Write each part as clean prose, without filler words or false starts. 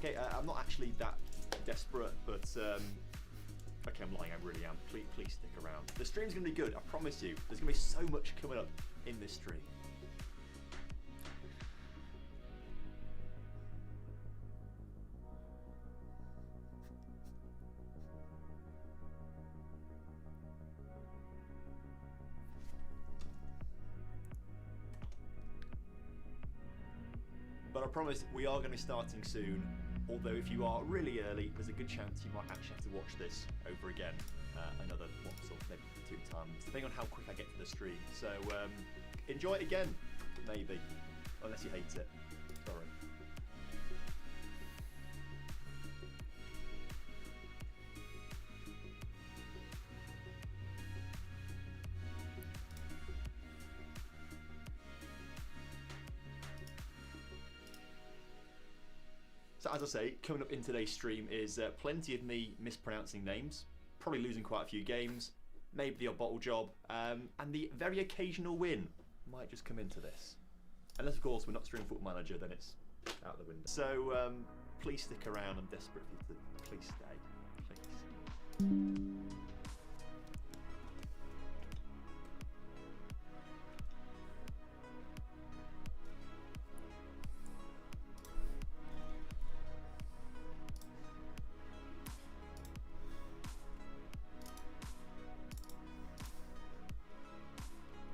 Okay, I'm not actually that desperate, but okay, I'm lying, I really am. Please stick around. The stream's going to be good, I promise you. There's going to be so much coming up in this stream. But I promise we are going to be starting soon. Although if you are really early, there's a good chance you might actually have to watch this over again another once or maybe 2 times, depending on how quick I get to the stream. So enjoy it again, maybe, unless you hate it. Sorry. So as I say, coming up in today's stream is plenty of me mispronouncing names, probably losing quite a few games, maybe the odd bottle job, and the very occasional win might just come into this. Unless of course we're not streaming Football Manager, then it's out the window. So please stick around, I'm desperate for you to please stay, please.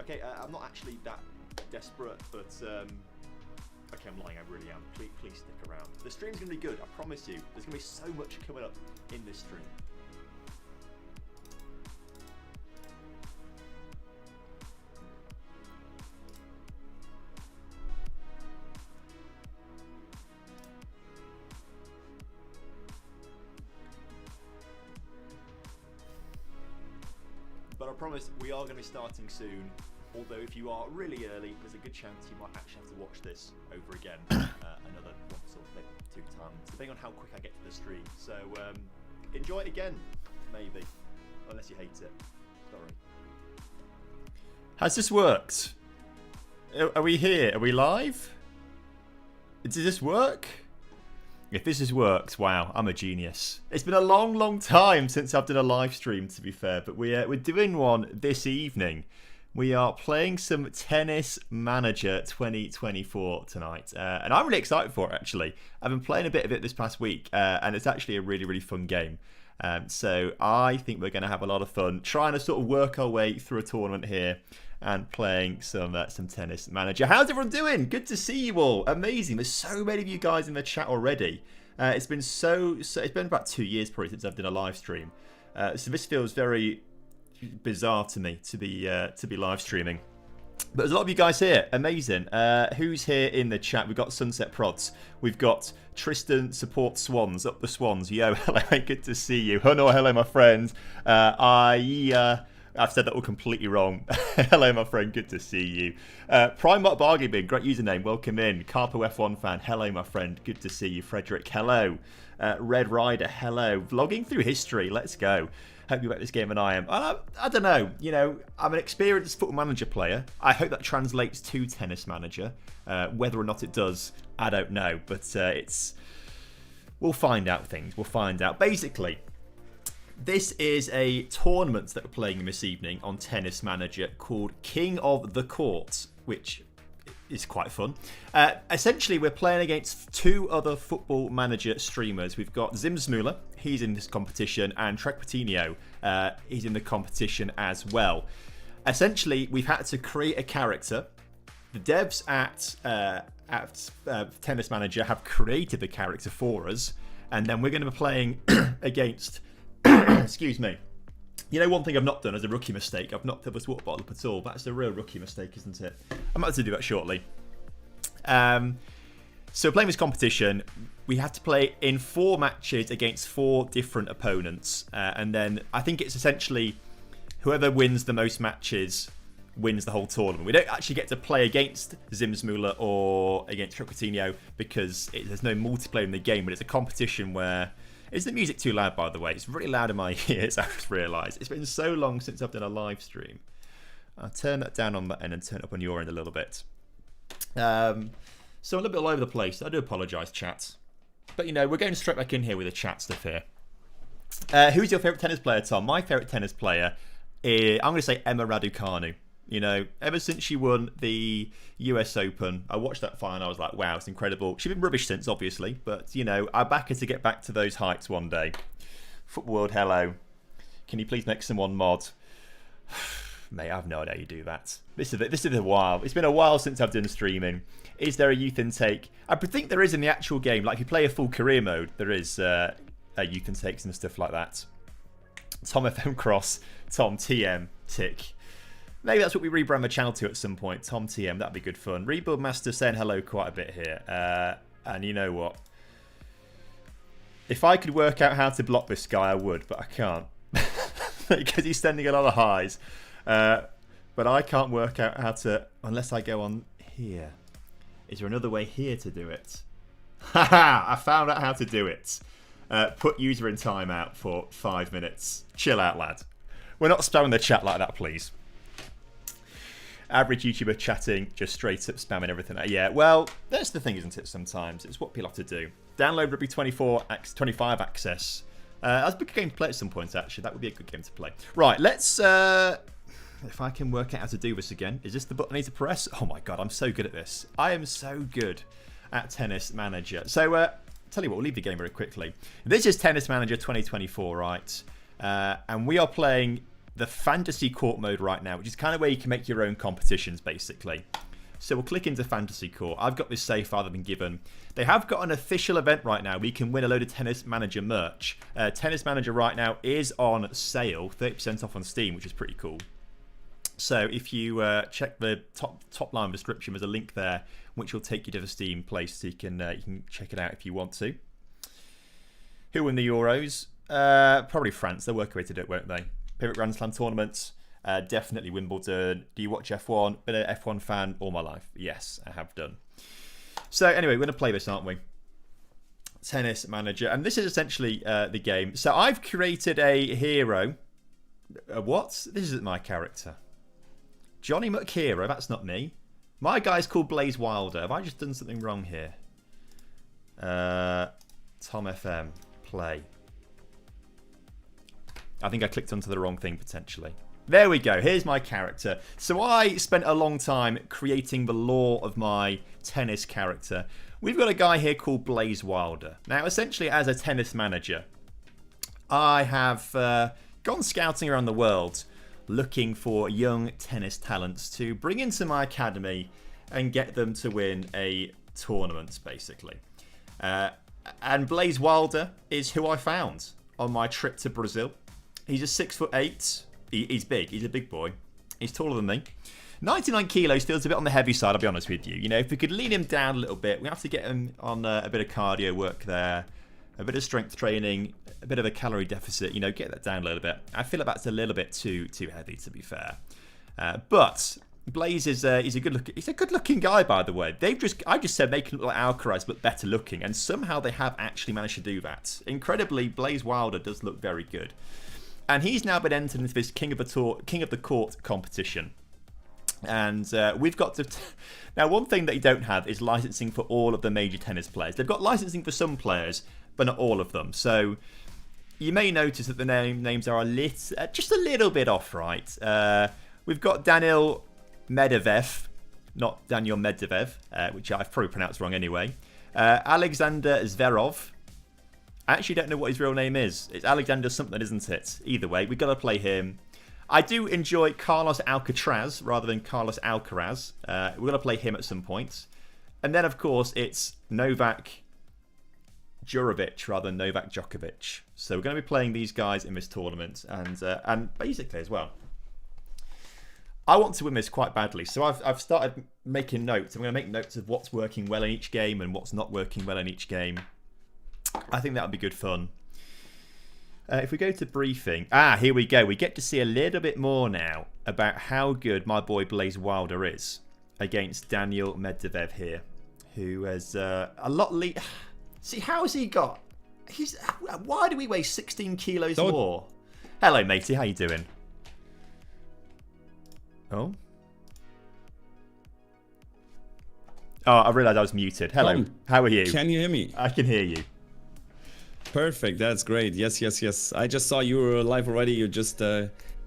Okay, I'm not actually that desperate, but okay, I'm lying, I really am. Please stick around. The stream's going to be good, I promise you. There's going to be so much coming up in this stream. But I promise we are going to be starting soon. Although if you are really early, there's a good chance you might actually have to watch this over again another once or maybe 2 times, depending on how quick I get to the stream. So enjoy it again, maybe, unless you hate it. Sorry. Has this worked? Are we here? Are we live? Does this work? If this has worked, wow, I'm a genius. It's been a long time since I've done a live stream, to be fair, but we're doing one this evening. We are playing some Tennis Manager 2024 tonight, and I'm really excited for it, actually. I've been playing a bit of it this past week, and it's actually a really fun game. So I think we're going to have a lot of fun trying to sort of work our way through a tournament here and playing some Tennis Manager. How's everyone doing? Good to see you all. Amazing. There's so many of you guys in the chat already. It's been it's been about 2 years probably since I've done a live stream. So this feels very bizarre to me to be live streaming. But there's a lot of you guys here. Amazing. Who's here in the chat? We've got Sunset Prods. We've got Tristan Support Swans. Up the Swans. Yo, hello, good to see you. Hello, my friend. I've said that all completely wrong. Hello, my friend. Good to see you. Primark Bargain, great username. Welcome in. Carpo F1 fan. Hello, my friend. Good to see you. Frederick. Hello. Red Rider. Hello. Vlogging through history. Let's go. Hope you like this game, and I am. I don't know. You know, I'm an experienced Football Manager player. I hope that translates to Tennis Manager. Whether or not it does, I don't know. But we'll find out things. We'll find out. Basically, this is a tournament that we're playing this evening on Tennis Manager called King of the Court, which is quite fun. Essentially, we're playing against 2 other Football Manager streamers. We've got Zimsmuller, he's in this competition, and Trek Patino, he's in the competition as well. Essentially, we've had to create a character. The devs at Tennis Manager have created the character for us, and then we're going to be playing against excuse me. You know, one thing I've not done as a rookie mistake, I've not filled this water bottle up at all. That's a real rookie mistake, isn't it? I'm about to do that shortly. So playing this competition, we have to play in 4 matches against 4 different opponents. And then I think it's essentially whoever wins the most matches wins the whole tournament. We don't actually get to play against Zimsmuller or against Coutinho because there's no multiplayer in the game, but it's a competition where... Is the music too loud, by the way? It's really loud in my ears, I just realised. It's been so long since I've done a live stream. I'll turn that down on that end and turn it up on your end a little bit. So I'm a little bit all over the place. I do apologise, chat. But, we're going straight back in here with the chat stuff here. Who's your favourite tennis player, Tom? My favourite tennis player is, I'm going to say Emma Raducanu. Ever since she won the US Open, I watched that final. I was like, wow, it's incredible. She's been rubbish since, obviously. But, I back her to get back to those heights one day. Football World, hello. Can you please make someone mod? Mate, I have no idea how you do that. This is a while. It's been a while since I've done streaming. Is there a youth intake? I think there is in the actual game. Like, if you play a full career mode, there is youth intakes and stuff like that. TomFM Cross, Tom TM, tick. Maybe that's what we rebrand the channel to at some point. Tom TM, that'd be good fun. Rebuild Master saying hello quite a bit here. And you know what? If I could work out how to block this guy, I would, but I can't. Because he's sending a lot of highs. But I can't work out how to, unless I go on here. Is there another way here to do it? Haha, I found out how to do it. Put user in timeout for 5 minutes. Chill out, lad. We're not spamming the chat like that, please. Average YouTuber chatting, just straight up spamming everything. Yeah, well, that's the thing, isn't it, sometimes? It's what people have to do. Download Rugby 25 access. That's a good game to play at some point, actually. That would be a good game to play. Right, let's... if I can work out how to do this again. Is this the button I need to press? Oh my god, I'm so good at this. I am so good at Tennis Manager. So, tell you what, we'll leave the game very quickly. This is Tennis Manager 2024, right? And we are playing the Fantasy Court mode right now, which is kind of where you can make your own competitions, basically. So we'll click into Fantasy Court. I've got this save file I've been given. They have got an official event right now. We can win a load of Tennis Manager merch. Tennis Manager right now is on sale, 30% off on Steam, which is pretty cool. So if you check the top line of the description, there's a link there which will take you to the Steam place, so you can check it out if you want to. Who won the Euros? Probably France. They'll work away to do it, won't they? Favorite Grand Slam tournaments? Definitely Wimbledon. Do you watch F1? Been an F1 fan all my life. Yes, I have done. So anyway, we're going to play this, aren't we? Tennis Manager. And this is essentially the game. So I've created a hero. What? This isn't my character. Johnny McHero, that's not me. My guy's called Blaze Wilder. Have I just done something wrong here? TomFM, play. I think I clicked onto the wrong thing, potentially. There we go. Here's my character. So I spent a long time creating the lore of my tennis character. We've got a guy here called Blaze Wilder. Now, essentially, as a tennis manager, I have gone scouting around the world looking for young tennis talents to bring into my academy and get them to win a tournament, basically. And Blaze Wilder is who I found on my trip to Brazil. He's a 6'8". He's big. He's a big boy. He's taller than me. 99 kilos feels a bit on the heavy side, I'll be honest with you. You know, if we could lean him down a little bit, we have to get him on a bit of cardio work there, a bit of strength training, a bit of a calorie deficit, you know, get that down a little bit. I feel like that's a little bit too heavy, to be fair. But Blaze is he's a good looking guy, by the way. I just said make him look like Alcaraz, but better looking, and somehow they have actually managed to do that. Incredibly, Blaze Wilder does look very good. And he's now been entered into this King of the Court competition. And we've got to... Now, one thing that you don't have is licensing for all of the major tennis players. They've got licensing for some players, but not all of them. So you may notice that the names are just a little bit off, right? We've got Daniil Medeveh, not Daniil Medeveh, which I've probably pronounced wrong anyway. Alexander Zverev. I actually don't know what his real name is. It's Alexander something, isn't it? Either way, we've got to play him. I do enjoy Carlos Alcaraz rather than Carlos Alcaraz. We're going to play him at some point. And then, of course, it's Novak Djokovic rather than Novak Djokovic. So we're going to be playing these guys in this tournament. And basically as well, I want to win this quite badly. So I've started making notes. I'm going to make notes of what's working well in each game and what's not working well in each game. I think that would be good fun. If we go to briefing... here we go. We get to see a little bit more now about how good my boy Blaze Wilder is against Daniil Medeveh here, who has a lot... See, how has he got... Why do we weigh 16 kilos more? Hello, matey. How you doing? Oh, I realised I was muted. Hello. Tom, how are you? Can you hear me? I can hear you. perfect. That's great. Yes, yes, yes. I just saw you were live already. You're just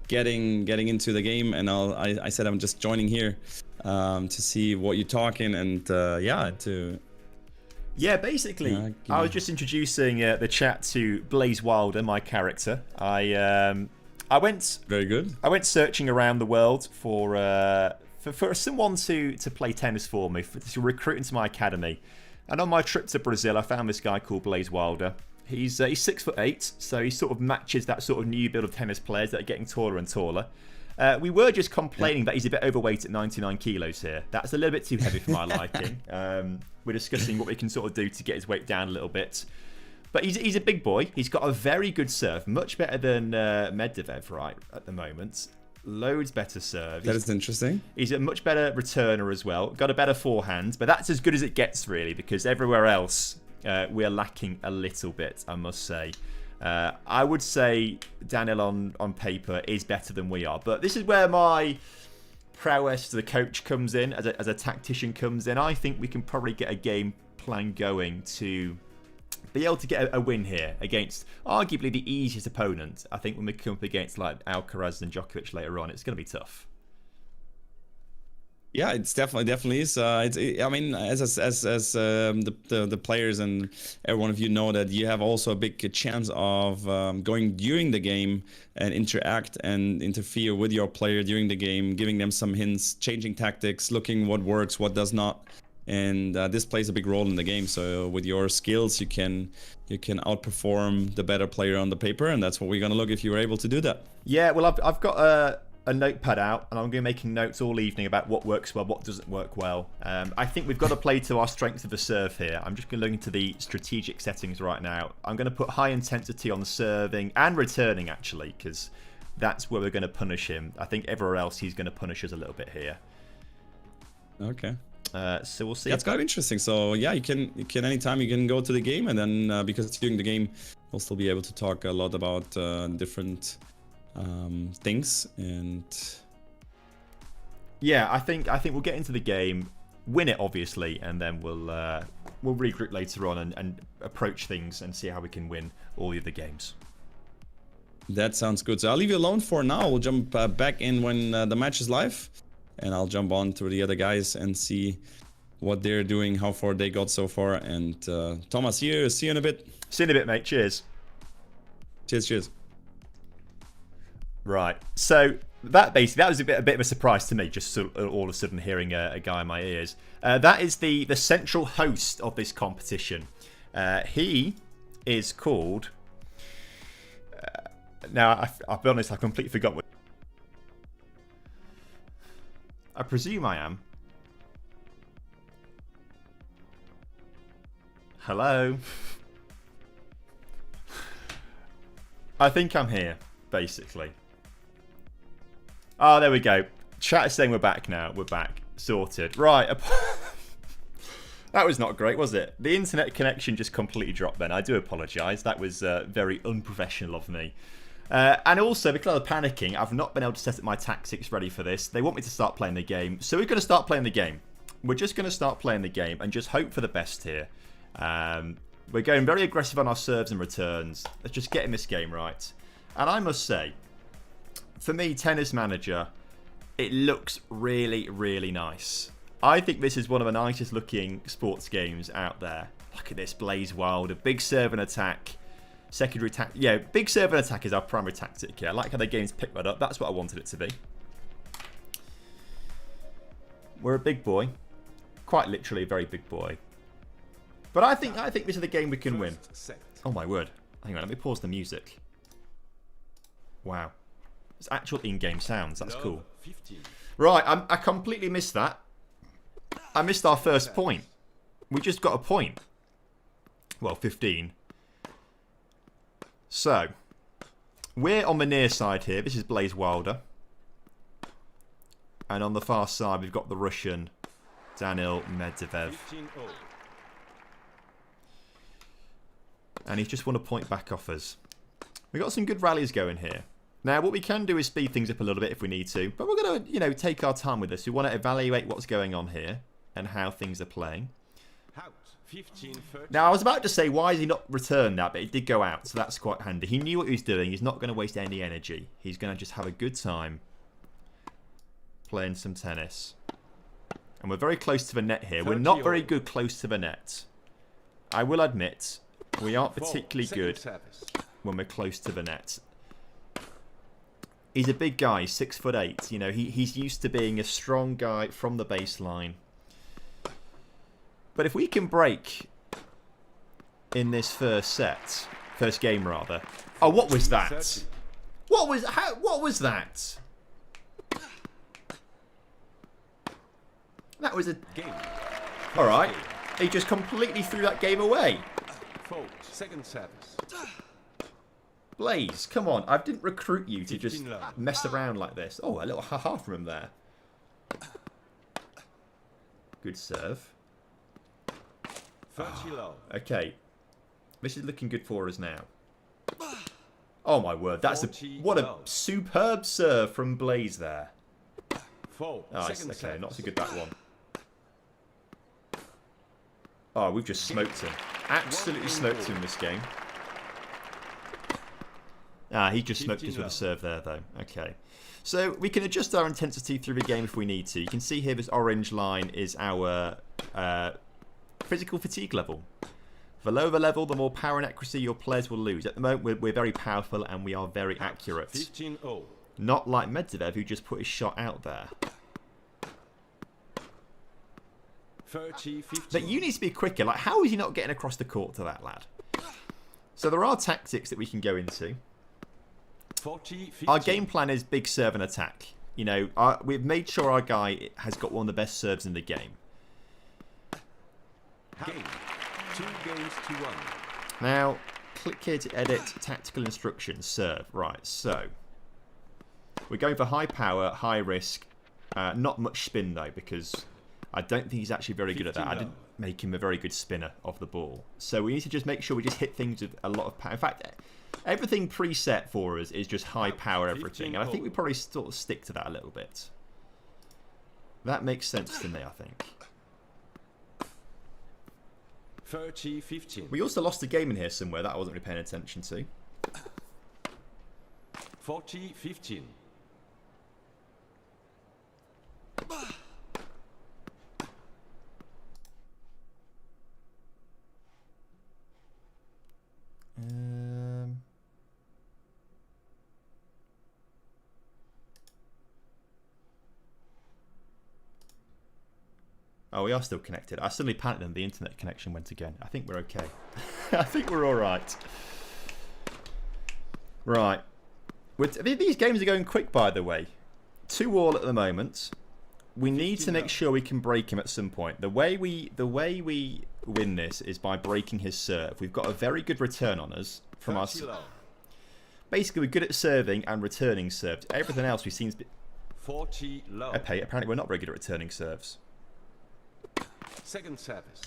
getting into the game, and I said I'm just joining here to see what you're talking, and Yeah, basically, I was just introducing the chat to Blaze Wilder, my character. I went very good. I went searching around the world for someone to play tennis for me, to recruit into my academy. And on my trip to Brazil, I found this guy called Blaze Wilder. He's 6'8", so he sort of matches that sort of new build of tennis players that are getting taller and taller. We were just complaining that he's a bit overweight at 99 kilos here. That's a little bit too heavy for my liking. We're discussing what we can sort of do to get his weight down a little bit. But he's a big boy. He's got a very good serve, much better than Medeveh right at the moment. Loads better serve. That is interesting. He's a much better returner as well. Got a better forehand, but that's as good as it gets really, because everywhere else we're lacking a little bit, I must say. I would say Daniil on paper is better than we are, but this is where my prowess to the coach comes in, as a tactician comes in. I think we can probably get a game plan going to be able to get a win here against arguably the easiest opponent. I think when we come up against like Alcaraz and Djokovic later on, it's going to be tough. Yeah, it's definitely is. I mean, as the players and every one of you know that you have also a big chance of going during the game and interact and interfere with your player during the game, giving them some hints, changing tactics, looking what works, what does not. And this plays a big role in the game. So with your skills, you can outperform the better player on the paper, and that's what we're gonna look if you were able to do that. Yeah, well, I've got a notepad out, and I'm going to be making notes all evening about what works well, what doesn't work well. I think we've got to play to our strength of the serve here. I'm just going to look into the strategic settings right now. I'm going to put high intensity on serving and returning, actually, because that's where we're going to punish him. I think everywhere else he's going to punish us a little bit here. Okay. So we'll see. That's kind of interesting. So yeah, you can anytime you can go to the game, and then because during the game we'll still be able to talk a lot about different things. And yeah, I think we'll get into the game, win it obviously, and then we'll regroup later on and approach things and see how we can win all the other games. That sounds good. So I'll leave you alone for now. We'll jump back in when the match is live. And I'll jump on to the other guys and see what they're doing, how far they got so far. And Thomas, see you in a bit. See you in a bit, mate. Cheers. Cheers. Right. So that was a bit of a surprise to me, just sort of all of a sudden hearing a guy in my ears. That is the central host of this competition. He is called. Now I'll be honest, I completely forgot what. I presume I am. Hello? I think I'm here, basically. Oh, there we go. Chat is saying we're back now. We're back. Sorted. Right. That was not great, was it? The internet connection just completely dropped then. I do apologise. That was very unprofessional of me. And also, because of panicking, I've not been able to set up my tactics ready for this. They want me to start playing the game. So we're going to start playing the game. We're just going to start playing the game and just hope for the best here. We're going very aggressive on our serves and returns. Let's just get in this game right. And I must say, for me, Tennis Manager, it looks really, really nice. I think this is one of the nicest looking sports games out there. Look at this, Blaze Wild, a big serve and attack. Secondary attack. Yeah, big serve and attack is our primary tactic. Yeah, I like how the game's picked that up. That's what I wanted it to be. We're a big boy. Quite literally a very big boy. But I think this is the game we can win. Oh my word. Hang on, let me pause the music. Wow. It's actual in-game sounds. That's cool. Right, I completely missed that. I missed our first point. We just got a point. Well, 15. So, we're on the near side here. This is Blaze Wilder. And on the far side, we've got the Russian Daniil Medeveh. And he's just won a point back off us. We've got some good rallies going here. Now, what we can do is speed things up a little bit if we need to. But we're going to, take our time with this. We want to evaluate what's going on here and how things are playing. Now, I was about to say, why has he not returned that? But it did go out, so that's quite handy. He knew what he was doing. He's not going to waste any energy. He's going to just have a good time playing some tennis. And we're very close to the net here. We're not very good close to the net. I will admit, we aren't particularly good when we're close to the net. He's a big guy, 6'8". You know, he's used to being a strong guy from the baseline. But if we can break in this first game rather. Oh, what was that? What was that? That was a game. All right, he just completely threw that game away. Second service. Blaze, come on! I didn't recruit you to just mess around like this. Oh, a little ha-ha from him there. Good serve. Okay, this is looking good for us now. Oh my word, that's what a superb serve from Blaze there. Oh, okay, not so good that one. Oh, we've just smoked him. Absolutely smoked him this game. Ah, he just smoked us with a serve there, though. Okay. So we can adjust our intensity through the game if we need to. You can see here this orange line is our physical fatigue level. The lower the level, the more power and accuracy your players will lose. At the moment, we're very powerful and we are very accurate. 15-0. Not like Medvedev, who just put his shot out there. 30-15. But you need to be quicker. Like, how is he not getting across the court to that lad? So there are tactics that we can go into. 40-15. Our game plan is big serve and attack. You know, we've made sure our guy has got one of the best serves in the game. Game. 2 games to 1. Now, click here to edit tactical instructions. Serve. Right, so we're going for high power, high risk. Not much spin, though, because I don't think he's actually very good at that. I didn't make him a very good spinner of the ball. So we need to just make sure we just hit things with a lot of power. In fact, everything preset for us is just high power everything. And I think we probably sort of stick to that a little bit. That makes sense to me, I think. 30-15. We also lost a game in here somewhere that I wasn't really paying attention to. 40-15. Oh, we are still connected. I suddenly panicked and the internet connection went again. I think we're okay. I think we're all right. Right. These games are going quick, by the way. 2-2 at the moment. We need to make sure we can break him at some point. The way we win this is by breaking his serve. We've got a very good return on us from our. Basically, we're good at serving and returning serves. Everything else we seem to be. 40 low. Okay, apparently we're not very good at returning serves. Second service.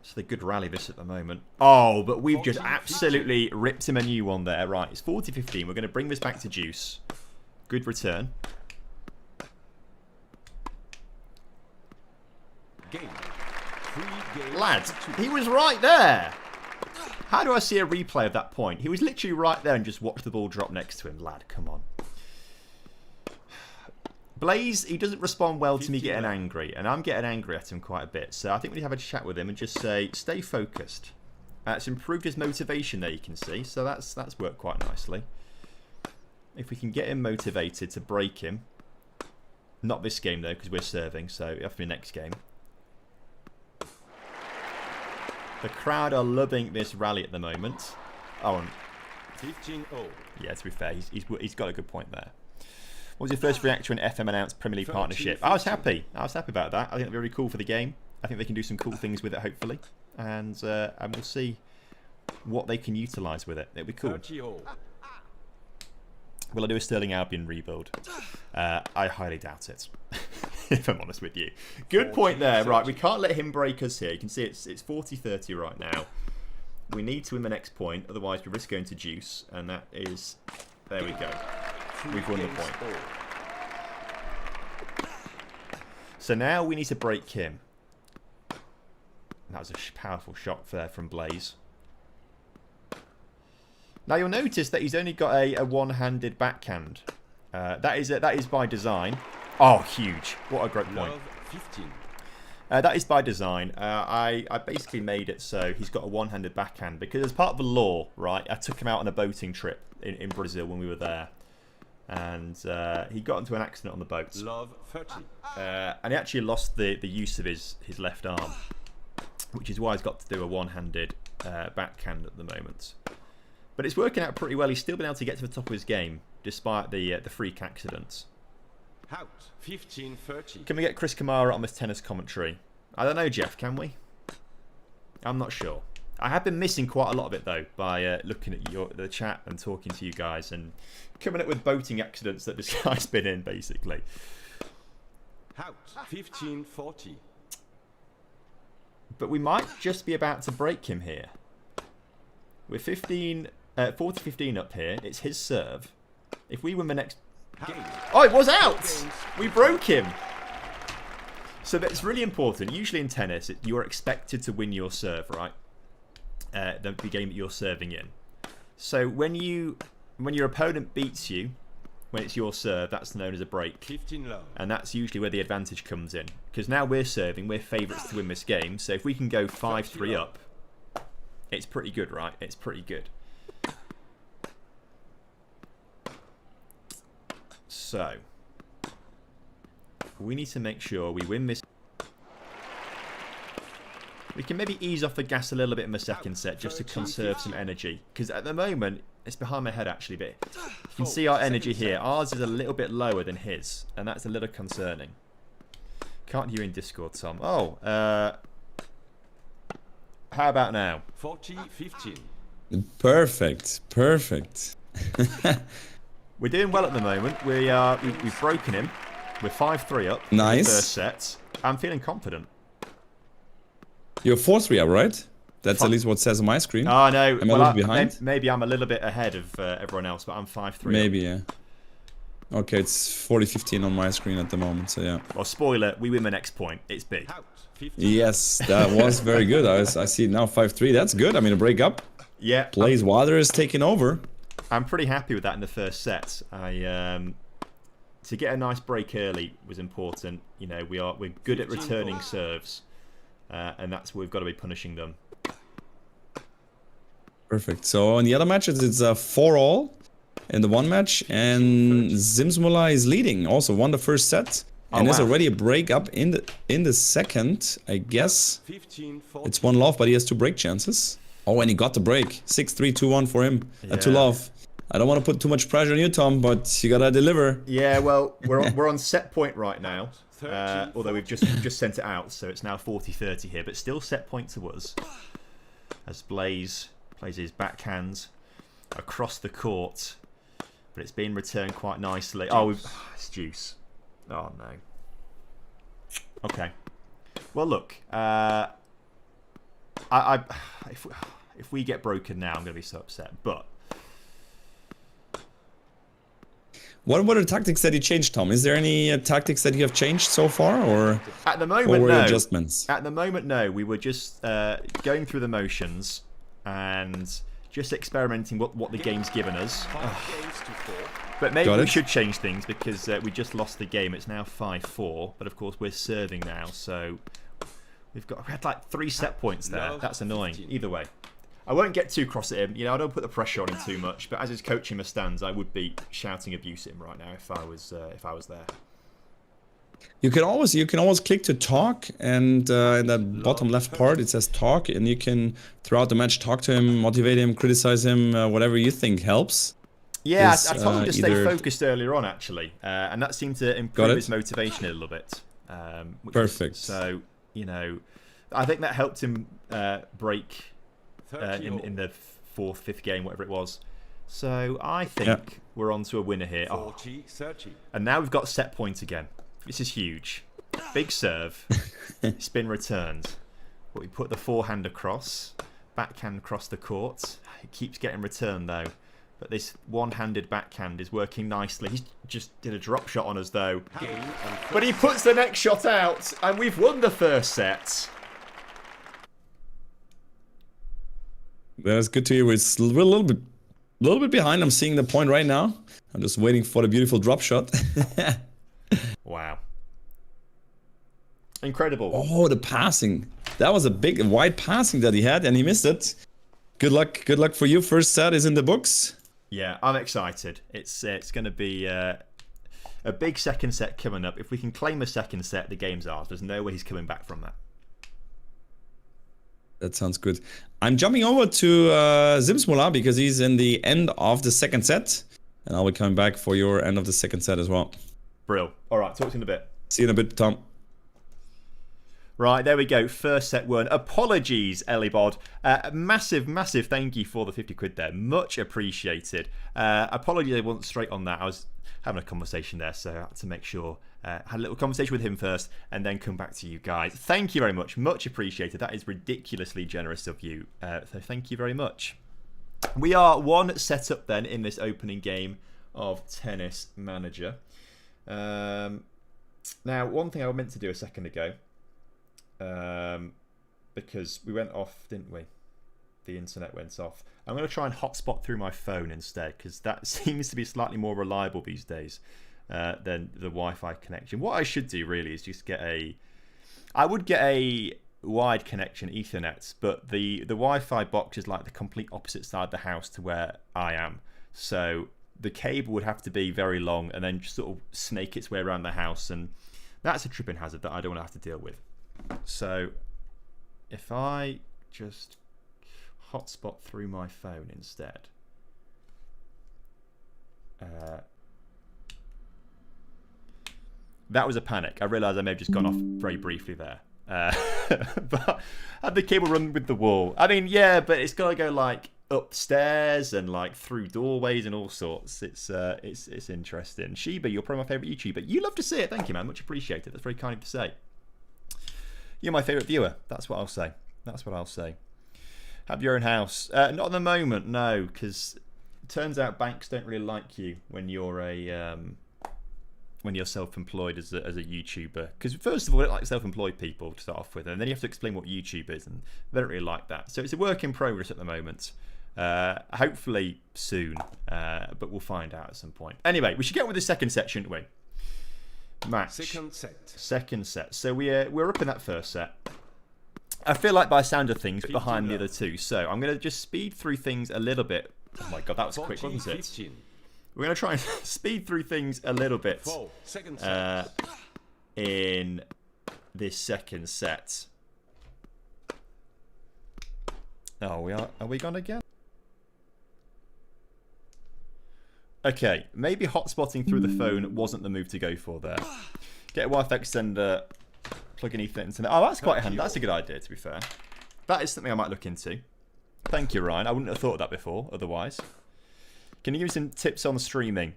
It's a good rally this at the moment. Oh, but we've just absolutely ripped him a new one there. Right, it's 40-15. We're going to bring this back to juice. Good return. Game. 3 games. Lads, he was right there. How do I see a replay of that point? He was literally right there and just watched the ball drop next to him. Lad, come on. Blaze, he doesn't respond well to me getting angry, and I'm getting angry at him quite a bit. So I think we need to have a chat with him and just say, stay focused. It's improved his motivation there, you can see. So that's worked quite nicely. If we can get him motivated to break him. Not this game, though, because we're serving. So it has to be next game. The crowd are loving this rally at the moment. Oh, and 15-0. yeah, to be fair, he's got a good point there. What was your first reaction when FM announced Premier League partnership? I was happy. I was happy about that. I think it'll be really cool for the game. I think they can do some cool things with it, hopefully. And we'll see what they can utilise with it. It'll be cool. 30-0. Will I do a Sterling Albion rebuild? I highly doubt it, if I'm honest with you. Good point there. Right, we can't let him break us here. You can see it's 40-30 right now. We need to win the next point, otherwise we risk going to deuce, and that is... There we go. We've won the point. So now we need to break him. That was a powerful shot there from Blaze. Now you'll notice that he's only got a one-handed backhand. That is by design. Oh, huge. What a great point. Love 15. That is by design. I basically made it so he's got a one-handed backhand because as part of the law, right, I took him out on a boating trip in Brazil when we were there. And he got into an accident on the boat. Love 30. And he actually lost the use of his left arm, which is why he's got to do a one-handed backhand at the moment. But it's working out pretty well. He's still been able to get to the top of his game despite the freak accidents. Out. 15-30. Can we get Chris Kamara on this tennis commentary? I don't know, Jeff, can we? I'm not sure. I have been missing quite a lot of it, though, by looking at the chat and talking to you guys and coming up with boating accidents that this guy's been in, basically. Out. 15-40. But we might just be about to break him here. We're 40-15 up here. It's his serve. If we win the next... Game. Oh, it was out! We broke him! So that's really important. Usually in tennis, you are expected to win your serve, right? The game that you're serving in. So when your opponent beats you, when it's your serve, that's known as a break. 15 love. And that's usually where the advantage comes in. Because now we're serving, we're favourites to win this game. So if we can go 5-3 up, it's pretty good, right? It's pretty good. So, we need to make sure we win this. We can maybe ease off the gas a little bit in the second set just to conserve some energy. Because at the moment, it's behind my head actually, but you can see our energy here. Ours is a little bit lower than his, and that's a little concerning. Can't hear in Discord, Tom. Oh, how about now? 40-15. Perfect. Perfect. We're doing well at the moment. We've broken him. We're 5-3 up. Nice. In the first set. I'm feeling confident. You're 4-3 up, right? That's at least what it says on my screen. Oh, no. Am I a little behind? Maybe I'm a little bit ahead of everyone else, but I'm 5-3 Maybe, up. yeah. Okay, it's 40-15 on my screen at the moment, so yeah. Well, spoiler, we win the next point. It's big. Out. 15. Yes, that was very good. I see now 5-3. That's good. I mean, a break up. Yeah. Blaze Water is taking over. I'm pretty happy with that in the first set. To get a nice break early was important. You know, we're good at returning serves, and that's where we've got to be punishing them. Perfect. So in the other matches, it's 4-all in the one match, and Zimsmula is leading. Also won the first set, and there's already a break up in the second. I guess 15-40. it's 1-love, but he has 2 break chances. Oh, and he got the break. 6-3, 2-1 for him. Yeah. 2-love. I don't want to put too much pressure on you, Tom, but you gotta deliver. Yeah, well, we're on set point right now. Although we've just sent it out, so it's now 40-30 here, but still set point to us. As Blaze plays his backhand across the court, but it's being returned quite nicely. Oh, it's deuce. Oh no. Okay. Well, look. If we get broken now, I'm going to be so upset. But what were the tactics that you changed, Tom? Is there any tactics that you have changed so far, or at the moment, what were no. adjustments? At the moment, no. We were just going through the motions and just experimenting what the game's given us. But maybe we should change things because we just lost the game. It's now 5-4, but of course we're serving now, so we had like 3 set points there. That's annoying. Either way, I won't get too cross at him. You know, I don't put the pressure on him too much. But as he's coaching the stands, I would be shouting abuse at him right now if I was there. You can always click to talk, and in that bottom left part it says talk, and you can throughout the match talk to him, motivate him, criticize him, whatever you think helps. Yeah, I told him to stay focused earlier on actually, and that seemed to improve his motivation a little bit. Perfect. So you know, I think that helped him break in the 4th, 5th game, whatever it was. So I think we're on to a winner here. 40-30. And now we've got set point again. This is huge. Big serve. It's been returned. But we put the forehand across. backhand across the court. It keeps getting returned though. But this one-handed backhand is working nicely. He's just did a drop shot on us though. But he puts the next shot out, and we've won the first set. That's good to hear. We're a little bit behind. I'm seeing the point right now. I'm just waiting for the beautiful drop shot. Wow. Incredible. Oh, the passing. That was a big wide passing that he had, and he missed it. Good luck. Good luck for you. First set is in the books. Yeah, I'm excited. It's going to be a big second set coming up. If we can claim a second set, the game's ours. There's no way he's coming back from that. That sounds good. I'm jumping over to Zimsmola because he's in the end of the second set. And I'll be coming back for your end of the second set as well. Brill. All right, talk to you in a bit. See you in a bit, Tom. Right, there we go. First set won. Apologies, Elibod. Massive thank you for the 50 quid there. Much appreciated. Apologies, I wasn't straight on that. I was having a conversation there, so I had to make sure had a little conversation with him first and then come back to you guys. Thank you very much. Much appreciated. That is ridiculously generous of you. So thank you very much. We are one set up then in this opening game of Tennis Manager. Now, one thing I meant to do a second ago, because we went off, didn't we? The internet went off. I'm going to try and hotspot through my phone instead, because that seems to be slightly more reliable these days than the Wi-Fi connection. What I should do really is just get I would get a wide connection Ethernet, but the Wi-Fi box is like the complete opposite side of the house to where I am. So the cable would have to be very long and then just sort of snake its way around the house, and that's a tripping hazard that I don't want to have to deal with. So if I just hotspot through my phone instead, that was a panic. I realised I may have just gone off very briefly there. But had the cable run with the wall. I mean, yeah, but it's got to go like upstairs and like through doorways and all sorts. It's interesting. Sheba, you're probably my favourite YouTuber. You love to see it. Thank you, man. Much appreciated. That's very kind of you to say. You're my favourite viewer. That's what I'll say. That's what I'll say. Have your own house? Not at the moment, no, because it turns out banks don't really like you when you're when you're self-employed as a YouTuber. Because first of all, they don't like self-employed people to start off with, and then you have to explain what YouTube is, and they don't really like that. So it's a work in progress at the moment. Hopefully soon, but we'll find out at some point. Anyway, we should get on with the second set, shouldn't we? Match. Second set. So we're up in that first set. I feel like by sound of things, behind the other two. So I'm going to just speed through things a little bit. Oh my god, that was quick, wasn't it? 15. We're going to try and speed through things a little bit in this second set. Oh, are we gone again? Okay, maybe hotspotting through the phone wasn't the move to go for there. Get a Wi-Fi extender, plug in Ethernet into that. Oh, that's quite handy. That's a good idea, to be fair. That is something I might look into. Thank you, Ryan. I wouldn't have thought of that before, otherwise. Can you give me some tips on streaming?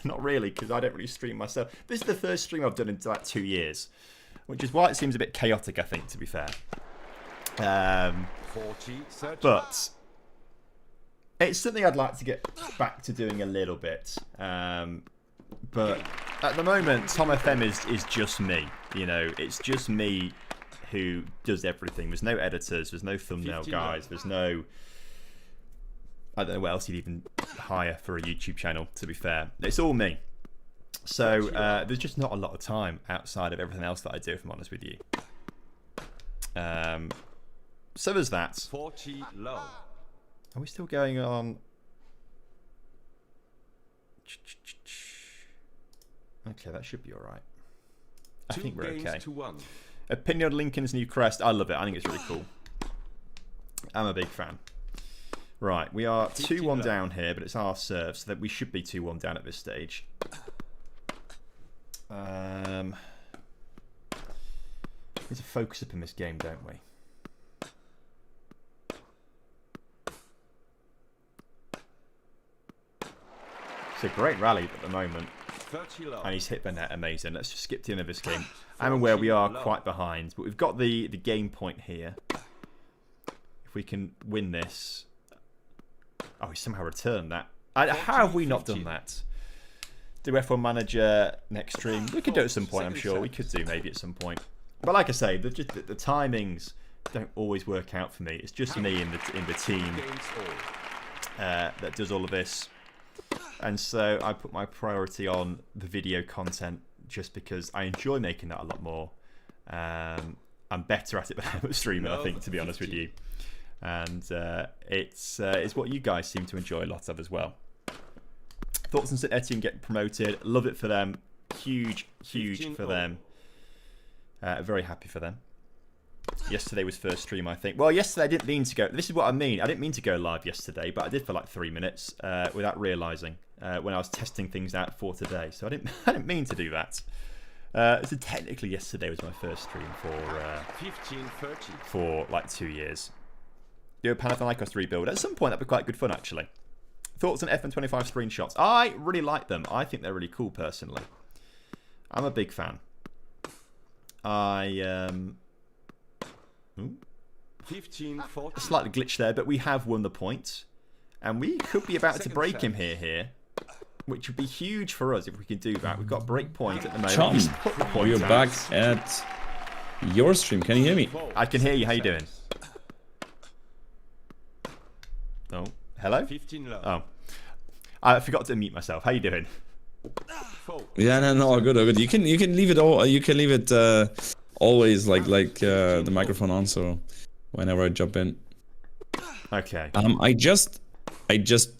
Not really, because I don't really stream myself. This is the first stream I've done in like 2 years, which is why it seems a bit chaotic, I think, to be fair. 40, 30. But it's something I'd like to get back to doing a little bit. But at the moment, TomFM is just me. You know, it's just me who does everything. There's no editors. There's no thumbnail guys. There's no... I don't know what else you'd even hire for a YouTube channel, to be fair. It's all me. So there's just not a lot of time outside of everything else that I do, if I'm honest with you. So there's that. 40 low. Are we still going on? Okay, that should be all right. I think we're okay. 2-1. Opinion on Lincoln's new crest. I love it. I think it's really cool. I'm a big fan. Right, we are 2-1 down here, but it's our serve, so that we should be 2-1 down at this stage. We need to focus up in this game, don't we? It's a great rally at the moment. 30 low. And he's hit the net, amazing. Let's just skip to the end of this game. I'm aware we are quite behind, but we've got the game point here. If if we can win this. Oh, he somehow returned that. How have we not done that? Do F1 Manager next stream? We could do it at some point, I'm sure. We could do maybe at some point. But like I say, the timings don't always work out for me. It's just me in the team that does all of this. And so I put my priority on the video content just because I enjoy making that a lot more. I'm better at it than I'm a streamer, I think, to be honest with you. And it's what you guys seem to enjoy a lot of as well. Thoughts on St Etienne getting promoted? Love it for them. Huge for them. Very happy for them. Yesterday was first stream, I think. Well, yesterday I didn't mean to go. This is what I mean. I didn't mean to go live yesterday, but I did for like 3 minutes without realising when I was testing things out for today. So I didn't mean to do that. So technically, yesterday was my first stream for like 2 years. Do a Panathinaikos rebuild at some point. That'd be quite good fun, actually. Thoughts on FN25 screenshots? I really like them. I think they're really cool, personally. I'm a big fan. Slightly glitched there, but we have won the point. And we could be about to break him here. Which would be huge for us if we can do that. We've got break point at the moment. Tom, you're back at your stream. Can you hear me? I can hear you. How you doing? Oh, hello? Oh. I forgot to mute myself. How you doing? Yeah, no, all good. You can leave it all. You can leave it always like the microphone on. So whenever I jump in. Okay. I just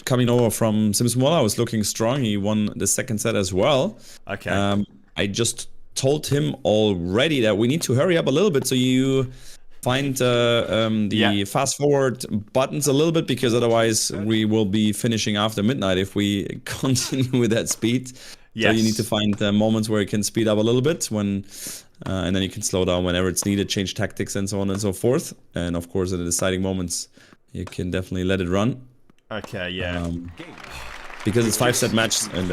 coming over from Simsmola. I was looking strong. He won the second set as well. Okay. I just told him already that we need to hurry up a little bit. So you find the fast forward buttons a little bit, because otherwise we will be finishing after midnight if we continue with that speed. Yes. So you need to find moments where you can speed up a little bit and then you can slow down whenever it's needed, change tactics and so on and so forth. And of course, at the deciding moments, you can definitely let it run. Okay, yeah. Because it's 5-set match, and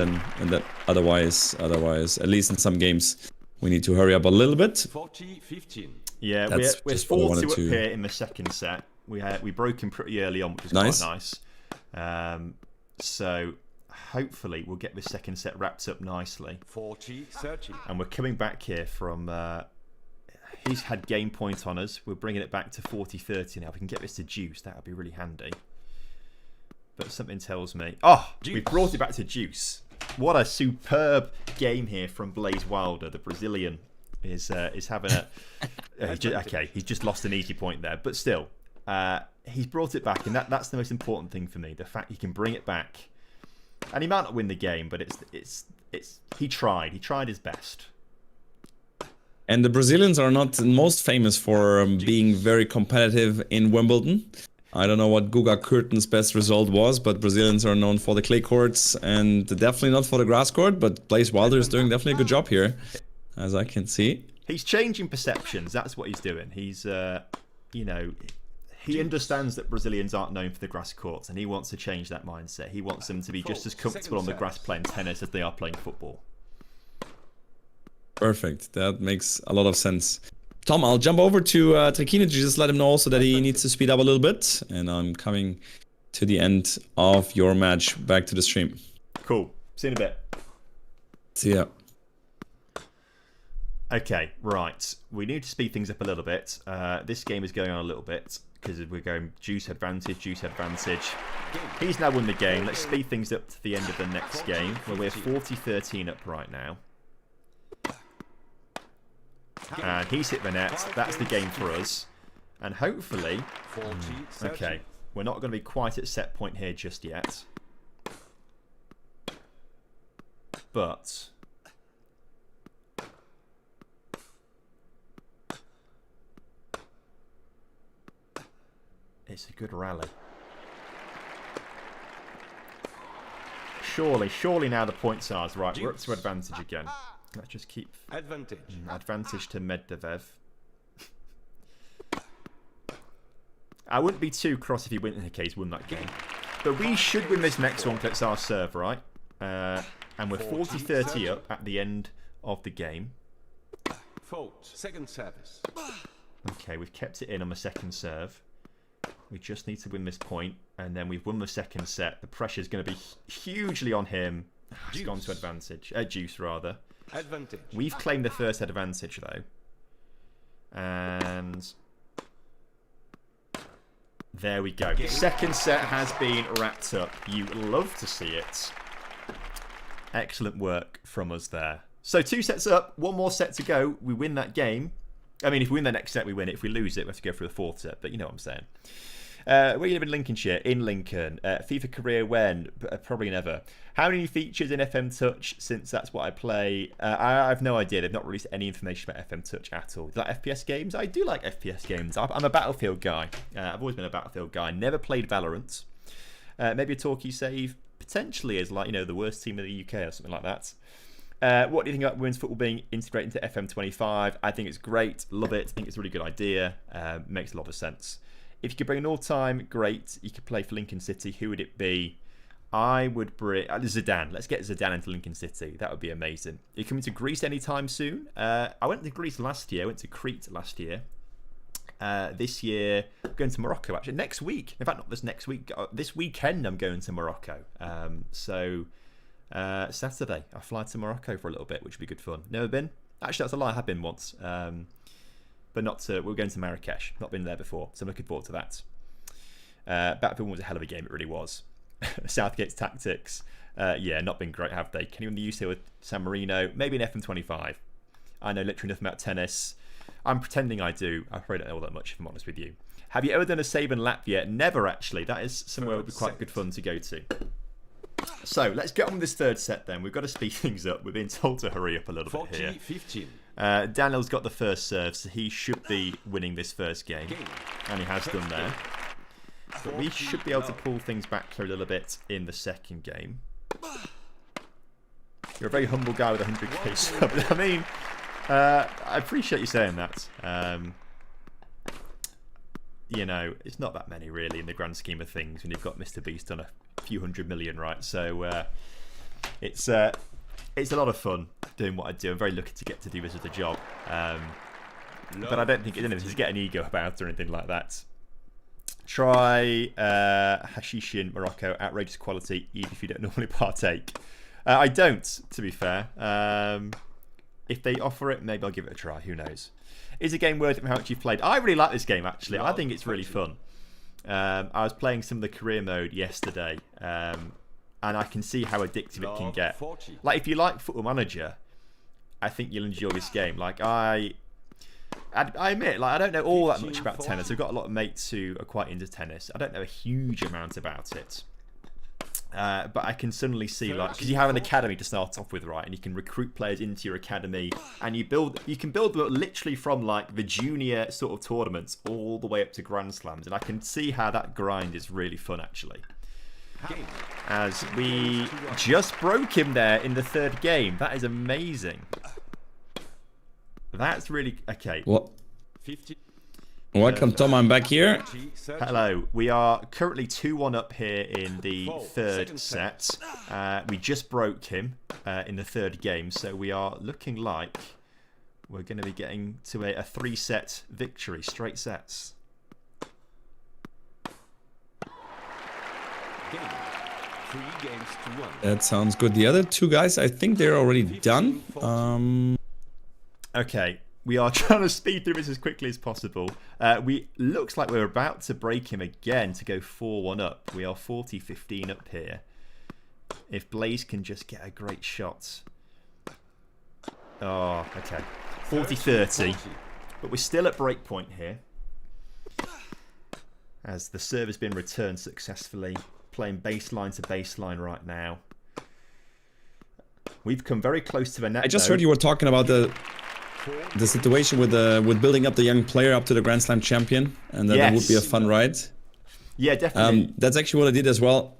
that otherwise, at least in some games, we need to hurry up a little bit. 40-15. Yeah, we're 4-2 up here in the second set. We broke him pretty early on, which is quite nice. So hopefully we'll get this second set wrapped up nicely. 40-30. And we're coming back here from. He's had game point on us. We're bringing it back to 40-30 now. If we can get this to deuce, that would be really handy. But something tells me. Oh, we brought it back to deuce. What a superb game here from Blaze Wilder. The Brazilian is having a. He's just lost an easy point there, but still, he's brought it back, and that's the most important thing for me. The fact he can bring it back, and he might not win the game, but he tried. He tried his best. And the Brazilians are not most famous for being very competitive in Wimbledon. I don't know what Guga Kurten's best result was, but Brazilians are known for the clay courts and definitely not for the grass court. But Blaze Wilder is doing definitely a good job here, as I can see. He's changing perceptions. That's what he's doing. He's, he understands that Brazilians aren't known for the grass courts, and he wants to change that mindset. He wants them to be just as comfortable on the grass playing tennis as they are playing football. Perfect. That makes a lot of sense. Tom, I'll jump over to Trekina to just let him know also that he needs to speed up a little bit. And I'm coming to the end of your match. Back to the stream. Cool. See you in a bit. See ya. Okay, right. We need to speed things up a little bit. This game is going on a little bit because we're going juice advantage. He's now won the game. Let's speed things up to the end of the next game, where we're 40-13 up right now. And he's hit the net. That's the game for us. And hopefully... Okay, we're not going to be quite at set point here just yet. But... it's a good rally. Surely now the points are right. We're up to advantage again. Let's just keep advantage to Medeveh. I wouldn't be too cross if he went in the case won that game. But we should win this next one because it's our serve, right? And we're 40-30 up at the end of the game. Second service. Okay, we've kept it in on the second serve. We just need to win this point, and then we've won the second set. The pressure's going to be hugely on him. He's gone to advantage. Juice, rather. Advantage. We've claimed the first set advantage, though. And there we go. The second set has been wrapped up. You love to see it. Excellent work from us there. So 2 sets up, 1 more set to go. We win that game. I mean, if we win the next set, we win it. If we lose it, we have to go through the 4th set. But you know what I'm saying. Where you live in Lincolnshire? In Lincoln. FIFA career when? Probably never. How many features in FM Touch, since that's what I play? I have no idea. They've not released any information about FM Touch at all. Is that FPS games? I do like FPS games. I'm a Battlefield guy. I've always been a Battlefield guy. Never played Valorant. Maybe a Torquay save. Potentially as, like, you know, the worst team in the UK or something like that. What do you think about women's football being integrated into FM25? I think it's great. Love it. I think it's a really good idea. Makes a lot of sense. If you could bring an all-time great, you could play for Lincoln City, who would it be? I would bring Zidane. Let's get Zidane into Lincoln City. That would be amazing. Are you coming to Greece anytime soon? I went to Greece last year. I went to Crete last year. This year, I'm going to Morocco, actually. Next week. In fact, not this next week. This weekend, I'm going to Morocco. Saturday, I fly to Morocco for a little bit, which would be good fun. Never been? Actually, that's a lie. I have been once. But not to, we're going to Marrakesh. Not been there before, so I'm looking forward to that. Battlefield was a hell of a game, it really was. Southgate's tactics, yeah, not been great, have they? Can you use here with San Marino? Maybe an FM25. I know literally nothing about tennis. I'm pretending I do. I probably don't know all that much, if I'm honest with you. Have you ever done a save and lap yet? Never, actually. That is somewhere that would be quite good fun to go to. So let's get on with this 3rd set then. We've got to speed things up. We're being told to hurry up a little bit here. 15. Daniil's got the first serve, so he should be winning this first game. And he has done there. But we should be able to pull things back here a little bit in the second game. You're a very humble guy with 100k sub. I mean, I appreciate you saying that. You know, it's not that many really in the grand scheme of things when you've got Mr. Beast on a few 100 million, right? So it's a lot of fun doing what I do. I'm very lucky to get to do this as a job. But I don't think this is get an ego about it or anything like that. Try hashish in Morocco, outrageous quality, even if you don't normally partake. I don't, to be fair. If they offer it, maybe I'll give it a try. Who knows? Is a game worth it for how much you've played? I really like this game, actually. I think it's really fun. I was playing some of the career mode yesterday, and I can see how addictive it can get. Like, if you like Football Manager, I think you'll enjoy this game. Like, I admit, like, I don't know all that much about tennis. I've got a lot of mates who are quite into tennis. I don't know a huge amount about it. But I can suddenly see, like, because you have an academy to start off with, right, and you can recruit players into your academy, and you can build them literally from, like, the junior sort of tournaments all the way up to Grand Slams, and I can see how that grind is really fun, actually. As we just broke him there in the 3rd game. That is amazing. That's really okay. What? Welcome, Tom. I'm back here. Hello. We are currently 2-1 up here in the 3rd set. We just broke him in the 3rd game, so we are looking like we're going to be getting to a 3-set victory, straight sets. That sounds good. The other 2 guys, I think they're already done. Okay. We are trying to speed through this as quickly as possible. Looks like we're about to break him again to go 4-1 up. We are 40-15 up here. If Blaze can just get a great shot. Oh, okay. 40-30. But we're still at break point here. As the serve has been returned successfully. Playing baseline to baseline right now. We've come very close to the net. I just heard you were talking about the situation with building up the young player up to the Grand Slam champion, and that would be a fun ride. Yeah, definitely. That's actually what I did as well,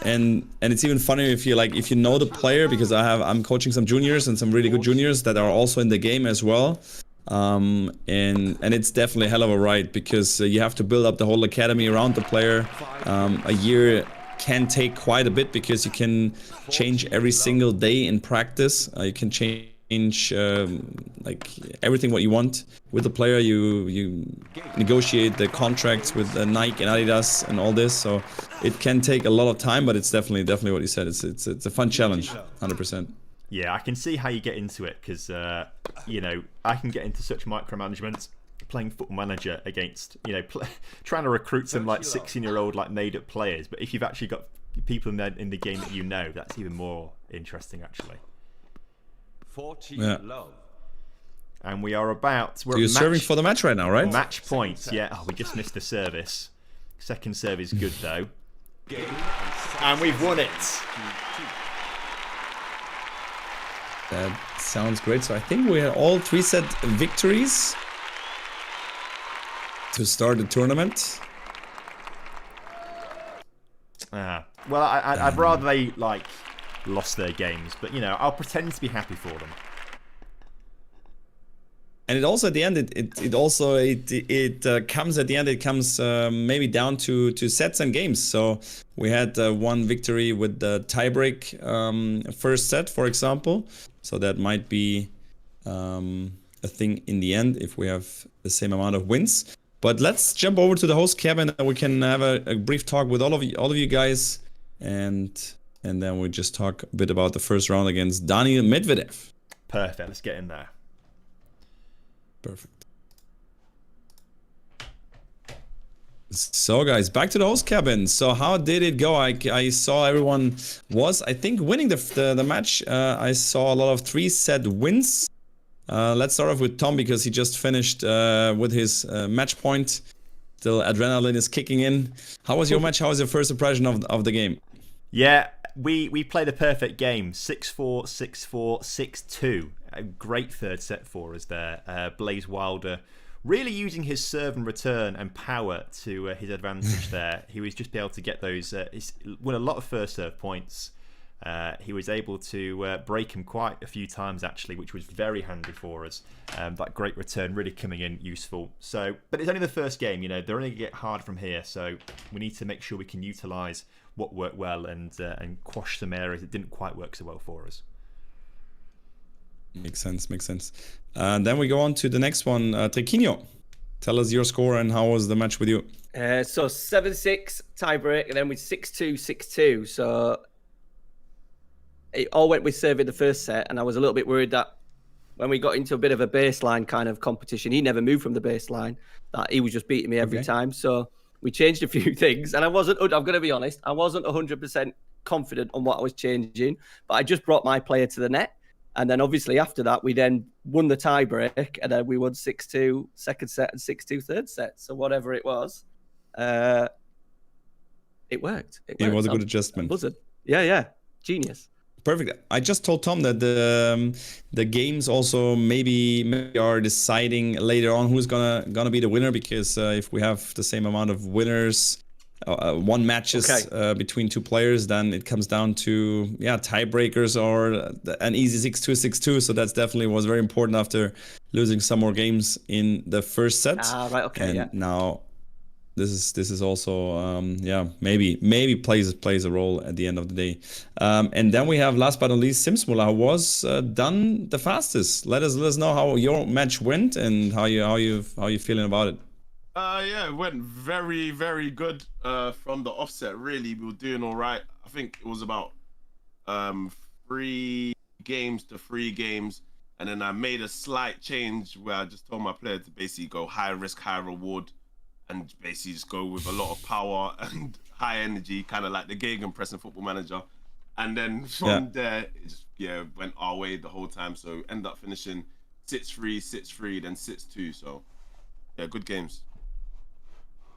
and it's even funnier if you know the player, because I'm coaching some juniors and some really good juniors that are also in the game as well, and it's definitely a hell of a ride, because you have to build up the whole academy around the player. A year can take quite a bit, because you can change every single day in practice. You can change change like everything what you want with the player. You negotiate the contracts with Nike and Adidas and all this. So it can take a lot of time, but it's definitely what you said. It's a fun challenge, 100%. Yeah, I can see how you get into it because, you know, I can get into such micromanagement playing Football Manager against, you know, trying to recruit some like 16-year-old like made-up players. But if you've actually got people in the game that you know, that's even more interesting actually. 40 love. And we are about... So you're serving for the match right now, right? Match points, yeah. Oh, we just missed the service. Second serve is good though. And we've won it. That sounds great. So I think we are all 3-set victories to start the tournament. Well, I'd rather they like lost their games, but you know, I'll pretend to be happy for them. And it also at the end, it comes at the end. It comes maybe down to sets and games. So we had one victory with the tiebreak first set, for example. So that might be a thing in the end if we have the same amount of wins. But let's jump over to the host cabin and we can have a brief talk with all of you guys, and then we just talk a bit about the first round against Daniil Medeveh. Perfect. Let's get in there. Perfect. So guys, back to the host cabin. So how did it go? I saw everyone was, I think, winning the match. I saw a lot of 3-set wins. Let's start off with Tom because he just finished with his match point. Still adrenaline is kicking in. How was your match? How was your first impression of the game? Yeah, we played a perfect game. 6-4, 6-4, 6-2. A great third set for us there. Blaze Wilder really using his serve and return and power to his advantage there. He was just be able to get those, won a lot of first serve points. He was able to break him quite a few times actually, which was very handy for us. That great return really coming in useful. So, but it's only the first game, you know, they're only going to get hard from here. So we need to make sure we can utilise what worked well and quash some areas that didn't quite work so well for us. Makes sense. Then we go on to the next one. Trequinho, tell us your score and how was the match with you? So 7-6 tiebreak, and then with 6-2, 6-2. So it all went with serving the first set, and I was a little bit worried that when we got into a bit of a baseline kind of competition, he never moved from the baseline, that he was just beating me every time. So we changed a few things, and I'm going to be honest, I wasn't 100% confident on what I was changing, but I just brought my player to the net. And then obviously after that, we then won the tiebreak, and then we won 6-2 second set and 6-2 third set. So whatever it was, it worked. It was a good adjustment. Yeah. Genius. Perfect. I just told Tom that the games also maybe are deciding later on who's gonna be the winner, because if we have the same amount of winners, one matches between two players, then it comes down to tiebreakers or an easy 6-2, 6-2. So that's definitely was very important after losing some more games in the first set. Right. Okay. And now this is also maybe plays a role at the end of the day. And then we have last but not least Simsmula, who was done the fastest. Let us know how your match went and how you feeling about it. It went very, very good from the offset. Really, we were doing all right. I think it was about 3 games to 3 games, and then I made a slight change where I just told my player to basically go high risk, high reward, and basically just go with a lot of power and high energy, kind of like the Gegenpress in Football Manager. And then from there, it just went our way the whole time. So end up finishing 6-3, 6-3, then 6-2. So yeah, good games.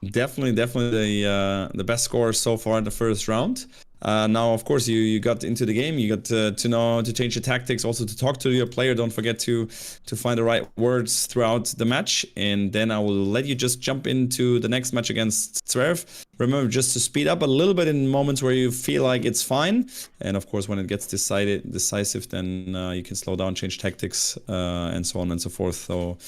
Definitely the best score so far in the first round. Now, of course, you got into the game. You got to know to change the tactics, also to talk to your player. Don't forget to find the right words throughout the match. And then I will let you just jump into the next match against Zverev. Remember, just to speed up a little bit in moments where you feel like it's fine. And of course, when it gets decisive, then you can slow down, change tactics, and so on and so forth. So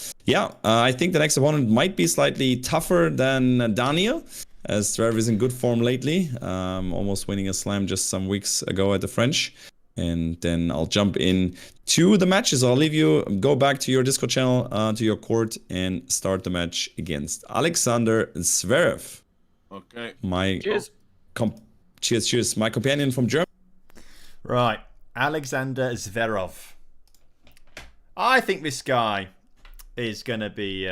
I think the next opponent might be slightly tougher than Daniil, as Zverev is in good form lately, almost winning a slam just some weeks ago at the French. and then I'll jump in to the matches. I'll leave you, go back to your Discord channel, to your court, and start the match against Alexander Zverev. Okay. Cheers. Cheers. My companion from Germany. Right, Alexander Zverev. I think this guy is going to be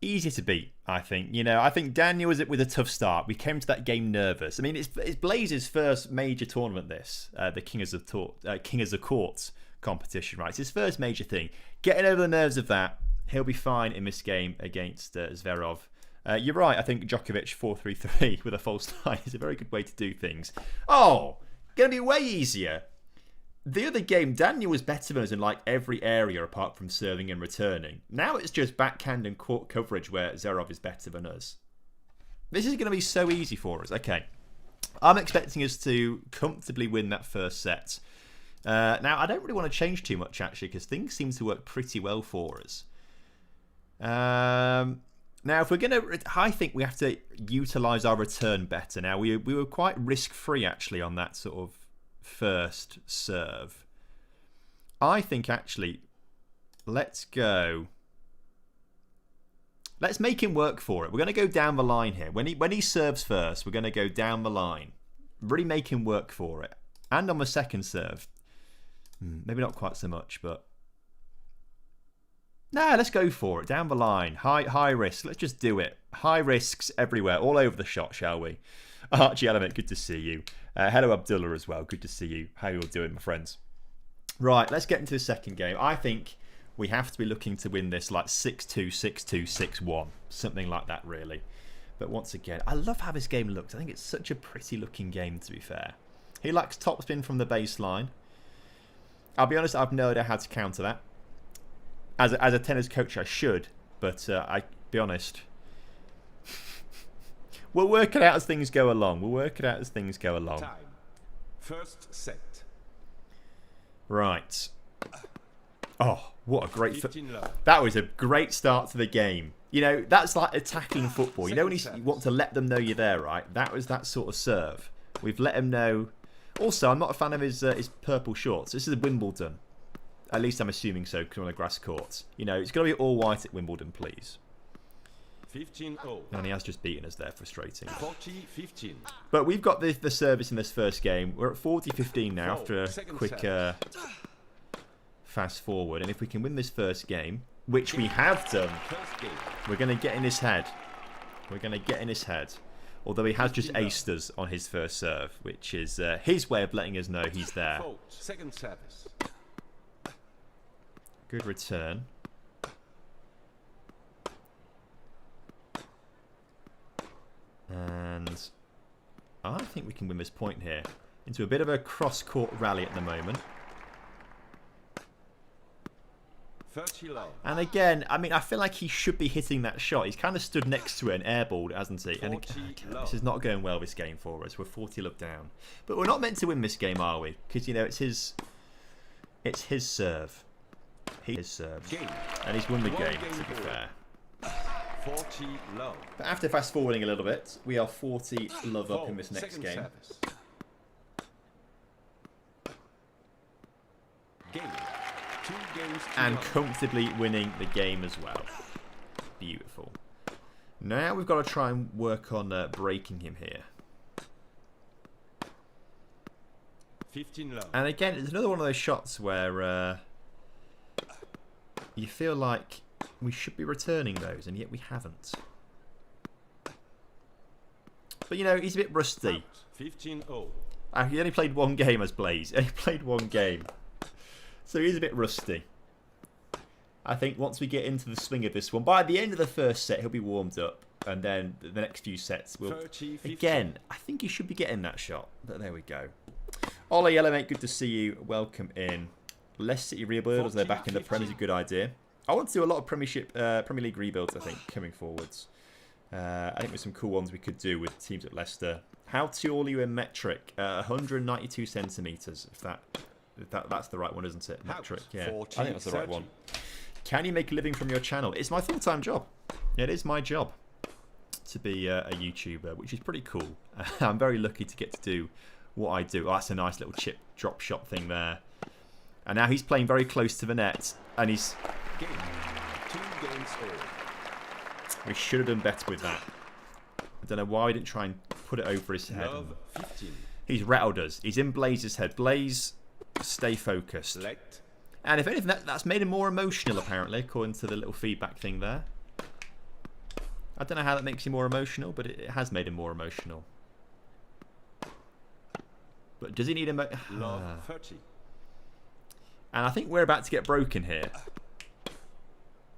easy to beat, I think. You know, I think Daniil was with a tough start. We came to that game nervous. I mean, it's Blaze's first major tournament, this, the King of the Court competition, right? It's his first major thing. Getting over the nerves of that, he'll be fine in this game against Zverev. You're right, I think Djokovic 4-3-3 with a false line is a very good way to do things. Oh, going to be way easier. The other game, Daniil was better than us in like every area apart from serving and returning. Now it's just backhand and court coverage where Zverev is better than us. This is going to be so easy for us. Okay, I'm expecting us to comfortably win that first set. Now, I don't really want to change too much actually because things seem to work pretty well for us. Now, if we're going to... I think we have to utilise our return better. Now, we were quite risk-free actually on that sort of first serve. I think actually, let's make him work for it. We're going to go down the line here. When he serves first, we're going to go down the line. Really make him work for it. And on the second serve, maybe not quite so much, but nah, let's go for it. Down the line. High risk. Let's just do it. High risks everywhere. All over the shot, shall we? Archie Element, good to see you. Hello, Abdullah, as well. Good to see you. How you all doing, my friends? Right, let's get into the second game. I think we have to be looking to win this like 6-2, 6-2, 6-1. Something like that, really. But once again, I love how this game looks. I think it's such a pretty looking game, to be fair. He likes topspin from the baseline. I'll be honest, I've no idea how to counter that. As a tennis coach, I should. But I'll be honest... We'll work it out as things go along. Time. First set. Right. Oh, what a great... 15 love. That was a great start to the game. You know, that's like attacking football. You know when you want to let them know you're there, right? That was that sort of serve. We've let him know. Also, I'm not a fan of his purple shorts. This is Wimbledon. At least I'm assuming so, because we're on a grass court. You know, it's got to be all white at Wimbledon, please. 15-0. And he has just beaten us there, frustrating. 40-15. But we've got the service in this first game. We're at 40-15 now after a quick fast forward. And if we can win this first game, which we have done, we're going to get in his head. Although he has just aced us on his first serve, which is his way of letting us know he's there. Second service. Good return. And I think we can win this point here. Into a bit of a cross-court rally at the moment. 30 low. And again, I mean, I feel like he should be hitting that shot. He's kind of stood next to it and airballed it, hasn't he? And again, this is not going well, this game for us. We're 40 love down. But we're not meant to win this game, are we? Because, you know, it's his serve. His serve. And he's won the game, to be fair. 40 low. But after fast forwarding a little bit, we are 40 love up in this next Second game. service. Game. 2 games to And go. comfortably winning the game as well. Beautiful. Now we've got to try and work on breaking him here. 15 low. And again, it's another one of those shots where you feel like we should be returning those, and yet we haven't. But, you know, he's a bit rusty. 15-0. He only played one game as Blaze. He only played one game. So he's a bit rusty. I think once we get into the swing of this one, by the end of the first set, he'll be warmed up. And then the next few sets will... 30, 15. Again, I think he should be getting that shot. But there we go. Ollie Yellow, mate, good to see you. Welcome in. Leicester City rebuilds, they're back in the Prem is a good idea. I want to do a lot of Premier League rebuilds, I think, coming forwards. I think there's some cool ones we could do with teams at Leicester. How tall are you in metric? 192 centimetres, if that's the right one, isn't it? Metric, yeah. 40, I think that's the right 30. one. Can you make a living from your channel? It's my full-time job. It is my job to be a YouTuber, which is pretty cool. I'm very lucky to get to do what I do. Oh, that's a nice little chip drop shot thing there. And now he's playing very close to the net, and he's... Game. 2 games all. We should have done better with that. I don't know why we didn't try and put it over his head. Love 15. He's rattled us. He's in Blaze's head. Blaze, stay focused. Select. And if anything, that's made him more emotional, apparently, according to the little feedback thing there. I don't know how that makes you more emotional, but it has made him more emotional. But does he need Love 30. And I think we're about to get broken here.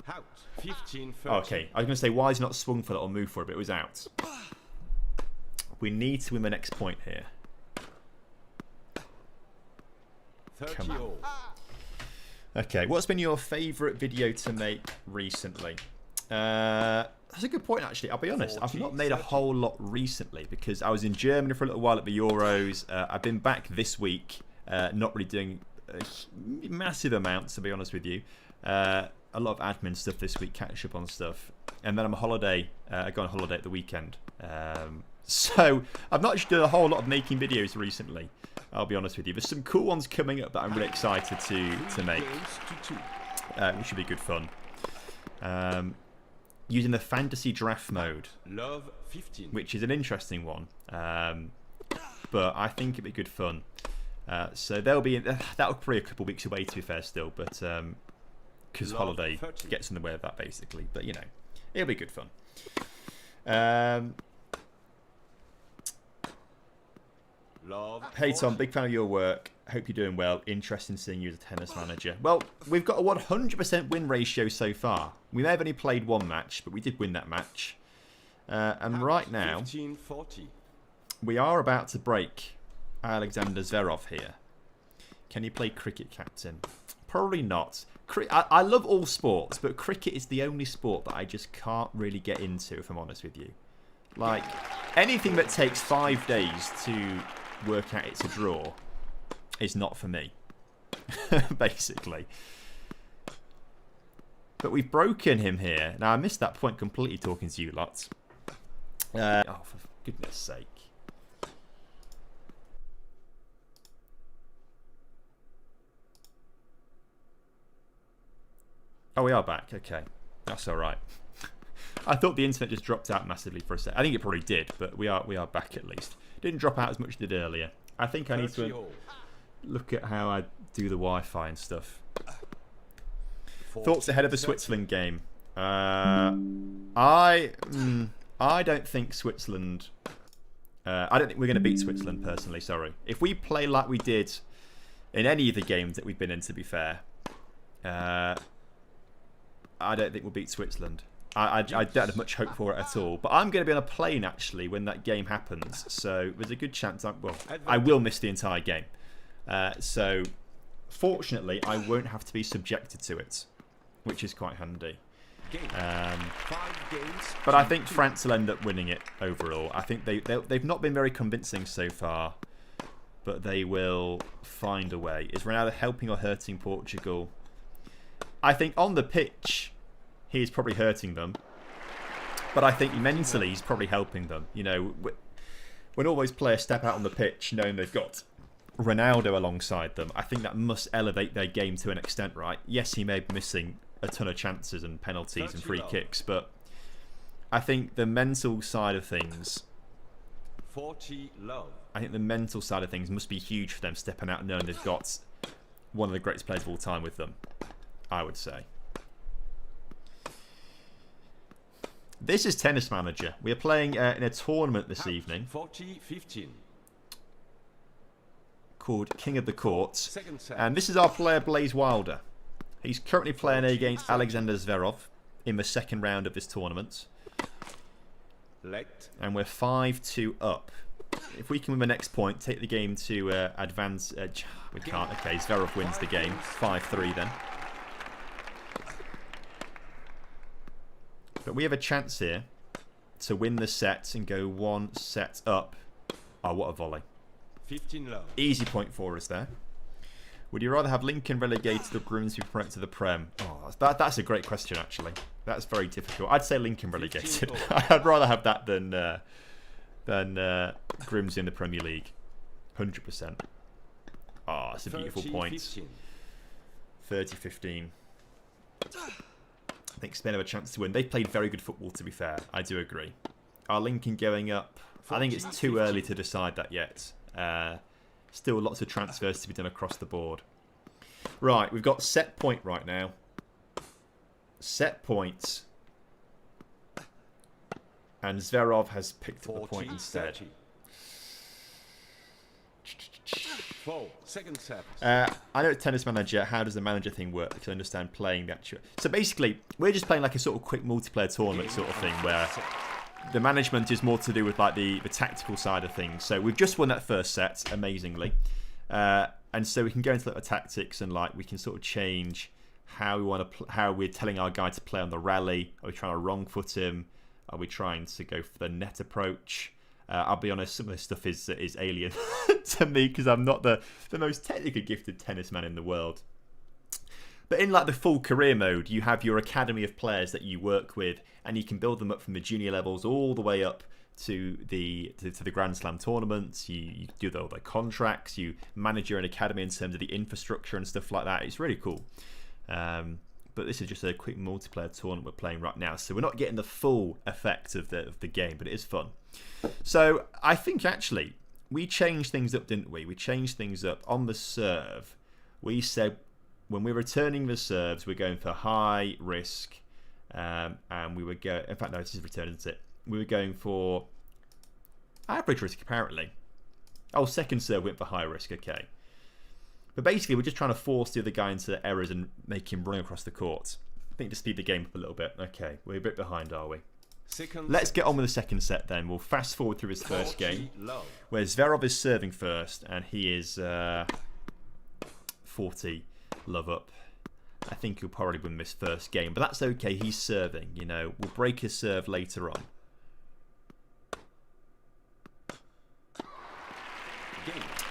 Out. 15, 30. Okay, I was going to say, why is he not swung for that or moved for it, but it was out. We need to win the next point here. 30 Come on. all. Okay, what's been your favourite video to make recently? That's a good point, actually. I'll be honest, I've not made a whole lot recently because I was in Germany for a little while at the Euros. I've been back this week, not really doing massive amounts, to be honest with you. A lot of admin stuff this week, catch up on stuff. And then I'm on holiday. I go on holiday at the weekend. So I've not actually done a whole lot of making videos recently, I'll be honest with you. There's some cool ones coming up that I'm really excited to make, which should be good fun. Using the fantasy draft mode, Love 15. which is an interesting one, but I think it'd be good fun. So that'll be probably a couple of weeks away, to be fair, still, but because holiday 30. gets in the way of that, basically. But you know, it'll be good fun. Love Hey Tom, 40. big fan of your work. Hope you're doing well. Interesting seeing you as a tennis manager. Well, we've got a 100% win ratio so far. We may have only played one match, but we did win that match. And right now, 15, 40. we are about to break Alexander Zverev here. Can you play cricket, captain? Probably not. I love all sports, but cricket is the only sport that I just can't really get into, if I'm honest with you. Like, anything that takes 5 days to work out it's a draw is not for me, basically. But we've broken him here. Now, I missed that point completely talking to you lots. Oh, for goodness sake. Oh, we are back. Okay. That's all right. I thought the internet just dropped out massively for a sec. I think it probably did, but we are back at least. Didn't drop out as much as it did earlier. I think I need 30 to all. look at how I do the Wi-Fi and stuff. 40, Thoughts ahead of the 30. Switzerland game? I don't think Switzerland... I don't think we're going to beat Switzerland, personally, sorry. If we play like we did in any of the games that we've been in, to be fair, I don't think we'll beat Switzerland. I don't have much hope for it at all. But I'm going to be on a plane, actually, when that game happens. So there's a good chance I will miss the entire game. So fortunately, I won't have to be subjected to it, which is quite handy. Game. 5 games. But I think France will end up winning it overall. I think they've not been very convincing so far, but they will find a way. Is Ronaldo helping or hurting Portugal? I think on the pitch, he's probably hurting them. But I think mentally, he's probably helping them. You know, when all those players step out on the pitch knowing they've got Ronaldo alongside them, I think that must elevate their game to an extent, right? Yes, he may be missing a ton of chances and penalties and free kicks, but I think the mental side of things... 40 love. I think the mental side of things must be huge for them, stepping out and knowing they've got one of the greatest players of all time with them, I would say. This is Tennis Manager. We are playing in a tournament this evening 40-15. called King of the Courts. Second set. And this is our player, Blaze Wilder. He's currently playing against Alexander Zverev in the second round of this tournament. Select. And we're 5-2 up. If we can win the next point, take the game to advance... we can't. Okay, Zverev wins the game. 5-3 then. But we have a chance here to win the set and go 1 set up. Oh, what a volley. 15 love. Easy point for us there. Would you rather have Lincoln relegated or Grimsby promoted to the Prem? Oh, that's a great question, actually. That's very difficult. I'd say Lincoln relegated. I'd rather have that than Grimsby in the Premier League. 100%. Oh, it's a beautiful 30, point. 15. 30-15. I think Spain have a chance to win. They've played very good football, to be fair. I do agree. Our Lincoln going up. I think it's too early to decide that yet. Still lots of transfers to be done across the board. Right, we've got set point right now. Set points. And Zverev has picked up the point instead. 30. 4. Second set. I know it's Tennis Manager. How does the manager thing work? Because I understand playing that. So basically, we're just playing like a sort of quick multiplayer tournament sort of thing where the management is more to do with like the tactical side of things. So we've just won that first set, amazingly. And so we can go into the tactics and like we can sort of change how we want to how we're telling our guy to play on the rally. Are we trying to wrong foot him? Are we trying to go for the net approach? I'll be honest, some of this stuff is alien to me because I'm not the most technically gifted tennis man in the world. But in like the full career mode, you have your academy of players that you work with, and you can build them up from the junior levels all the way up to the Grand Slam tournaments. You do all the contracts, you manage your own academy in terms of the infrastructure and stuff like that. It's really cool. But this is just a quick multiplayer tournament we're playing right now, so we're not getting the full effect of the game, but it is fun. So I think actually we changed things up, didn't we? We changed things up on the serve. We said when we're returning the serves, we're going for high risk, and we were going. In fact, no, this is return, isn't it? We were going for average risk apparently. Oh, second serve went for high risk. Okay. But basically, we're just trying to force the other guy into errors and make him run across the court. I think to speed the game up a little bit. Okay, we're a bit behind, are we? Let's get on with the second set then. We'll fast forward through his first game, where Zverev is serving first, and he is 40 love up. I think he'll probably win this first game, but that's okay. He's serving, you know. We'll break his serve later on.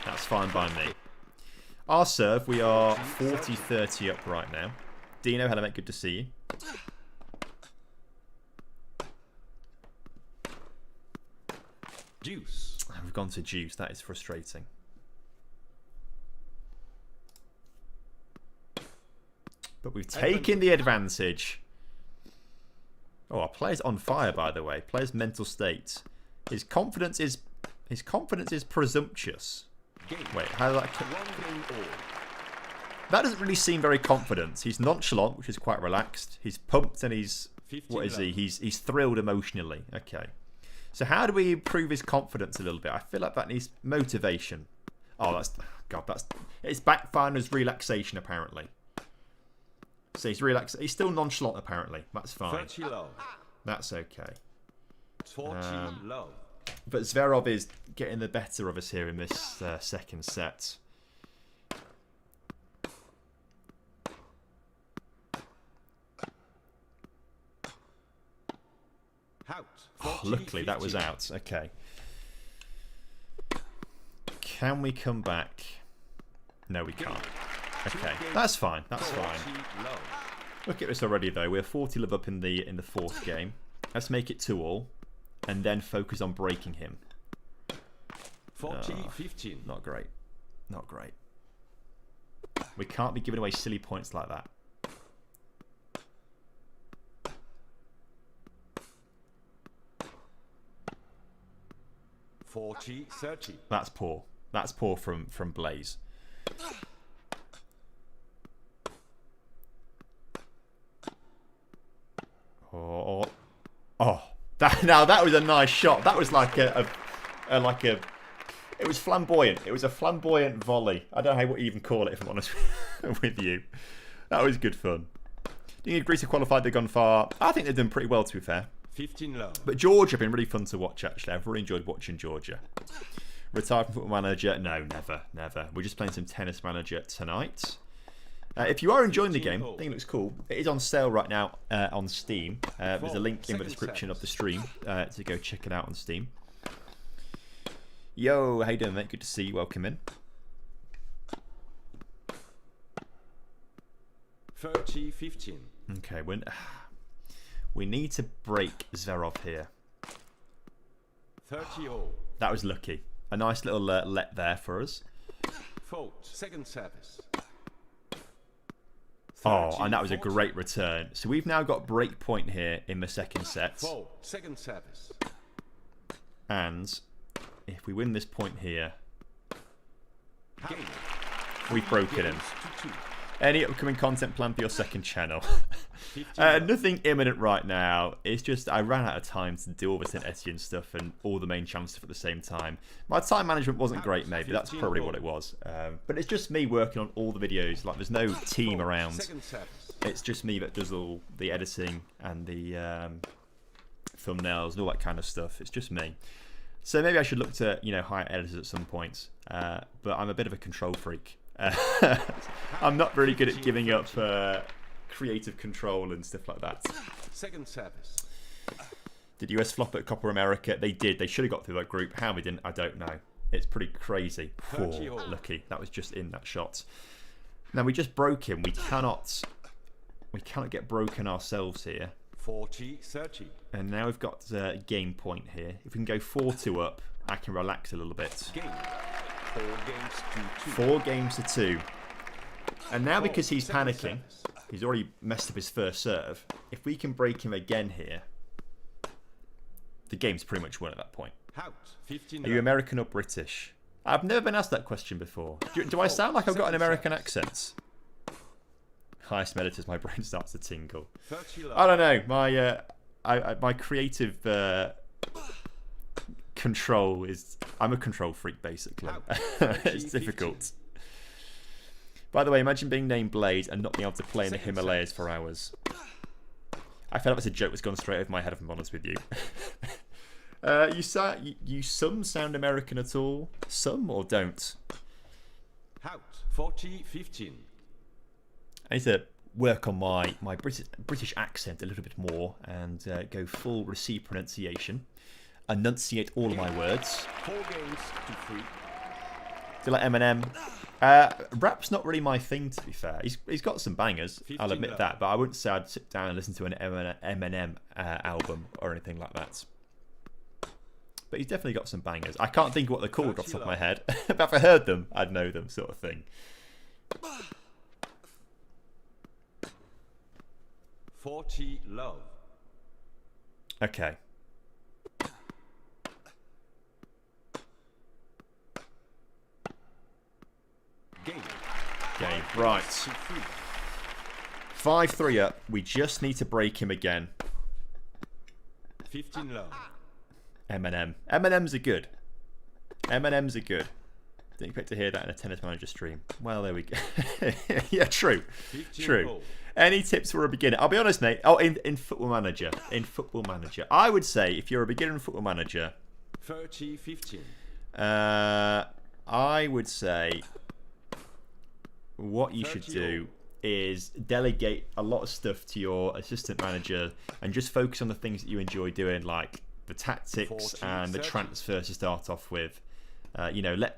That's fine by me. Our serve, we are 40-30 up right now. Dino, hello mate, good to see you. Deuce. We've gone to deuce, that is frustrating. But we've taken the advantage. Oh, our player's on fire, by the way. Player's mental state. His confidence is presumptuous. Wait, how do that doesn't really seem very confident. He's nonchalant, which is quite relaxed. He's pumped and he's what is he? He's thrilled emotionally. Okay. So how do we improve his confidence a little bit? I feel like that needs motivation. Oh, it's backfiring as relaxation apparently. So he's relaxed. He's still nonchalant apparently. That's fine. 30 low. That's okay. 40 low. But Zverev is getting the better of us here in this second set. Out. Oh, luckily that was out. Okay. Can we come back? No, we can't. Okay, that's fine. That's fine. Look at this already, though. We're 40 love up in the fourth game. Let's make it 2-2, and then focus on breaking him. 40-15. Not great. Not great. We can't be giving away silly points like that. $40-30. That's poor. That's poor from Blaze. Oh. Now that was a nice shot. That was like it was flamboyant. It was a flamboyant volley. I don't know what you even call it, if I'm honest with you. That was good fun. Do you think Greece have qualified? They've gone far. I think they've done pretty well, to be fair. 15 low. But Georgia have been really fun to watch, actually. I've really enjoyed watching Georgia. Retired from Football Manager? No, never. We're just playing some Tennis Manager tonight. If you are enjoying the game, I think it looks cool. It is on sale right now on Steam. There's a link in the description of the stream to go check it out on Steam. Yo, how you doing, mate? Good to see you. Welcome in. 30-15. Okay, we need to break Zverev here. 30-0. That was lucky. A nice little let there for us. Fault. Second service. Oh, and that 30, was a 40. great return. So we've now got break point here in the second set. Fault. Second service. And if we win this point here, Game. we've broken him. Games to 2. Any upcoming content planned for your second channel? 15 Nothing imminent right now. It's just I ran out of time to do all the St. Etienne stuff and all the main channel stuff at the same time. My time management wasn't great, maybe. That's probably what it was. But it's just me working on all the videos. Like, there's no team around. Second service. It's just me that does all the editing and the thumbnails and all that kind of stuff. It's just me. So maybe I should look to, hire editors at some point. But I'm a bit of a control freak. I'm not really good at giving up creative control and stuff like that. Second service. Did US flop at Copa America? They did. They should have got through that group. How they didn't, I don't know. It's pretty crazy. 30 all. Lucky. That was just in that shot. Now we just broke him. We cannot get broken ourselves here. 40-30. And now we've got game point here. If we can go 4-2 up, I can relax a little bit. Game. 4 games to 2. 4 games to 2. And now because he's Second panicking, service. he's already messed up his first serve. If we can break him again here, the game's pretty much won at that point. Out. 15. Are you American or British? I've never been asked that question before. Do I sound like I've got an American accent? Highest meditors, my brain starts to tingle. 30 I don't know. My creative control is... I'm a control freak, basically. It's difficult. By the way, imagine being named Blade and not being able to play in the Himalayas for hours. I feel like it's a joke that's gone straight over my head, if I'm honest with you. You some sound American at all? Some or don't? Out. 40-15. I need to work on my British accent a little bit more and go full Received pronunciation. Enunciate all of my words. 4 games to 3. Do you like Eminem? Rap's not really my thing, to be fair. He's got some bangers, I'll admit 15 that, but I wouldn't say I'd sit down and listen to an Eminem album or anything like that. But he's definitely got some bangers. I can't think of what they're called off the top of my head. But if I heard them, I'd know them, sort of thing. 40 love. Okay. Game. Game. Right. To 3. 5-3 up. We just need to break him again. 15 love. Eminem. M&M's are good. M&M's are good. Didn't expect to hear that in a Tennis Manager stream. Well, there we go. Yeah, true. 15 True. goal. Any tips for a beginner? I'll be honest, mate. Oh, in Football Manager. In Football Manager. I would say if you're a beginner in Football Manager, 30-15. I would say what you should 30 do is delegate a lot of stuff to your assistant manager and just focus on the things that you enjoy doing, like the tactics 40, and the 30. transfers to start off with. Let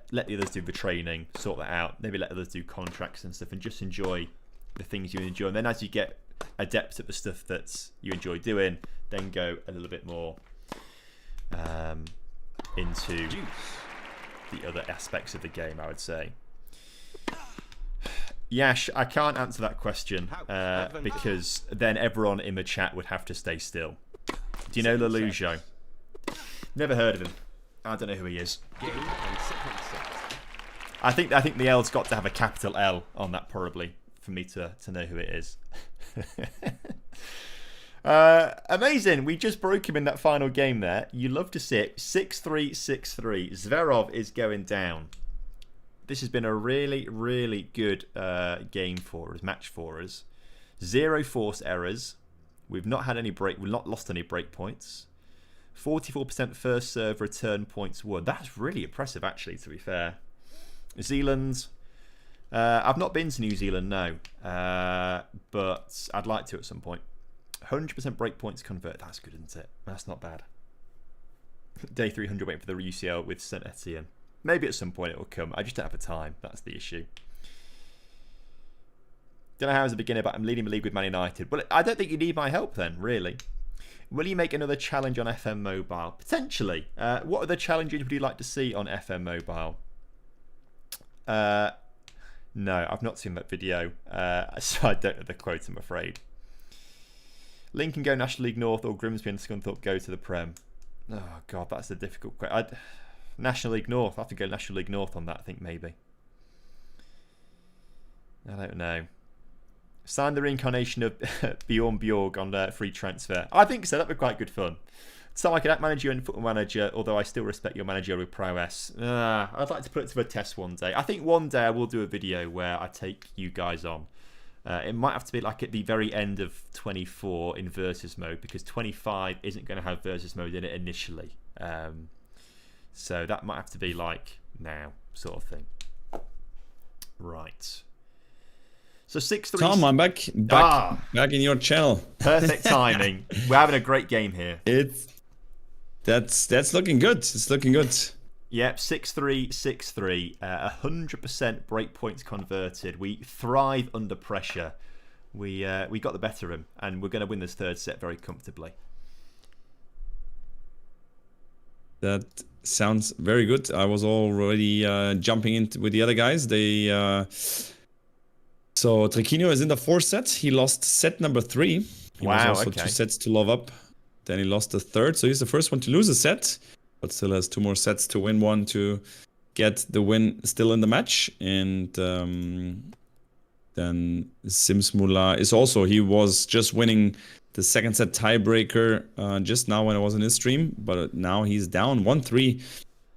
the others do the training, sort that out. Maybe let others do contracts and stuff, and just enjoy the things you enjoy. And then as you get adept at the stuff that you enjoy doing, then go a little bit more into the other aspects of the game, I would say. Yash, I can't answer that question because then everyone in the chat would have to stay still. Do you know Lelujo? Never heard of him. I don't know who he is. Game and second set. I think the L's got to have a capital L on that probably for me to know who it is. Amazing. We just broke him in that final game there. You love to see it. 6-3, 6-3. Zverev is going down. This has been a really, really good game for us, match for us. 0 force errors. We've not lost any break points. 44% first serve return points won. That's really impressive, actually, to be fair. New Zealand. I've not been to New Zealand, no. But I'd like to at some point. 100% break points convert. That's good, isn't it? That's not bad. Day 300 waiting for the UCL with St. Etienne. Maybe at some point it will come. I just don't have the time. That's the issue. Don't know how as a beginner, but I'm leading the league with Man United. Well, I don't think you need my help then, really. Will you make another challenge on FM Mobile? Potentially. What other challenges would you like to see on FM Mobile? No, I've not seen that video, so I don't know the quote, I'm afraid. Lincoln go National League North or Grimsby and Scunthorpe go to the Prem? Oh, God, that's a difficult question. National League North. I have to go National League North on that, I think, maybe. I don't know. Sign the reincarnation of Bjorn Bjorg on free transfer. I think so. That'd be quite good fun. So I could outmanage you in Football Manager, although I still respect your managerial prowess. I'd like to put it to a test one day. I think one day I will do a video where I take you guys on. It might have to be like at the very end of 24 in versus mode, because 25 isn't going to have versus mode in it initially. So that might have to be like now, sort of thing. Right. So 6-3. Tom, I'm back in your channel. Perfect timing. We're having a great game here. That's looking good. It's looking good. Yep, 6-3, 6-3. 100% breakpoints converted. We thrive under pressure. We got the better of him, and we're going to win this third set very comfortably. That sounds very good. I was already jumping in with the other guys. So Triquinho is in the fourth set. He lost set number 3. He was also 2 sets to love up. Then he lost the third. So he's the first one to lose a set, but still has 2 more sets to win one to get the win still in the match. And then Sims Mullah is also, he was just winning the second set tiebreaker just now when I was in his stream, but now he's down 1-3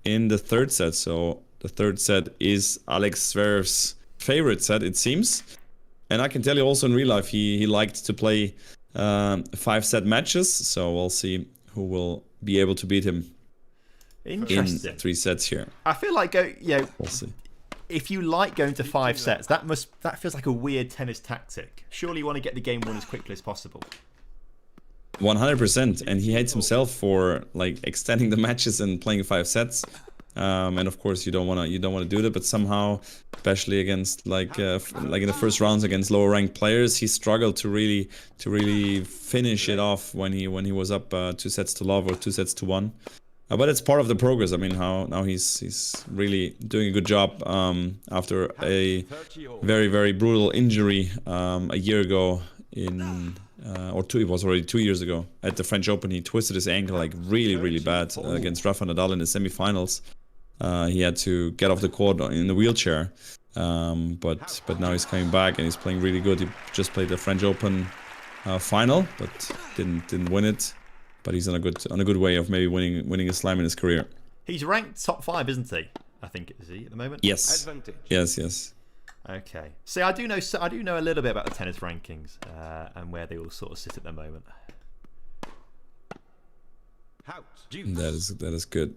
in the third set. So the third set is Alex Zverev's favorite set, it seems. And I can tell you also in real life, he liked to play 5-set matches. So we'll see who will be able to beat him in 3 sets here. I feel like we'll see. If you like going to 5 sets, that feels like a weird tennis tactic. Surely you want to get the game won as quickly as possible. 100%, and he hates himself for like extending the matches and playing 5 sets. And of course you don't want to do that, but somehow, especially against like in the first rounds against lower ranked players, he struggled to really finish it off when he was up 2 sets to love or 2 sets to 1. But it's part of the progress. I mean, now he's really doing a good job after a very, very brutal injury a year ago it was already 2 years ago at the French Open. He twisted his ankle like really, really bad against Rafa Nadal in the semifinals. He had to get off the court in the wheelchair, but now he's coming back and he's playing really good. He just played the French Open final, but didn't win it. But he's on a good way of maybe winning a slam in his career. He's ranked top 5, isn't he? I think, is he at the moment? Yes. Yes. Okay. See, I do know a little bit about the tennis rankings and where they all sort of sit at the moment. That is good.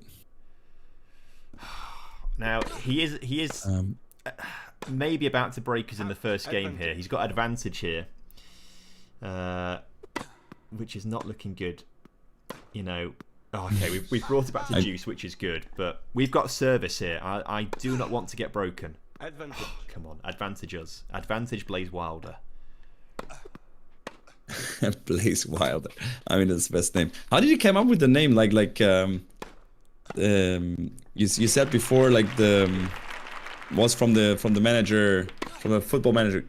Now he is maybe about to break us in the first game here. He's got advantage here, which is not looking good. You know. Oh, okay, we've brought it back to juice, which is good, but we've got service here. I do not want to get broken. Advantage. Come on, advantage us. Advantage Blaze Wilder. Blaze Wilder. I mean, that's the best name. How did you come up with the name? You said before, like was from the manager, from the Football Manager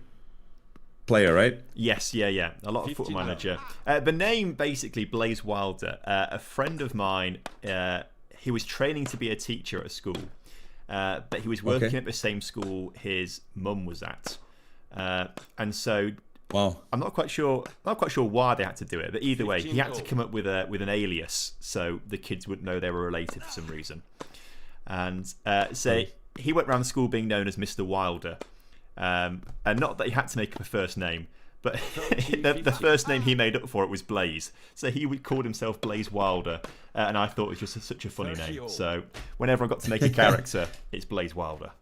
player, right? Yes, yeah. A lot of Football Manager. The name basically Blaze Wilder. A friend of mine, he was training to be a teacher at a school. But he was working at the same school his mum was at, and so I'm not quite sure why they had to do it. But either way, he had to come up with an alias so the kids wouldn't know they were related for some reason. And so he went around school being known as Mr. Wilder, and not that he had to make up a first name, but the first name he made up for it was Blaze. So he called himself Blaze Wilder, and I thought it was just such a funny name. So whenever I got to make a character, it's Blaze Wilder.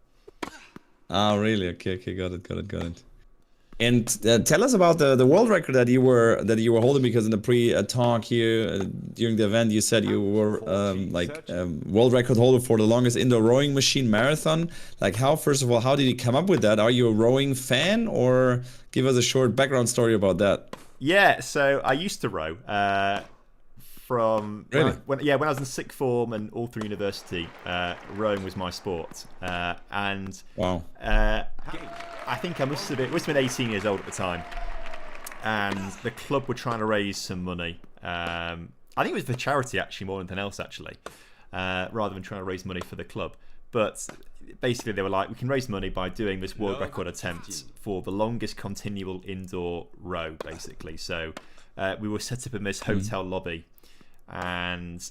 Oh, really? Okay, got it. And tell us about the world record that you were holding, because in the pre-talk here during the event you said you were world record holder for the longest indoor rowing machine marathon. Like, first of all, how did you come up with that? Are you a rowing fan, or give us a short background story about that? Yeah, so I used to row from Really? when I was in sixth form and all through university. Rowing was my sport, and Wow. I think I must have been 18 years old at the time, and the club were trying to raise some money. I think it was for charity actually, more than anything else actually, rather than trying to raise money for the club. But basically, they were like, we can raise money by doing this world record attempt for the longest continual indoor row, basically. So we were set up in this hotel lobby, and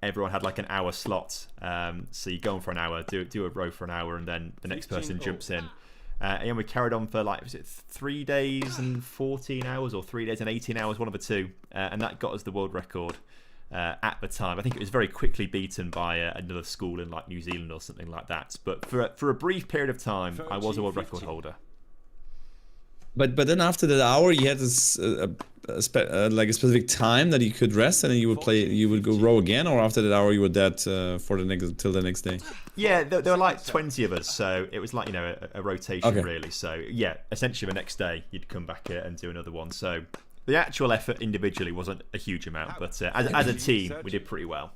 everyone had like an hour slot. So you go on for an hour, do a row for an hour, and then the next person jumps in. And we carried on for was it 3 days and 14 hours or 3 days and 18 hours, one of the two. And that got us the world record. At the time, I think it was very quickly beaten by another school in like New Zealand or something like that. But for a brief period of time, I was a world record holder. But then after that hour, you had this like a specific time that you could rest, and then you would go row again, or after that hour you were dead for till the next day. Yeah, there were like 20 of us, so it was like a rotation really. So yeah, essentially the next day you'd come back and do another one. So the actual effort individually wasn't a huge amount, but as a team we did pretty well.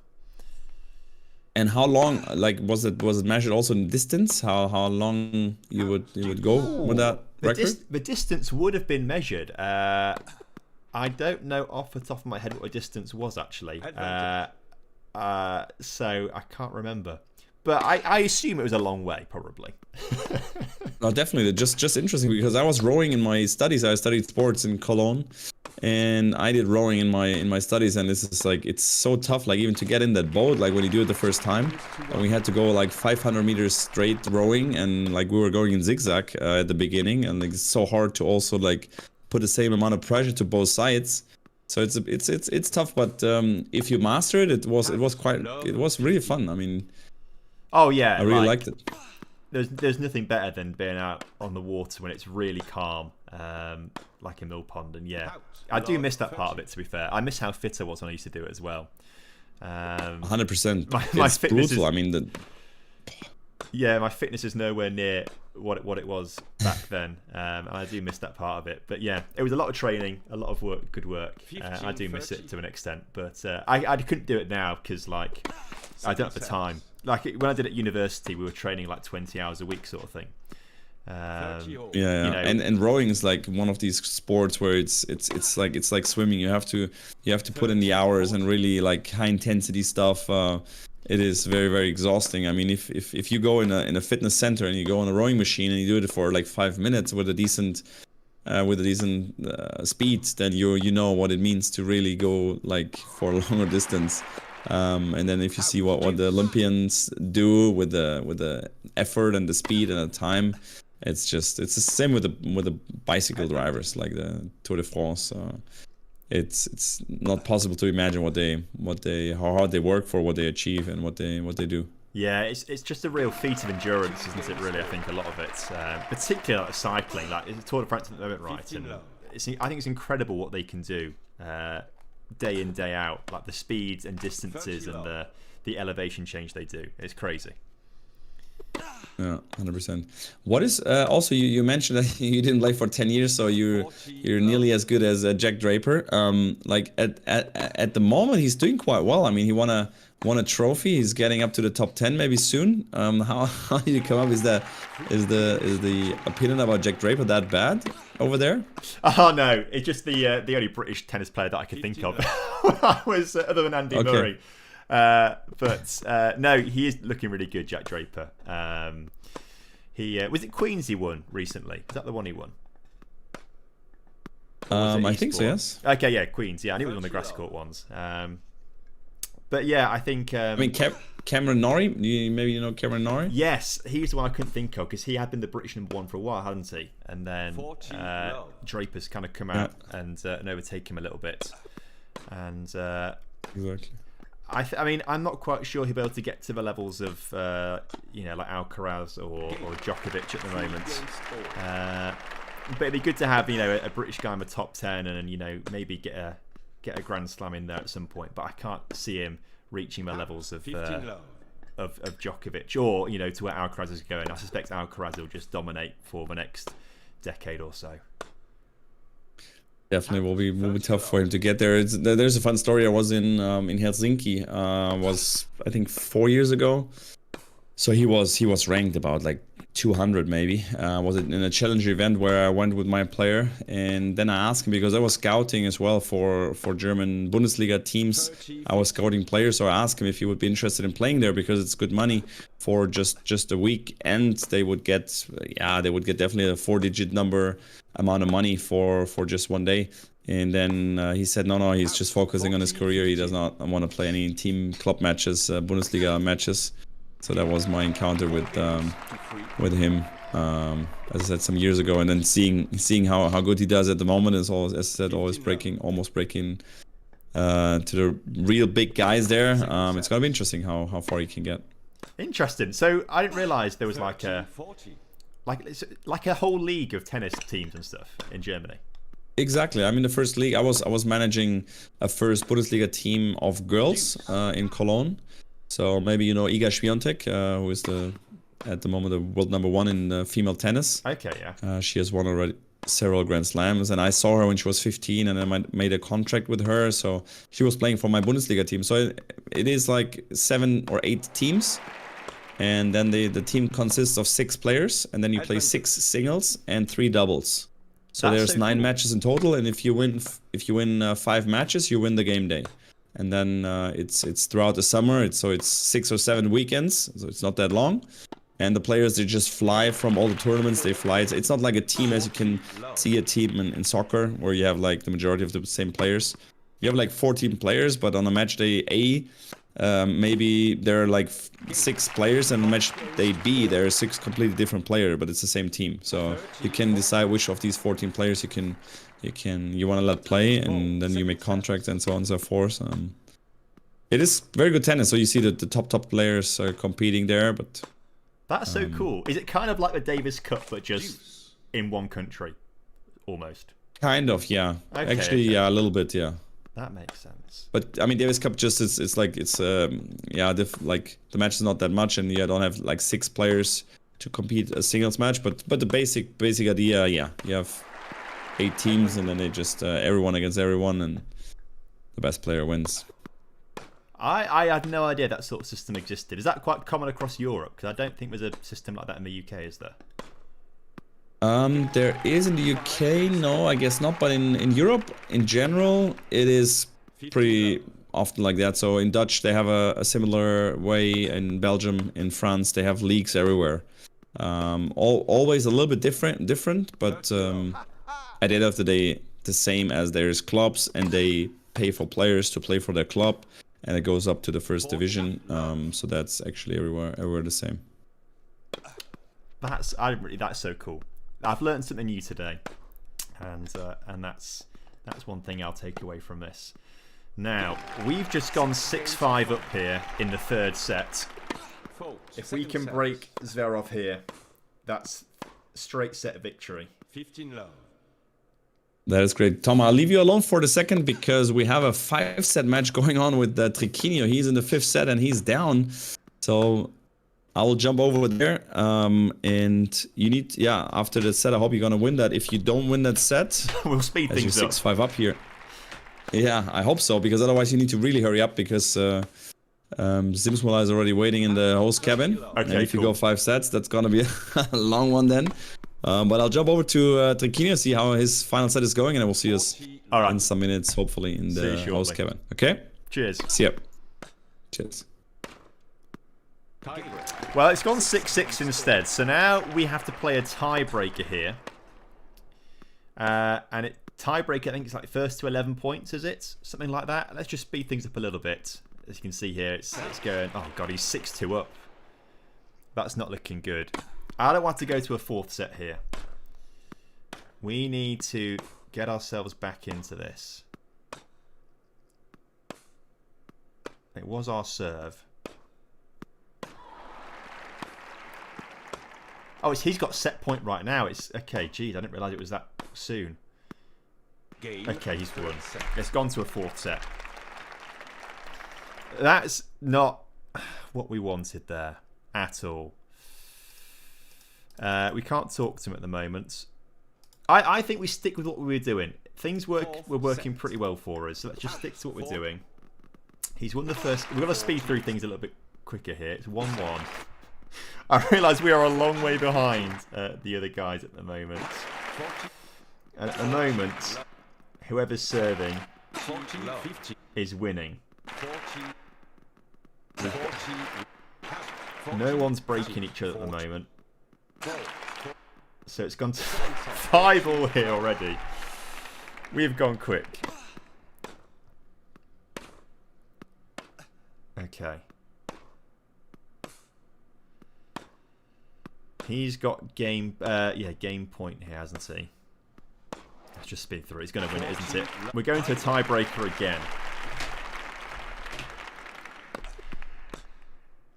And how long, like, was it measured also in distance? How long you would go with that record? The distance would have been measured. I don't know off the top of my head what the distance was actually. So I can't remember. But I assume it was a long way, probably. No, definitely. Just interesting, because I was rowing in my studies. I studied sports in Cologne, and I did rowing in my studies. And this is like, it's so tough, like even to get in that boat, like when you do it the first time. And we had to go like 500 meters straight rowing, and like we were going in zigzag at the beginning, and like, it's so hard to also like put the same amount of pressure to both sides. So it's tough, but if you master it, it was really fun. I mean, oh yeah, I really liked it. There's nothing better than being out on the water when it's really calm, like a mill pond. And yeah, I do miss that part of it, to be fair. I miss how fit I was when I used to do it as well. 100%. My it's fitness brutal. I mean, yeah, my fitness is nowhere near what it was back then. And I do miss that part of it. But yeah, it was a lot of training, a lot of work, good work. I do miss it to an extent. But I couldn't do it now because like I don't have the time. Like when I did it at university, we were training like 20 hours a week, sort of thing. Yeah. You know, and rowing is like one of these sports where it's like swimming. You have to put in the hours and really like high intensity stuff. It is very, very exhausting. I mean, if you go in a fitness center and you go on a rowing machine and you do it for like 5 minutes with a decent speed, then you know what it means to really go like for a longer distance. And then if you see what the Olympians do with the effort and the speed and the time, it's the same with the bicycle drivers, like the Tour de France. It's not possible to imagine how hard they work for what they achieve and what they do. Yeah, it's just a real feat of endurance, isn't it? Really, I think a lot of it, particularly like cycling, like it's Tour de France at the moment, right? And I think it's incredible what they can do. Day in, day out, like the speeds and distances and the elevation change they do. It's crazy. Yeah, 100%. What is also you mentioned that you didn't play for 10 years, so you're nearly as good as Jack Draper. Like at the moment, he's doing quite well. I mean, he won a trophy. He's getting up to the top 10 maybe soon. How did you come up? Is the opinion about Jack Draper that bad over there? Oh no, it's just the only British tennis player that I could think of when I was other than Andy Murray. But no, he is looking really good, Jack Draper. He was it Queens he won recently? Is that the one he won? I think so, yes. Okay, yeah, Queens. Yeah, I knew it was on the grass court ones. But yeah, I think. I mean, Cameron Norrie. Maybe you know Cameron Norrie. Yes, he's the one I couldn't think of because he had been the British #1 for a while, hadn't he? And then Draper's kind of come out and overtake him a little bit. And exactly. I mean, I'm not quite sure he'll be able to get to the levels of like Alcaraz or Djokovic at the moment. But it'd be good to have a British guy in the top 10 and maybe get a Grand Slam in there at some point. But I can't see him reaching the levels of Djokovic or to where Alcaraz is going. I suspect Alcaraz will just dominate for the next decade or so. Definitely will be tough for him to get there. There's a fun story. I was in Helsinki. Was I think 4 years ago. So he was ranked about like 200 maybe. Was it in a challenger event where I went with my player, and then I asked him because I was scouting as well for German Bundesliga teams. I was scouting players, so I asked him if he would be interested in playing there because it's good money for just a week, and they would get definitely a 4-digit number amount of money for just one day. And then he said no, he's just focusing on his career. He does not want to play any team club matches, Bundesliga matches. So that was my encounter with him, as I said, some years ago. And then seeing how good he does at the moment is always, as I said, almost breaking to the real big guys there. It's gonna be interesting how far he can get. Interesting. So I didn't realise there was like a whole league of tennis teams and stuff in Germany. Exactly. I'm in the first league. I was managing a first Bundesliga team of girls in Cologne. So maybe you know Iga Świątek, who is at the moment the world #1 in female tennis. Okay, yeah. She has won already several Grand Slams, and I saw her when she was 15, and I made a contract with her. So she was playing for my Bundesliga team. So it is like 7 or 8 teams, and then the team consists of 6 players, and then you play 6 singles and 3 doubles. So there's 9 matches in total, and if you win 5 matches, you win the game day. And then it's throughout the summer. It's 6 or 7 weekends, so it's not that long. And the players, they just fly from all the tournaments. They fly. It's not like a team as you can see a team in soccer where you have like the majority of the same players. You have like 14 players, but on a match day A, maybe there are like 6 players, and on match day B there are 6 completely different players, but it's the same team. So you can decide which of these 14 players you want to let play, and then you make contracts and so on and so forth. It is very good tennis. So you see that the top players are competing there, but that's so cool. Is it kind of like the Davis Cup, but just in one country, almost? Kind of, yeah. Okay, Actually, okay. Yeah, a little bit, yeah. That makes sense. But I mean, Davis Cup just like the match is not that much, and you don't have like 6 players to compete a singles match. But the basic idea, yeah, you have 8 teams, and then they just everyone against everyone, and the best player wins. I had no idea that sort of system existed. Is that quite common across Europe? Because I don't think there's a system like that in the UK, is there? There is in the UK, no, I guess not. But in Europe, in general, it is pretty often like that. So in Dutch, they have a similar way. In Belgium, in France, they have leagues everywhere. Always a little bit different, but at the end of the day, the same as there's clubs, and they pay for players to play for their club, and it goes up to the first division. So that's actually everywhere the same. That's so cool. I've learned something new today, and that's one thing I'll take away from this. Now we've just gone 6-5 up here in the 3rd set. If we can break Zverev here, that's straight set victory. 15 love. That is great. Tom, I'll leave you alone for the second because we have a 5-set match going on with Triquinho. He's in the 5th set and he's down. So I will jump over there. And you need, after the set, I hope you're going to win that. If you don't win that set, we'll speed things up. 6-5 up here. Yeah, I hope so, because otherwise you need to really hurry up, because Simsmola is already waiting in the host cabin. Okay, and if you go 5 sets, that's going to be a long one then. But I'll jump over to Triquinho, see how his final set is going, and we'll see us in some minutes, hopefully, in the host cabin. Okay? Cheers. See ya. Cheers. Well, it's gone 6-6 instead, so now we have to play a tiebreaker here. And tiebreaker, I think it's like first to 11 points, is it? Something like that. Let's just speed things up a little bit. As you can see here, it's going... Oh, God, he's 6-2 up. That's not looking good. I don't want to go to a 4th set here. We need to get ourselves back into this. It was our serve. Oh, he's got set point right now. It's okay. Geez, I didn't realise it was that soon. Okay, he's won. It's gone to a 4th set. That's not what we wanted there at all. We can't talk to him at the moment. I think we stick with what we were doing. were working pretty well for us. So let's just stick to what we're doing. He's won the first. We've got to speed through things a little bit quicker here. It's 1-1. I realise we are a long way behind the other guys at the moment. And at the moment, whoever's serving is winning. No one's breaking each other at the moment. So it's gone to 5-all here already. We've gone quick. Okay. He's got game point here, hasn't he? Let's just speed through. He's going to win it, isn't it? We're going to a tiebreaker again.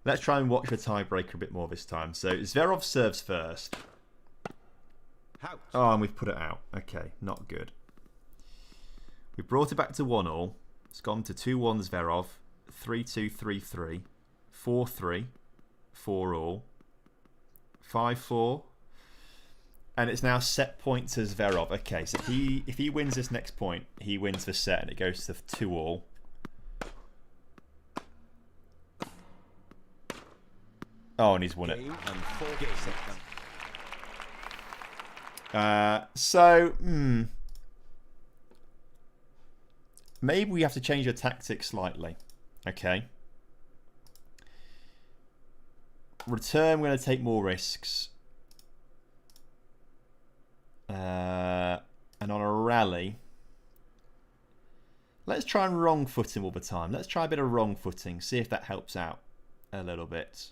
Let's try and watch the tiebreaker a bit more this time. So Zverev serves first. Oh, and we've put it out. Okay, not good. We brought it back to 1-all. It's gone to 2-1 Zverev, 3-2, 3-3, 4-3, 4-all, 5-4, and it's now set point to Zverev. Okay, so if he wins this next point, he wins the set, and it goes to 2-all. Oh, and he's won it. Maybe we have to change the tactics slightly. Okay. Return, we're going to take more risks. And on a rally, let's try and wrong foot him all the time. Let's try a bit of wrong footing, see if that helps out a little bit.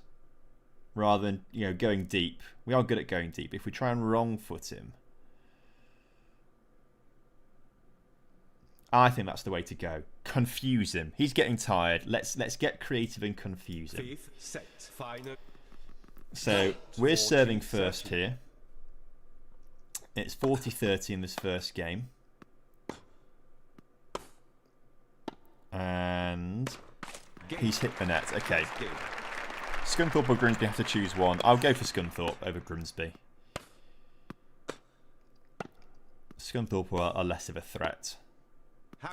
Rather than, going deep. We are good at going deep. If we try and wrong foot him, I think that's the way to go. Confuse him. He's getting tired. Let's get creative and confuse him. So we're serving first here. It's 40-30 in this first game. And he's hit the net. Okay. Scunthorpe or Grimsby have to choose one. I'll go for Scunthorpe over Grimsby. Scunthorpe are less of a threat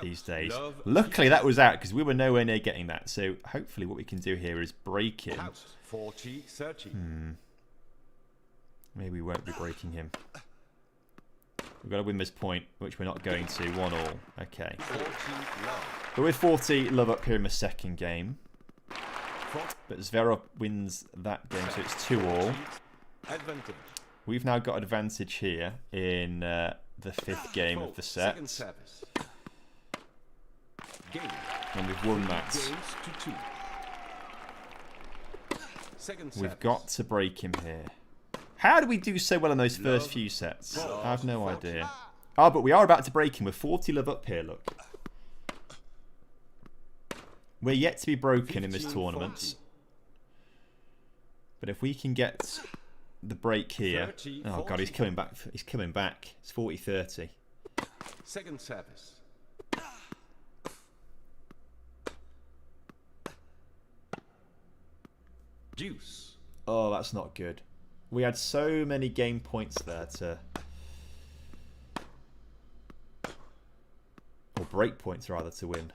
these days. Luckily that was out because we were nowhere near getting that. So hopefully what we can do here is break him. Maybe we won't be breaking him. We've got to win this point, which we're not going to. 1-all. Okay. But we're 40 love up here in the second game. But Zverev wins that game, so it's 2-all. We've now got advantage here in the fifth game of the set. And we've won that. We've got to break him here. How did we do so well in those first few sets? I have no idea. Oh, but we are about to break him. We're 40 love up here, look. We're yet to be broken in this tournament. But if we can get the break here... Oh, God, he's coming back. He's coming back. It's 40-30. Second service. Deuce. Oh, that's not good. We had so many game points there to... Or break points, rather, to win.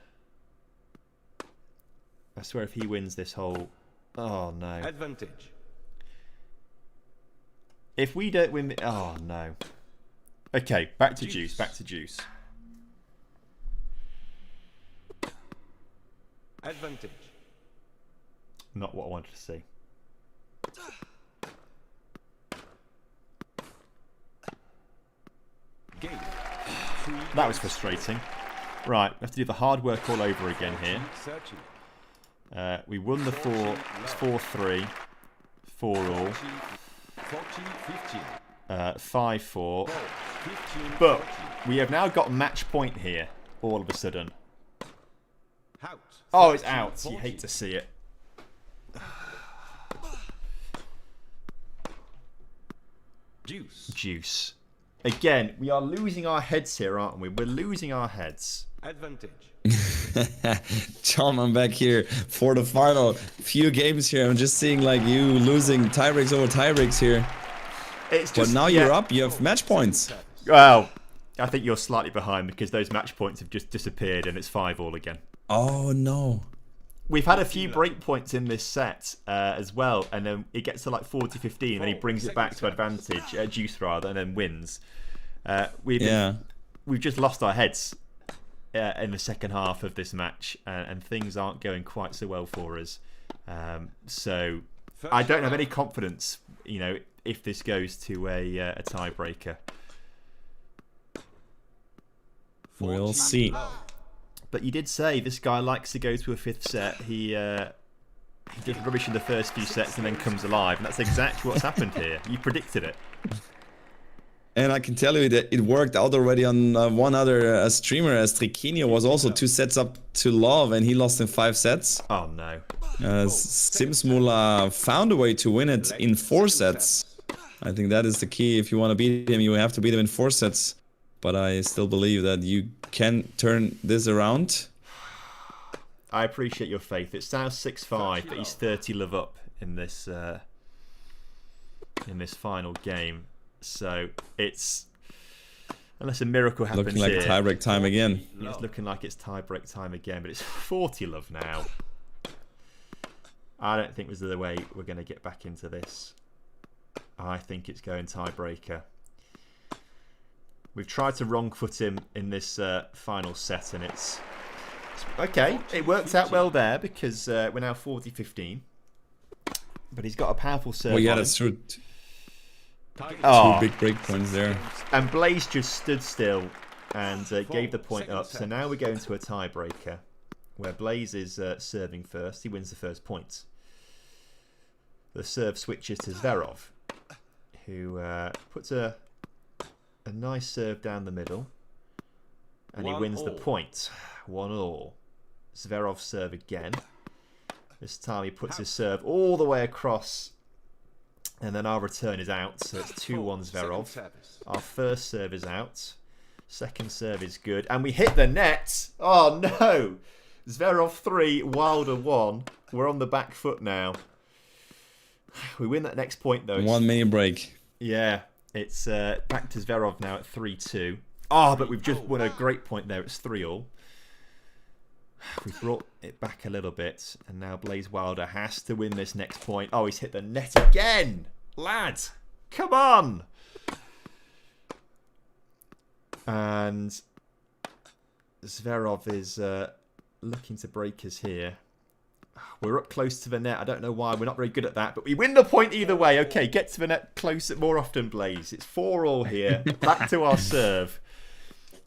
I swear if he wins this whole... Oh, no. Advantage. If we don't win... Oh, no. Okay, back to Juice. Back to Juice. Advantage. Not what I wanted to see. Game. That was frustrating. Right, we have to do the hard work all over again here. We won the 4-3, 4-all, 5-4. But we have now got match point here, all of a sudden. Oh, it's out. You hate to see it. Juice. Again, we are losing our heads here, aren't we? We're losing our heads. Advantage. Tom, I'm back here for the final few games here. I'm just seeing like you losing tie breaks over tie breaks here. It's just, but now you're up. You have match points. Well, I think you're slightly behind because those match points have just disappeared and it's 5-all again. Oh no. We've had a few break points in this set as well, and then it gets to like 40-15, and he brings it back to advantage, juice rather, and then wins. We've just lost our heads in the second half of this match, and things aren't going quite so well for us. So I don't have any confidence, if this goes to a tiebreaker. We'll see. But you did say this guy likes to go to a fifth set. He does rubbish in the first few sets and then comes alive, and that's exactly what's happened here. You predicted it. And I can tell you that it worked out already on one other streamer, as Triquinho was also 2 sets up to love, and he lost in 5 sets. Oh no. Simsmula found a way to win it in 4 sets. I think that is the key. If you want to beat him, you have to beat him in 4 sets. But I still believe that you can turn this around. I appreciate your faith. It sounds 6-5, but he's 30 love up in this final game. So it's, unless a miracle happens, looking like tiebreak time again. It's looking like it's tiebreak time again, but it's 40 love now. I don't think there's the way we're going to get back into this. I think it's going tiebreaker. We've tried to wrong foot him in this final set, and it's okay. It worked out well there because we're now 40-15. But he's got a powerful serve. Well, yeah, on that's him. true. Oh. 2 big break points there. And Blaze just stood still and gave the point up. So now we're going to a tiebreaker where Blaze is serving first. He wins the first point. The serve switches to Zverev, who puts a nice serve down the middle. And he wins the point. 1-1. Zverev serve again. This time he puts his serve all the way across. And then our return is out, so it's 2-1 Zverev. Our first serve is out. Second serve is good. And we hit the net! Oh no! Zverev 3, Wilder 1. We're on the back foot now. We win that next point though. 1 minute break. Yeah, it's back to Zverev now at 3-2. Oh, but we've just won a great point there. It's 3-all. We've brought it back a little bit, and now Blaze Wilder has to win this next point. Oh, he's hit the net again! Lad! Come on! And Zverev is looking to break us here. We're up close to the net. I don't know why. We're not very good at that, but we win the point either way. Okay, get to the net closer more often, Blaze. It's 4-all here. Back to our serve.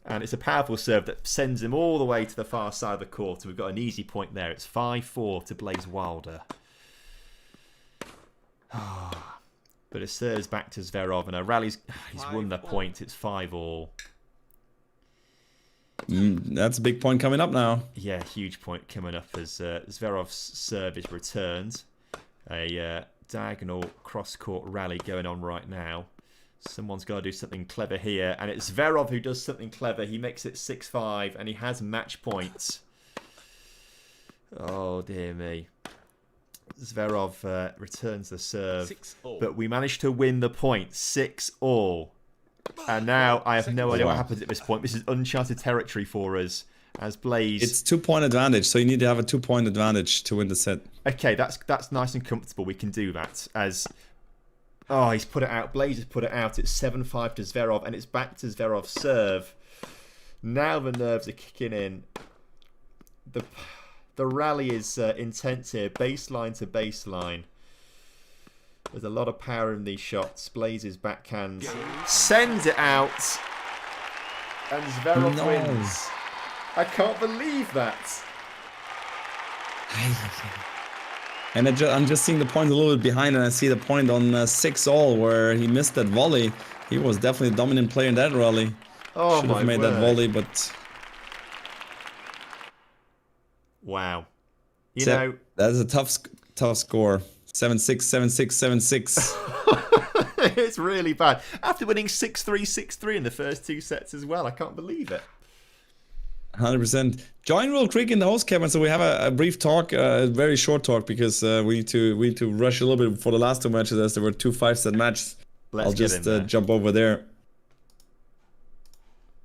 And it's a powerful serve that sends him all the way to the far side of the court. And we've got an easy point there. It's 5-4 to Blaze Wilder. But it serves back to Zverev. And he's won the point. It's 5-all. That's a big point coming up now. Yeah, huge point coming up as Zverev's serve is returned. A diagonal cross-court rally going on right now. Someone's got to do something clever here, and it's Zverev who does something clever. He makes it 6-5, and he has match points. Oh, dear me. Zverev returns the serve, but we managed to win the point, 6-all. And now I have no idea what happens at this point. This is uncharted territory for us as Blaze. It's 2-point advantage, so you need to have a 2-point advantage to win the set. Okay, that's nice and comfortable. We can do that as... Oh, he's put it out. Blaze has put it out. It's 7-5 to Zverev, and it's back to Zverev's serve. Now the nerves are kicking in. The rally is intense here, baseline to baseline. There's a lot of power in these shots. Blaze's backhand sends it out, and Zverev wins. I can't believe that. And I'm just seeing the point a little bit behind, and I see the point on 6-all where he missed that volley. He was definitely a dominant player in that rally. Oh, should have made that volley, but wow, you know that's a tough score. 7-6, 7-6, 7-6. It's really bad. After winning 6-3, 6-3 in the first 2 sets as well, I can't believe it. 100%. Join real quick in the host cabin, so we have a brief talk, a very short talk, because we need to rush a little bit for the last 2 matches, as there were 2 5-set matches. I'll just jump over there.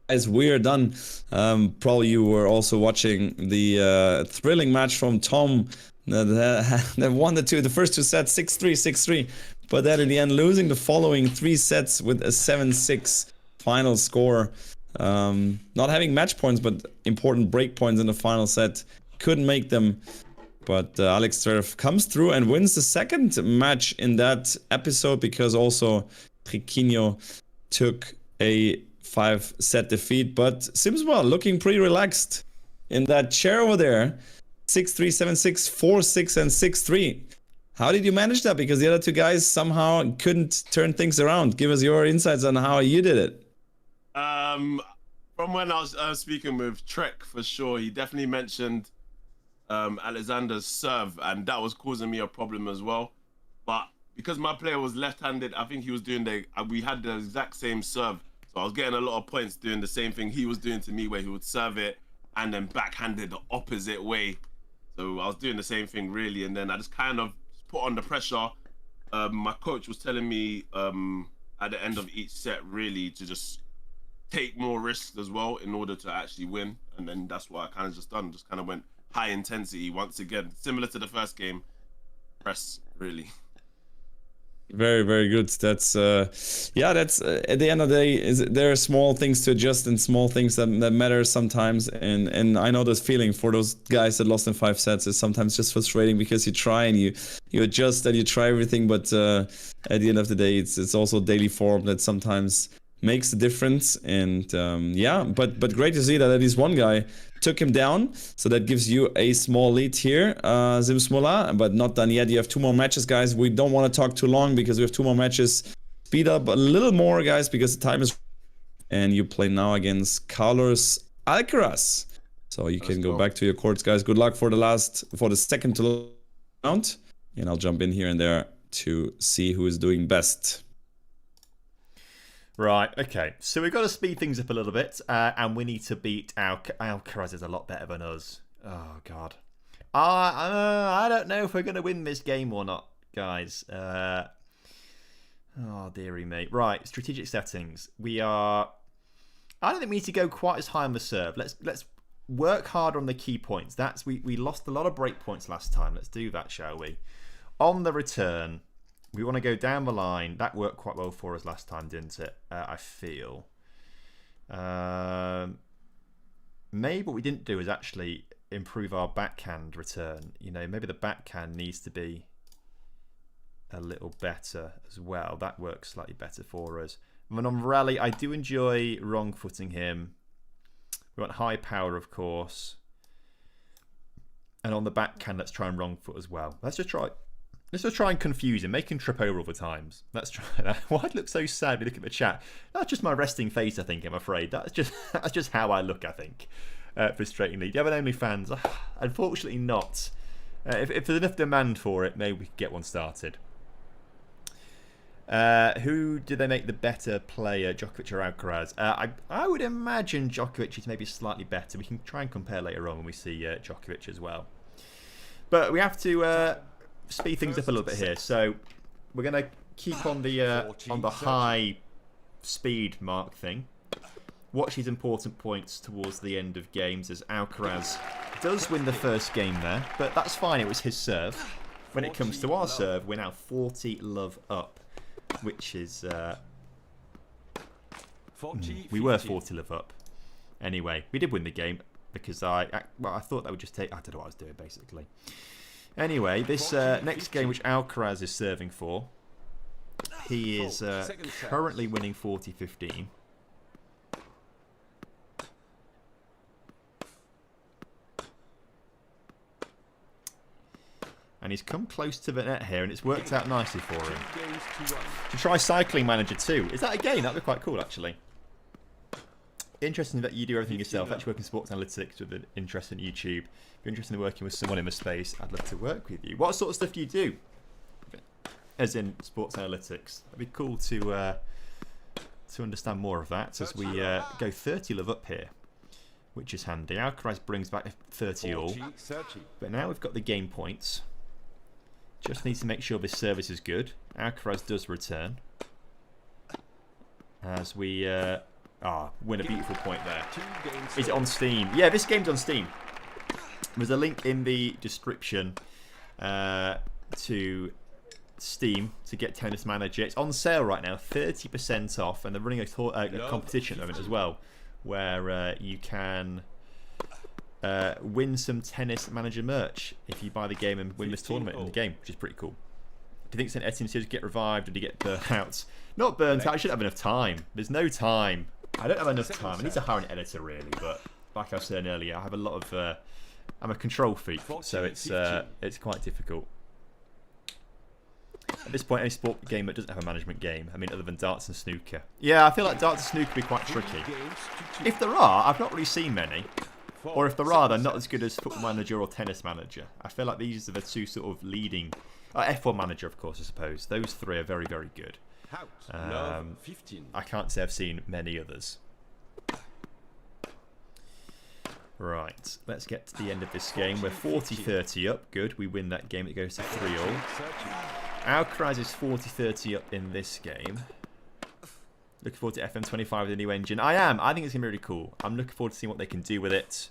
Guys, we're done. Probably you were also watching the thrilling match from Tom that won the first two sets 6-3, 6-3, but then in the end losing the following 3 sets with a 7-6 final score. Not having match points, but important break points in the final set. Couldn't make them, but Alex Zverev comes through and wins the second match in that episode, because also Triquinho took a 5-set defeat. But Simswell looking pretty relaxed in that chair over there. 6-3, 7-6, 4-6, and 6-3. How did you manage that? Because the other two guys somehow couldn't turn things around. Give us your insights on how you did it. From when I was speaking with Trek, for sure, he definitely mentioned Alexander's serve, and that was causing me a problem as well. But because my player was left-handed, I think he was doing we had the exact same serve. So I was getting a lot of points doing the same thing he was doing to me, where he would serve it and then backhanded the opposite way. So I was doing the same thing really, and then I just kind of put on the pressure. My coach was telling me at the end of each set really to just take more risks as well in order to actually win, and then that's what I kind of just done. Just kind of went high intensity once again, similar to the first game. Press really. Very, very good. That's that's at the end of the day, there are small things to adjust and small things that matter sometimes. And I know this feeling for those guys that lost in 5 sets is sometimes just frustrating, because you try and you adjust and you try everything, but at the end of the day, it's also daily form that sometimes makes a difference. And but great to see that at least one guy took him down, so that gives you a small lead here, Zimsmula, but not done yet. You have 2 more matches, guys. We don't want to talk too long because we have 2 more matches. Speed up a little more, guys, because the time is... And you play now against Carlos Alcaraz, so you can go back to your courts, guys. Good luck for the second to round, and I'll jump in here and there to see who is doing best. Right, okay. So we've got to speed things up a little bit, and we need to beat Alcaraz is a lot better than us. Oh, God. I don't know if we're going to win this game or not, guys. Oh, dearie me. Right, strategic settings. I don't think we need to go quite as high on the serve. Let's work harder on the key points. We lost a lot of break points last time. Let's do that, shall we? On the return... We want to go down the line. That worked quite well for us last time, didn't it? I feel. Maybe what we didn't do is actually improve our backhand return. You know, maybe the backhand needs to be a little better as well. That works slightly better for us. And then on rally, I do enjoy wrong footing him. We want high power, of course. And on the backhand, let's try and wrong foot as well. Let's just try and confuse him, make him trip over all the times. Let's try that. Why do I look so sad when you look at the chat? That's just my resting face, I think, I'm afraid. That's just how I look, I think. Frustratingly. Do you have an OnlyFans? Unfortunately not. If there's enough demand for it, maybe we could get one started. Who do they make the better player, Djokovic or Alcaraz? I would imagine Djokovic is maybe slightly better. We can try and compare later on when we see Djokovic as well. But we have to... speed things up a little bit here, so we're going to keep on the high speed mark thing. Watch these important points towards the end of games, as Alcaraz does win the first game there, but that's fine, it was his serve. When it comes to our serve, we're now 40 love up, which is we were 40 love up. Anyway, we did win the game because I thought that would just take... I don't know what I was doing basically. Anyway, this next game, which Alcaraz is serving for, he is currently winning 40-15. And he's come close to the net here, and it's worked out nicely for him. To try Cycling Manager 2. Is that a game? That would be quite cool, actually. Interesting that you do everything yourself. Actually working in sports analytics with an interest in YouTube. If you're interested in working with someone in the space, I'd love to work with you. What sort of stuff do you do? As in sports analytics. It'd be cool to understand more of that as we go 30 love up here, which is handy. Alcaraz brings back 30 all. But now we've got the game points. Just need to make sure this service is good. Alcaraz does return. As we win a beautiful point there. 2 games. Is it on Steam? Yeah, this game's on Steam. There's a link in the description to Steam to get Tennis Manager. It's on sale right now, 30% off, and they're running a competition at the moment as well, where you can win some Tennis Manager merch if you buy the game and win this tournament in the game, which is pretty cool. Do you think St. Etienne series get revived, or do you get burnt out? Not burnt out. I shouldn't have enough time. There's no time. I don't have enough time. I need to hire an editor really, but like I was saying earlier, I have a lot of. I'm a control freak, so it's quite difficult. At this point, any sport game that doesn't have a management game, I mean, other than darts and snooker. Yeah, I feel like darts and snooker would be quite tricky. If there are, I've not really seen many. Or if there are, they're not as good as Football Manager or Tennis Manager. I feel like these are the two sort of leading... F1 Manager, of course, I suppose. Those three are very, very good. I can't say I've seen many others. Right, let's get to the end of this game. We're 40-30 up. Good, we win that game. It goes to 3-all. Alcaraz is 40-30 up in this game. Looking forward to FM25 with the new engine. I am. I think it's going to be really cool. I'm looking forward to seeing what they can do with it.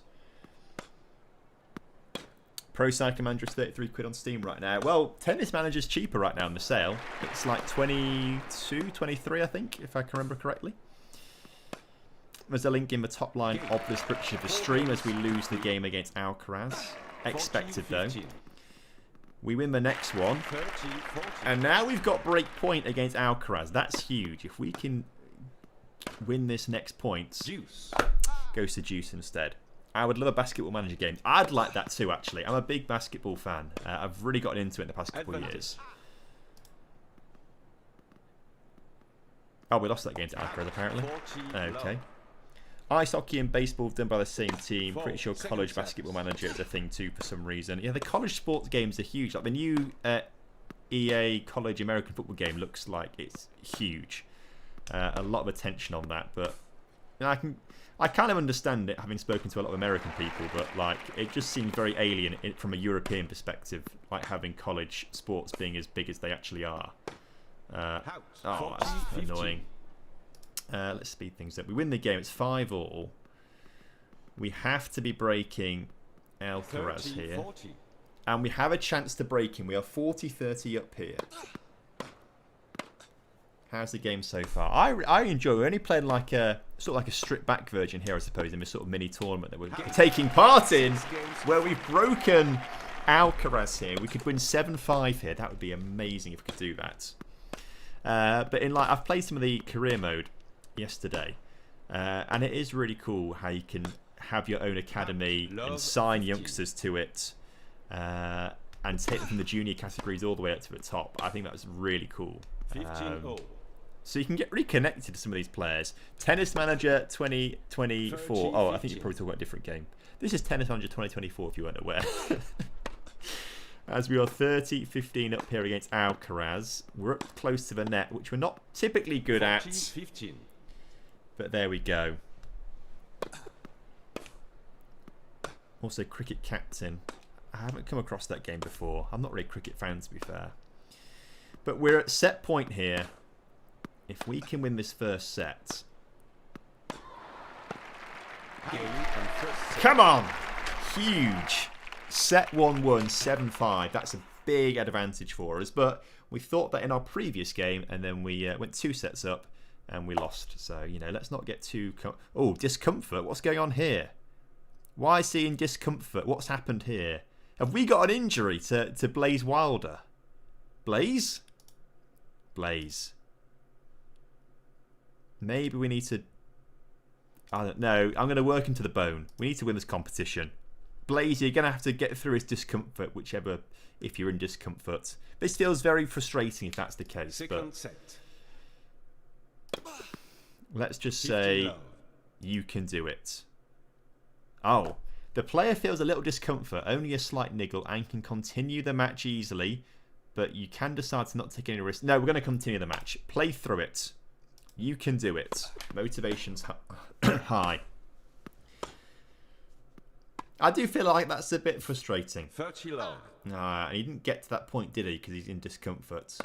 Pro Cycling Manager is 33 quid on Steam right now. Well, Tennis Manager's cheaper right now on the sale. It's like 22, 23, I think, if I can remember correctly. There's a link in the top line of the description of the stream as we lose the game against Alcaraz. Expected, though. We win the next one. And now we've got break point against Alcaraz. That's huge. If we can win this next point, goes to Juice instead. I would love a basketball manager game. I'd like that too, actually. I'm a big basketball fan. I've really gotten into it in the past couple of years. Oh, we lost that game to Alcaraz, apparently. Okay. Ice hockey and baseball done by the same team. Pretty sure college basketball manager is a thing too for some reason. Yeah, the college sports games are huge. Like the new EA college American football game looks like it's huge. A lot of attention on that, but you know, I kind of understand it, having spoken to a lot of American people, but like it just seems very alien from a European perspective, like having college sports being as big as they actually are. Oh, that's annoying. Let's speed things up. We win the game. It's 5-all. We have to be breaking Alcaraz here. 40. And we have a chance to break him. We are 40-30 up here. How's the game so far? I enjoy it. We're only playing like a sort of like a stripped back version here, I suppose, in this sort of mini tournament that we're taking part in, where we've broken Alcaraz here. We could win 7-5 here. That would be amazing if we could do that. But in like I've played some of the career mode yesterday, and it is really cool how you can have your own academy and sign youngsters to it, and take them from the junior categories all the way up to the top. I think that was really cool. So you can get really connected to some of these players. Tennis Manager 2024. Oh, I think you're probably talking about a different game. This is Tennis Manager 2024 if you weren't aware. As we are 30-15 up here against Alcaraz. We're up close to the net, which we're not typically good at. 15. But there we go. Also, Cricket Captain. I haven't come across that game before. I'm not really a cricket fan, to be fair. But we're at set point here. If we can win this first set. Come on! Huge. Set 1-1, 7-5. That's a big advantage for us. But we thought that in our previous game, and then we went 2 sets up, and we lost. So, you know, let's not get too... Oh, discomfort. What's going on here? Why is he in discomfort? What's happened here? Have we got an injury to Blaze Wilder? Blaze? Blaze. Maybe we need to... I don't know. I'm going to work into the bone. We need to win this competition. Blaze, you're going to have to get through his discomfort, whichever, if you're in discomfort. This feels very frustrating if that's the case. Second set. Let's just say you can do it. Oh, the player feels a little discomfort, only a slight niggle, and can continue the match easily, but you can decide to not take any risks. No, we're going to continue the match. Play through it. You can do it. Motivation's high. I do feel like that's a bit frustrating. 30 love. And he didn't get to that point, did he? Because he's in discomfort.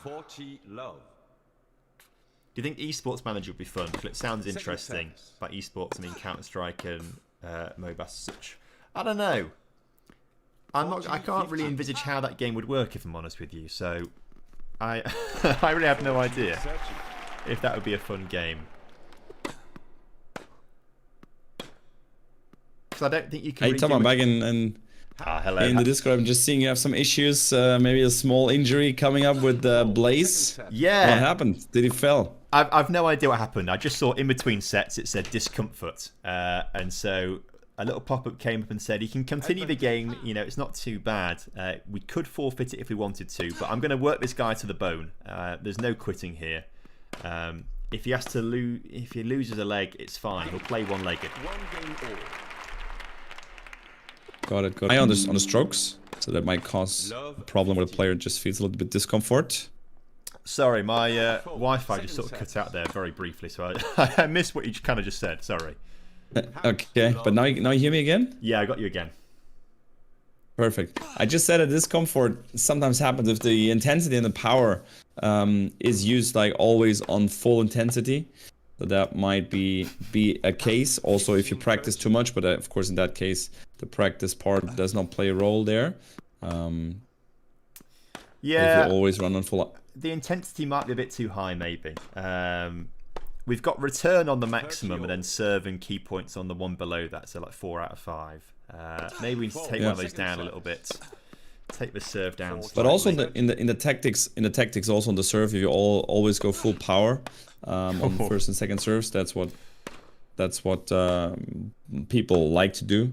40 love. Do you think esports manager would be fun? 'Cause it sounds Second interesting. service. By esports, I mean Counter-Strike and MOBA as such. I don't know. I can't really envisage how that game would work, if I'm honest with you. So, I I really have no idea Searching. if that would be a fun game. Because I don't think you can. Hey really Tom, do I'm it- back in hello. in the Discord. I'm just seeing you have some issues. Maybe a small injury coming up with Blaze. Second set. Yeah. What happened? Did he fell? I've no idea what happened. I just saw in between sets it said discomfort, and so a little pop-up came up and said, "You can continue the game. You know, it's not too bad. We could forfeit it if we wanted to, but I'm going to work this guy to the bone. There's no quitting here. If he has to lose, if he loses a leg, it's fine. He'll play one-legged." One game all. Got it. Eye on the strokes, so that might cause a problem where the player just feels a little bit discomfort. Sorry, my Wi-Fi just sort of cut out there very briefly, so I missed what you kind of just said. Sorry. Okay, but now you hear me again? Yeah, I got you again. Perfect. I just said that discomfort sometimes happens if the intensity and the power is used like always on full intensity. So that might be a case. Also, if you practice too much, but of course in that case, the practice part does not play a role there. If Yeah, you always run on full. the intensity might be a bit too high, maybe. We've got return on the maximum and then serve and key points on the one below that, so like 4 out of 5. Maybe we need to take one of those down a little bit. Take the serve down slightly. But also in the tactics also on the serve, if you always go full power on first and second serves, that's what people like to do.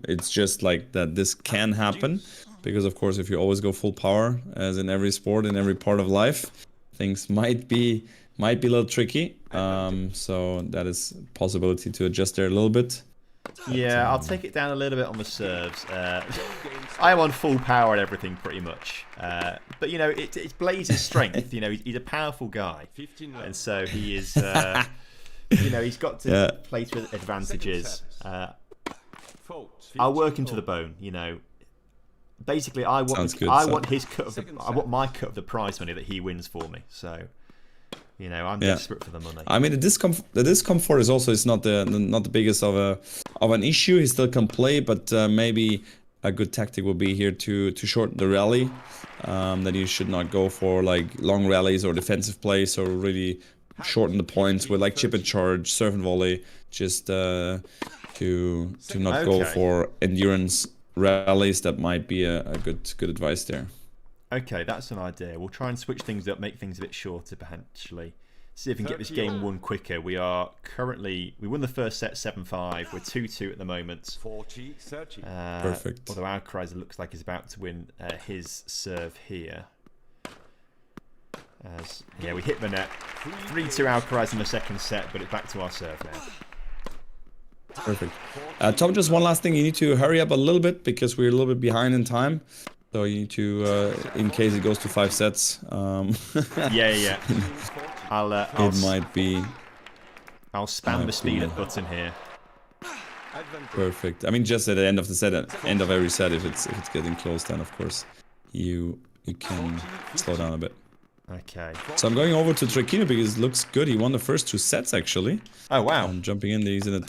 It's just like that this can happen because of course if you always go full power, as in every sport in every part of life, things might be a little tricky. So that is a possibility to adjust there a little bit. Yeah, I'll take it down a little bit on the serves. I am on full power and everything pretty much. But, you know, it's Blaze's strength. You know, he's a powerful guy. 15 left. And so he is, you know, he's got to play to his advantages. Fault. I'll work 15 into the all. bone, you know. Basically, I want Sounds good, I so- want his cut of the, Second I want my cut of the prize money that he wins for me. So, you know, I'm Yeah. desperate for the money. I mean, the discomfort is also not the biggest of an issue. He still can play, but maybe a good tactic will be here to shorten the rally. That you should not go for like long rallies or defensive plays, or really shorten the points with like chip and charge, serve and volley, just to not go Okay. for endurance rallies. That might be a good advice there. Okay, that's an idea. We'll try and switch things up, make things a bit shorter potentially. See if we can get this game won quicker. We won the first set 7-5. We're 2-2 at the moment. 40, 30. Perfect. Although Alcaraz looks like he's about to win his serve here. Yeah, we hit the net. 3-2 Alcaraz in the second set, but it's back to our serve now. Perfect. Tom, just one last thing. You need to hurry up a little bit because we're a little bit behind in time. So you need to, in case it goes to 5 sets, Yeah. I'll it might be I'll spam the speed up button here. Advantage. perfect. I mean, just at the end of the set, end of every set, if it's getting close, then of course you can slow down a bit. Okay. So I'm going over to Trekino because it looks good. He won the first 2 sets actually. Oh wow. I'm jumping in. He's in a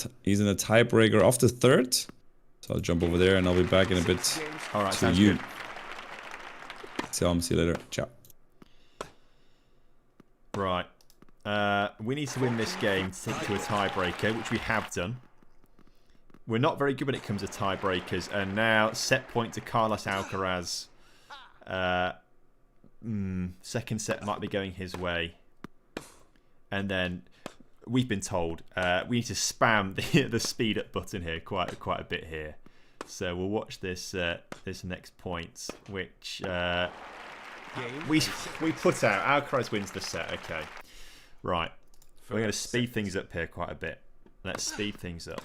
tiebreaker of the third. So I'll jump over there and I'll be back in a bit All right. to Sounds you. good. So see you later. Ciao. Right. We need to win this game to take to a tiebreaker, which we have done. We're not very good when it comes to tiebreakers, and now set point to Carlos Alcaraz. Second set might be going his way. And then we've been told we need to spam the speed up button here quite a bit here. So we'll watch this next point, which we put out. Alcaraz wins the set. Okay, right. We're going to speed things up here quite a bit. Let's speed things up.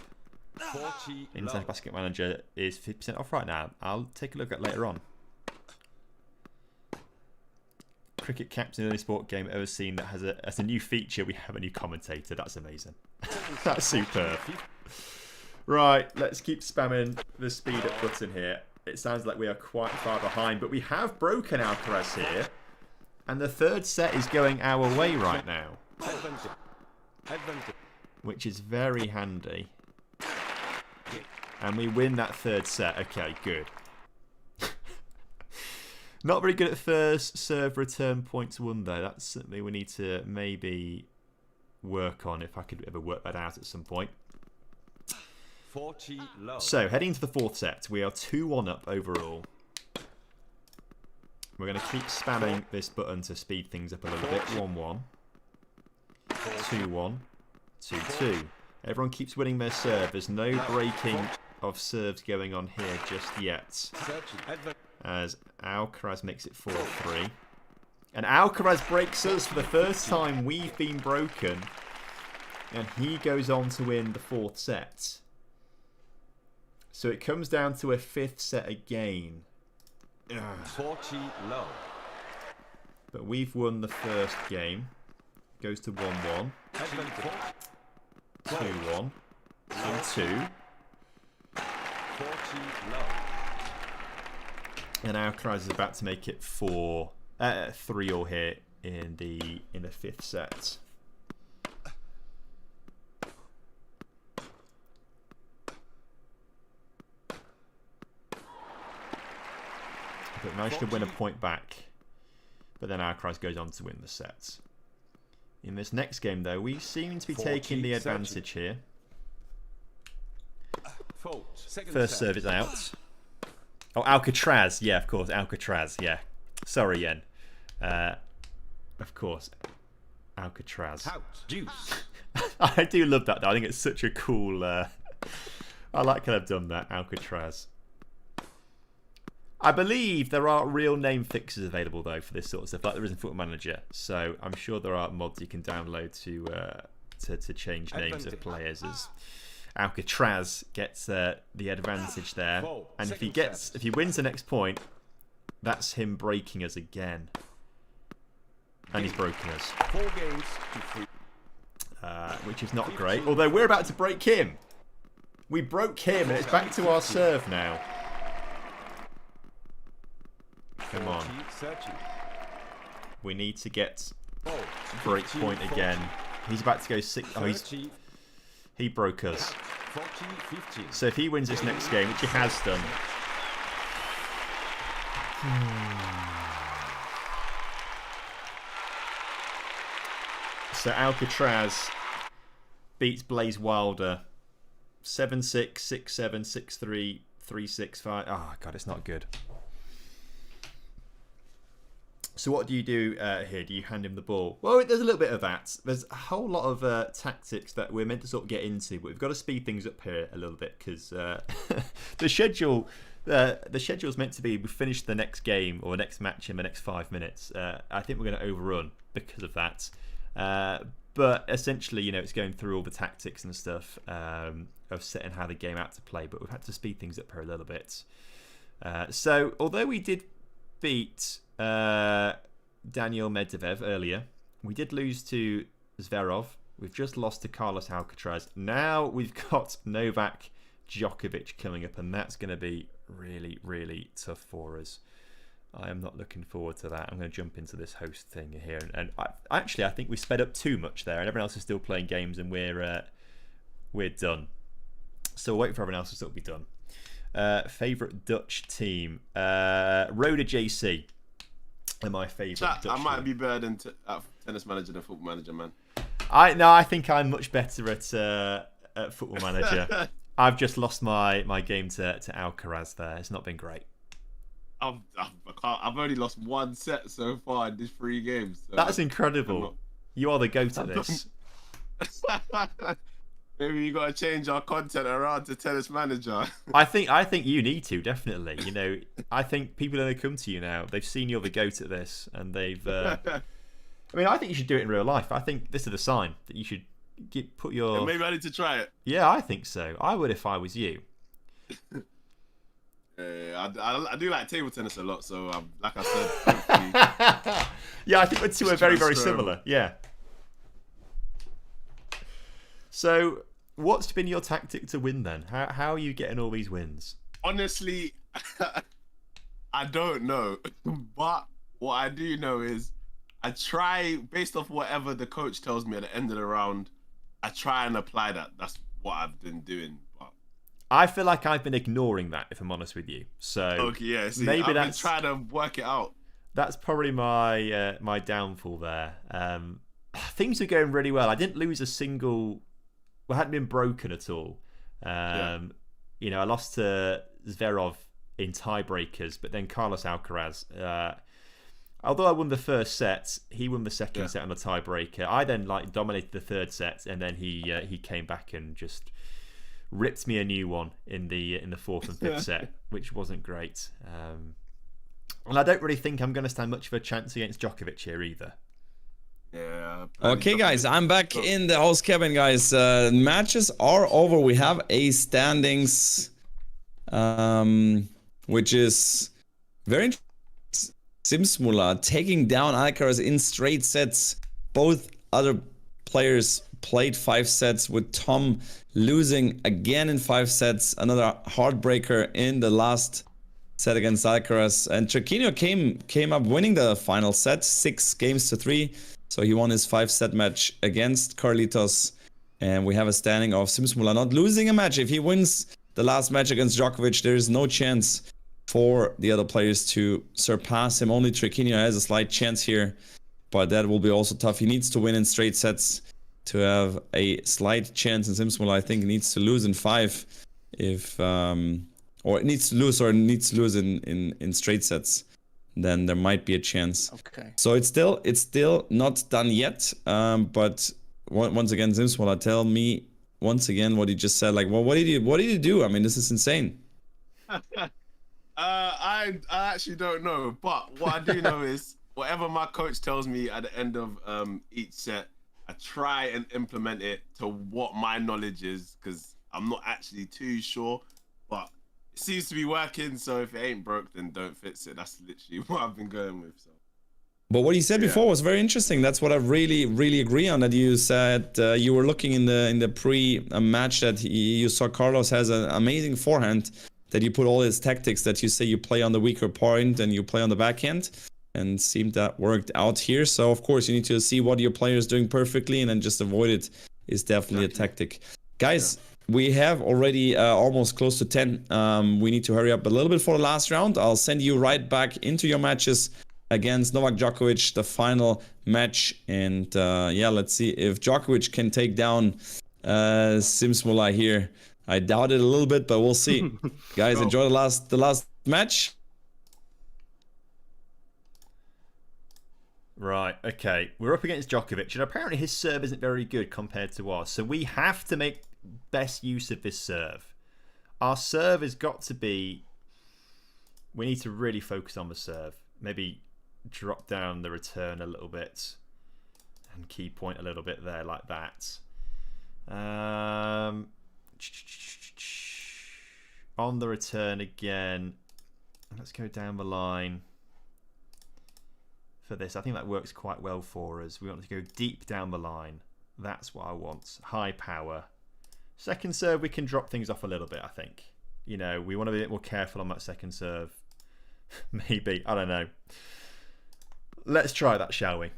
40 International love. Basket Manager is 50% off right now. I'll take a look at it later on. Cricket captain, the only sport game I've ever seen that has a new feature. We have a new commentator. That's amazing. That's superb. Right, let's keep spamming the speed up button here. It sounds like we are quite far behind, but we have broken Alcaraz here. And the third set is going our way right now. Advantage. Advantage. which is very handy. And we win that third set. Okay, good. Not very good at first serve return points won though. That's something we need to maybe work on, if I could ever work that out at some point. 40 low. So, heading into the fourth set, we are 2-1 up overall. We're going to keep spamming this button to speed things up a little bit. 1-1. 2-1. 2-2. Everyone keeps winning their serve. There's no breaking of serves going on here just yet. Searching. Advantage. As Alcaraz makes it 4-3. And Alcaraz breaks us for the first time we've been broken. And he goes on to win the fourth set. So it comes down to a fifth set again. 40 low. But we've won the first game. Goes to 1-1. Advantage. 2-1. 2-2. 40 low. And Alcaraz is about to make it 3-all here in the fifth set. But managed to win a point back. But then Alcaraz goes on to win the set. In this next game, though, we seem to be taking the advantage here. Fault. Second First set. serve is out. Oh, Alcatraz. Yeah, of course. Alcatraz. Yeah. Sorry, Yen. Of course. Alcatraz. Out. Deuce. I do love that, though. I think it's such a cool... I like how they've done that. Alcatraz. I believe there are real name fixes available, though, for this sort of stuff, like there is in Football Manager. So I'm sure there are mods you can download to change names of players. As Alcatraz gets the advantage there, and if he wins the next point, that's him breaking us again, and he's broken us, 4 games to 3. which is not great. Although we're about to break him. We broke him, and it's back to our serve now. Come on. Searching. We need to get Fault. break point again. He's about to go 6. Oh, 30. he broke us. 40. 50. So if he wins this next game, which he has done. So Alcatraz beats Blaze Wilder 7-6, 6-7, 6-3, 3-6, 5. Oh god, it's not good. So what do you do here? Do you hand him the ball? Well, there's a little bit of that. There's a whole lot of tactics that we're meant to sort of get into, but we've got to speed things up here a little bit because the schedule's meant to be we finish the next game or next match in the next 5 minutes. I think we're going to overrun because of that. But essentially, it's going through all the tactics and stuff of setting how the game out to play. But we've had to speed things up here a little bit. So although we did beat Daniil Medeveh earlier, we did lose to Zverev. We've just lost to Carlos Alcaraz. Now we've got Novak Djokovic coming up, and that's going to be really, really tough for us. I am not looking forward to that. I'm going to jump into this host thing here, and I think we sped up too much there, and everyone else is still playing games, and we're done. So we'll wait for everyone else to sort of be done. Favourite Dutch team, Roda JC. Are my favourite Dutch I might team. be better than Tennis Manager than Football Manager, man. I think I'm much better at Football Manager. I've just lost my game to Alcaraz there. It's not been great. I've only lost 1 set so far in these 3 games. So That's incredible. You are the GOAT at this. Maybe you got to change our content around to Tennis Manager. I think you need to, definitely. I think people are going to come to you now. They've seen you're the GOAT at this, and they've. I think you should do it in real life. I think this is a sign that you should put your. Yeah, maybe I need to try it. Yeah, I think so. I would if I was you. I do like table tennis a lot, so like I said. Hopefully, Yeah, I think the two are very, very similar. Yeah. So, what's been your tactic to win then? How are you getting all these wins? honestly, I don't know. But what I do know is I try, based off whatever the coach tells me at the end of the round, I try and apply that. That's what I've been doing. But I feel like I've been ignoring that, if I'm honest with you. So okay, yeah. See, maybe I've been that's trying to work it out. That's probably my my downfall there. Things were going really well. I didn't lose a single. Well, I hadn't been broken at all. You know, I lost to Zverev in tiebreakers, but then Carlos Alcaraz. Although I won the first set, he won the second set on a tiebreaker. I then dominated the third set, and then he came back and just ripped me a new one in the fourth and fifth set, which wasn't great. And I don't really think I'm going to stand much of a chance against Djokovic here either. Yeah. Okay, guys, I'm back in the host cabin, guys. Matches are over. We have a standings, which is very interesting. Simsmula taking down Alcaraz in straight sets. Both other players played 5 sets, with Tom losing again in 5 sets. Another heartbreaker in the last set against Alcaraz. And Triquinho came up winning the final set, 6-3. So he won his 5-set match against Carlitos. And we have a standing of Simsmula not losing a match. If he wins the last match against Djokovic, there is no chance for the other players to surpass him. Only Triquinho has a slight chance here, but that will be also tough. He needs to win in straight sets to have a slight chance. And Simsmula, I think, needs to lose in 5 if or it needs to lose in straight sets. Then there might be a chance. Okay. So it's still not done yet. But once again, Simsmula, tell me once again what he just said. Like, well, what did you do? I mean, this is insane. I actually don't know, but what I do know is whatever my coach tells me at the end of each set, I try and implement it to what my knowledge is, because I'm not actually too sure, but it seems to be working. So if it ain't broke, then don't fix it. That's literally what I've been going with. So. But what you said before was very interesting. That's what I really agree on. That you said you were looking in the pre-match that you saw Carlos has an amazing forehand, that you put all his tactics that you say you play on the weaker point and you play on the backhand, and seemed that worked out here. So of course you need to see what your player is doing perfectly and then just avoid it is definitely a tactic. Guys, we have already almost close to 10. We need to hurry up a little bit for the last round. I'll send you right back into your matches against Novak Djokovic, the final match. And yeah, let's see if Djokovic can take down Simsmula here. I doubt it a little bit, but we'll see. Guys, enjoy the last match. Right, okay. We're up against Djokovic, and apparently his serve isn't very good compared to ours. So we have to make best use of this serve. Our serve has got to be... We need to really focus on the serve. Maybe drop down the return a little bit and key point a little bit there like that. On the return again, let's go down the line for this. I think that works quite well for us. We want to go deep down the line. That's what I want. High power. Second serve, we can drop things off a little bit, I think. You know, we want to be a bit more careful on that second serve. Maybe. I don't know. Let's try that, shall we?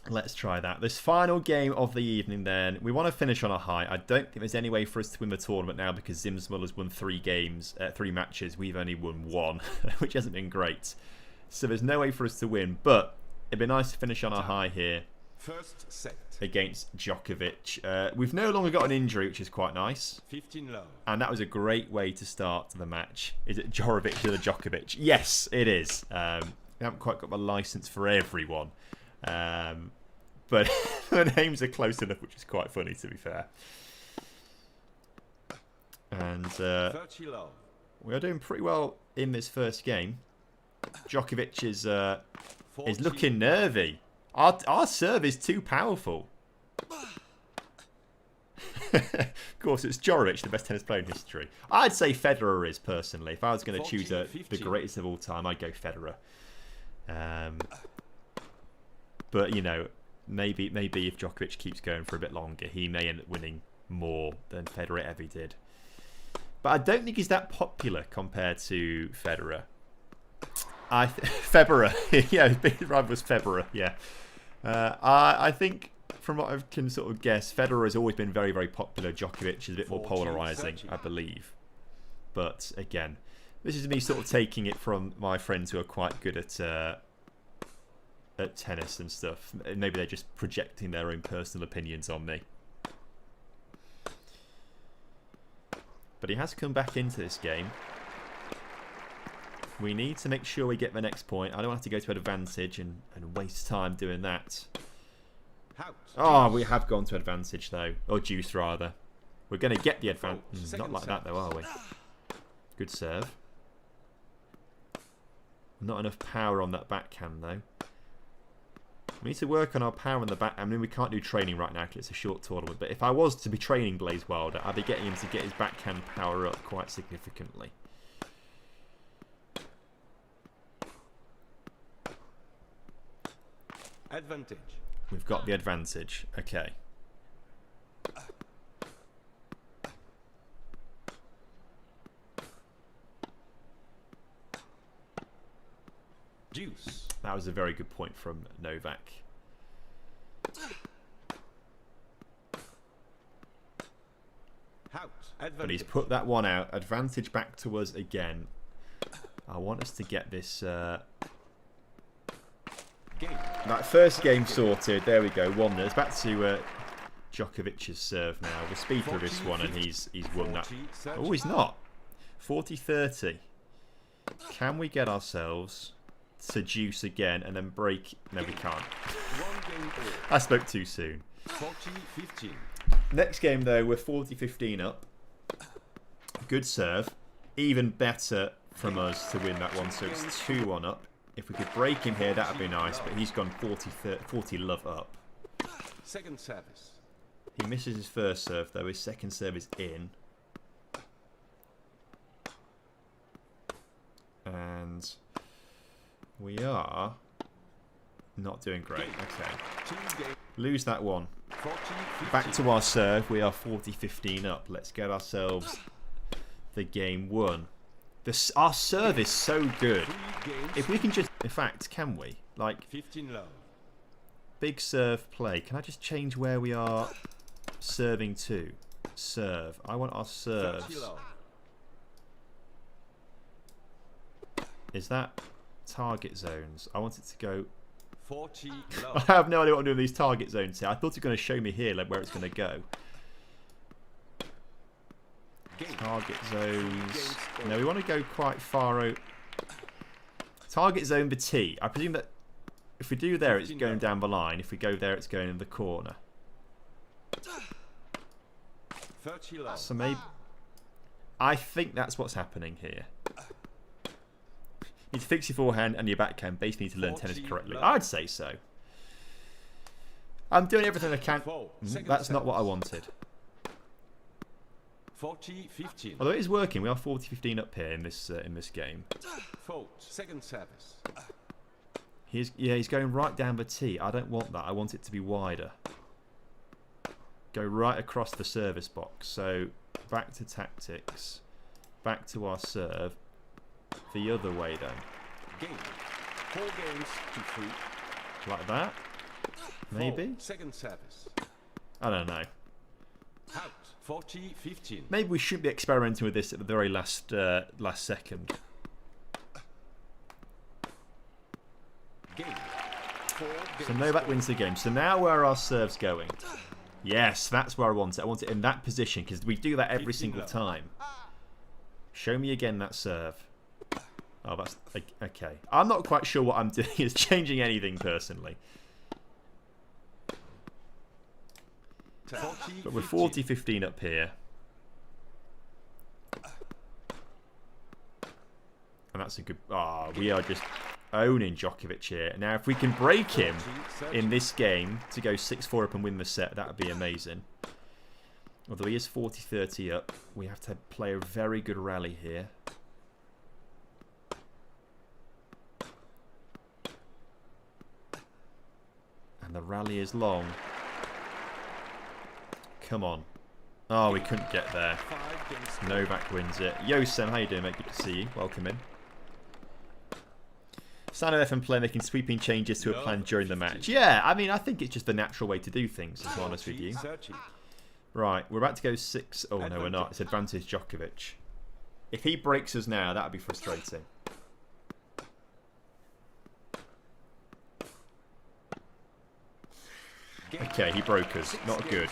Let's try that. This final game of the evening then. We want to finish on a high. I don't think there's any way for us to win the tournament now, because Simsmula's won 3 matches. We've only won 1, which hasn't been great. So there's no way for us to win. But it'd be nice to finish on a high here. First set. Against Djokovic. We've no longer got an injury, which is quite nice. 15 love. And that was a great way to start the match. Is it Jorovic to the Djokovic? Yes, it is. We haven't quite got the license for everyone. But the names are close enough, which is quite funny, to be fair. And 30 love. we are doing pretty well in this first game. Djokovic is looking nervy. Our serve is too powerful. Of course, it's Djokovic, the best tennis player in history. I'd say Federer is, personally. If I was going to choose the greatest of all time, I'd go Federer. But, you know, maybe if Djokovic keeps going for a bit longer, he may end up winning more than Federer ever did. But I don't think he's that popular compared to Federer. Federer. Yeah, his big rival was Federer. Yeah. I think from what I can sort of guess, Federer has always been very, very popular. Djokovic is a bit more polarizing, I believe. But again, this is me sort of taking it from my friends who are quite good at tennis and stuff. Maybe they're just projecting their own personal opinions on me. But he has come back into this game. We need to make sure we get the next point. I don't have to go to advantage and waste time doing that. Oh, we have gone to advantage though. Or deuce rather. We're going to get the advantage. Not like that though, are we? Good serve. Not enough power on that backhand though. We need to work on our power on the back. I mean, we can't do training right now because it's a short tournament. But if I was to be training Blaze Wilder, I'd be getting him to get his backhand power up quite significantly. Advantage. We've got the advantage. Okay. Deuce. That was a very good point from Novak. Out. But he's put that one out. Advantage back to us again. I want us to get this... that first game sorted. There we go. 1-0. It's back to Djokovic's serve now. The speed for this one, and he's won that. Oh, he's not. 40-30. Can we get ourselves to deuce again and then break? No, we can't. I spoke too soon. 40-15. Next game, though, we're 40-15 up. Good serve. Even better from us to win that one, so it's 2-1 up. If we could break him here, that would be nice, but he's gone 40 love up. Second service. He misses his first serve, though. His second serve is in. And we are not doing great. Okay. Lose that one. Back to our serve. We are 40-15 up. Let's get ourselves the game won. Our serve is so good. If we can just... In fact, can we? Like, 15 low. Big serve play. Can I just change where we are serving to? Serve. I want our serves. Is that target zones? I want it to go... 40 low. I have no idea what I'm doing with these target zones here. I thought it was going to show me here like where it's going to go. Target zones. No, we want to go quite far out. Target zone the T. I presume that if we do there, it's going down the line. If we go there, it's going in the corner. 30 low. So maybe... I think that's what's happening here. You need to fix your forehand and your backhand. Basically, need to learn tennis correctly. I'd say so. I'm doing everything I can. That's not what I wanted. 40-15. Although it is working, we are 40-15 up here in this game. Fault. Second service. He's going right down the tee. I don't want that. I want it to be wider. Go right across the service box. So back to tactics. Back to our serve. The other way then. Game. 4 games to 3. Like that? Maybe? Fault. Second service. I don't know. Out. 40-15. Maybe we shouldn't be experimenting with this at the very last second. Game. So Novak wins the game. So now where are our serves going? Yes, that's where I want it. I want it in that position because we do that every single time. Show me again that serve. Oh, that's... Okay. I'm not quite sure what I'm doing is changing anything personally. But we're 40-15 up here. And that's a good... Ah, we are just owning Djokovic here. Now, if we can break him in this game to go 6-4 up and win the set, that would be amazing. Although he is 40-30 up, we have to play a very good rally here. And the rally is long. Come on. Oh, we couldn't get there. Novak wins it. Yo, Sam, how you doing, mate? Good to see you. Welcome in. Standard FM player making sweeping changes to a plan during the match. Yeah, I mean, I think it's just the natural way to do things, to be honest with you. Right, we're about to go 6. Oh, no, we're not. It's advantage Djokovic. If he breaks us now, that would be frustrating. Okay, he broke us. Not good.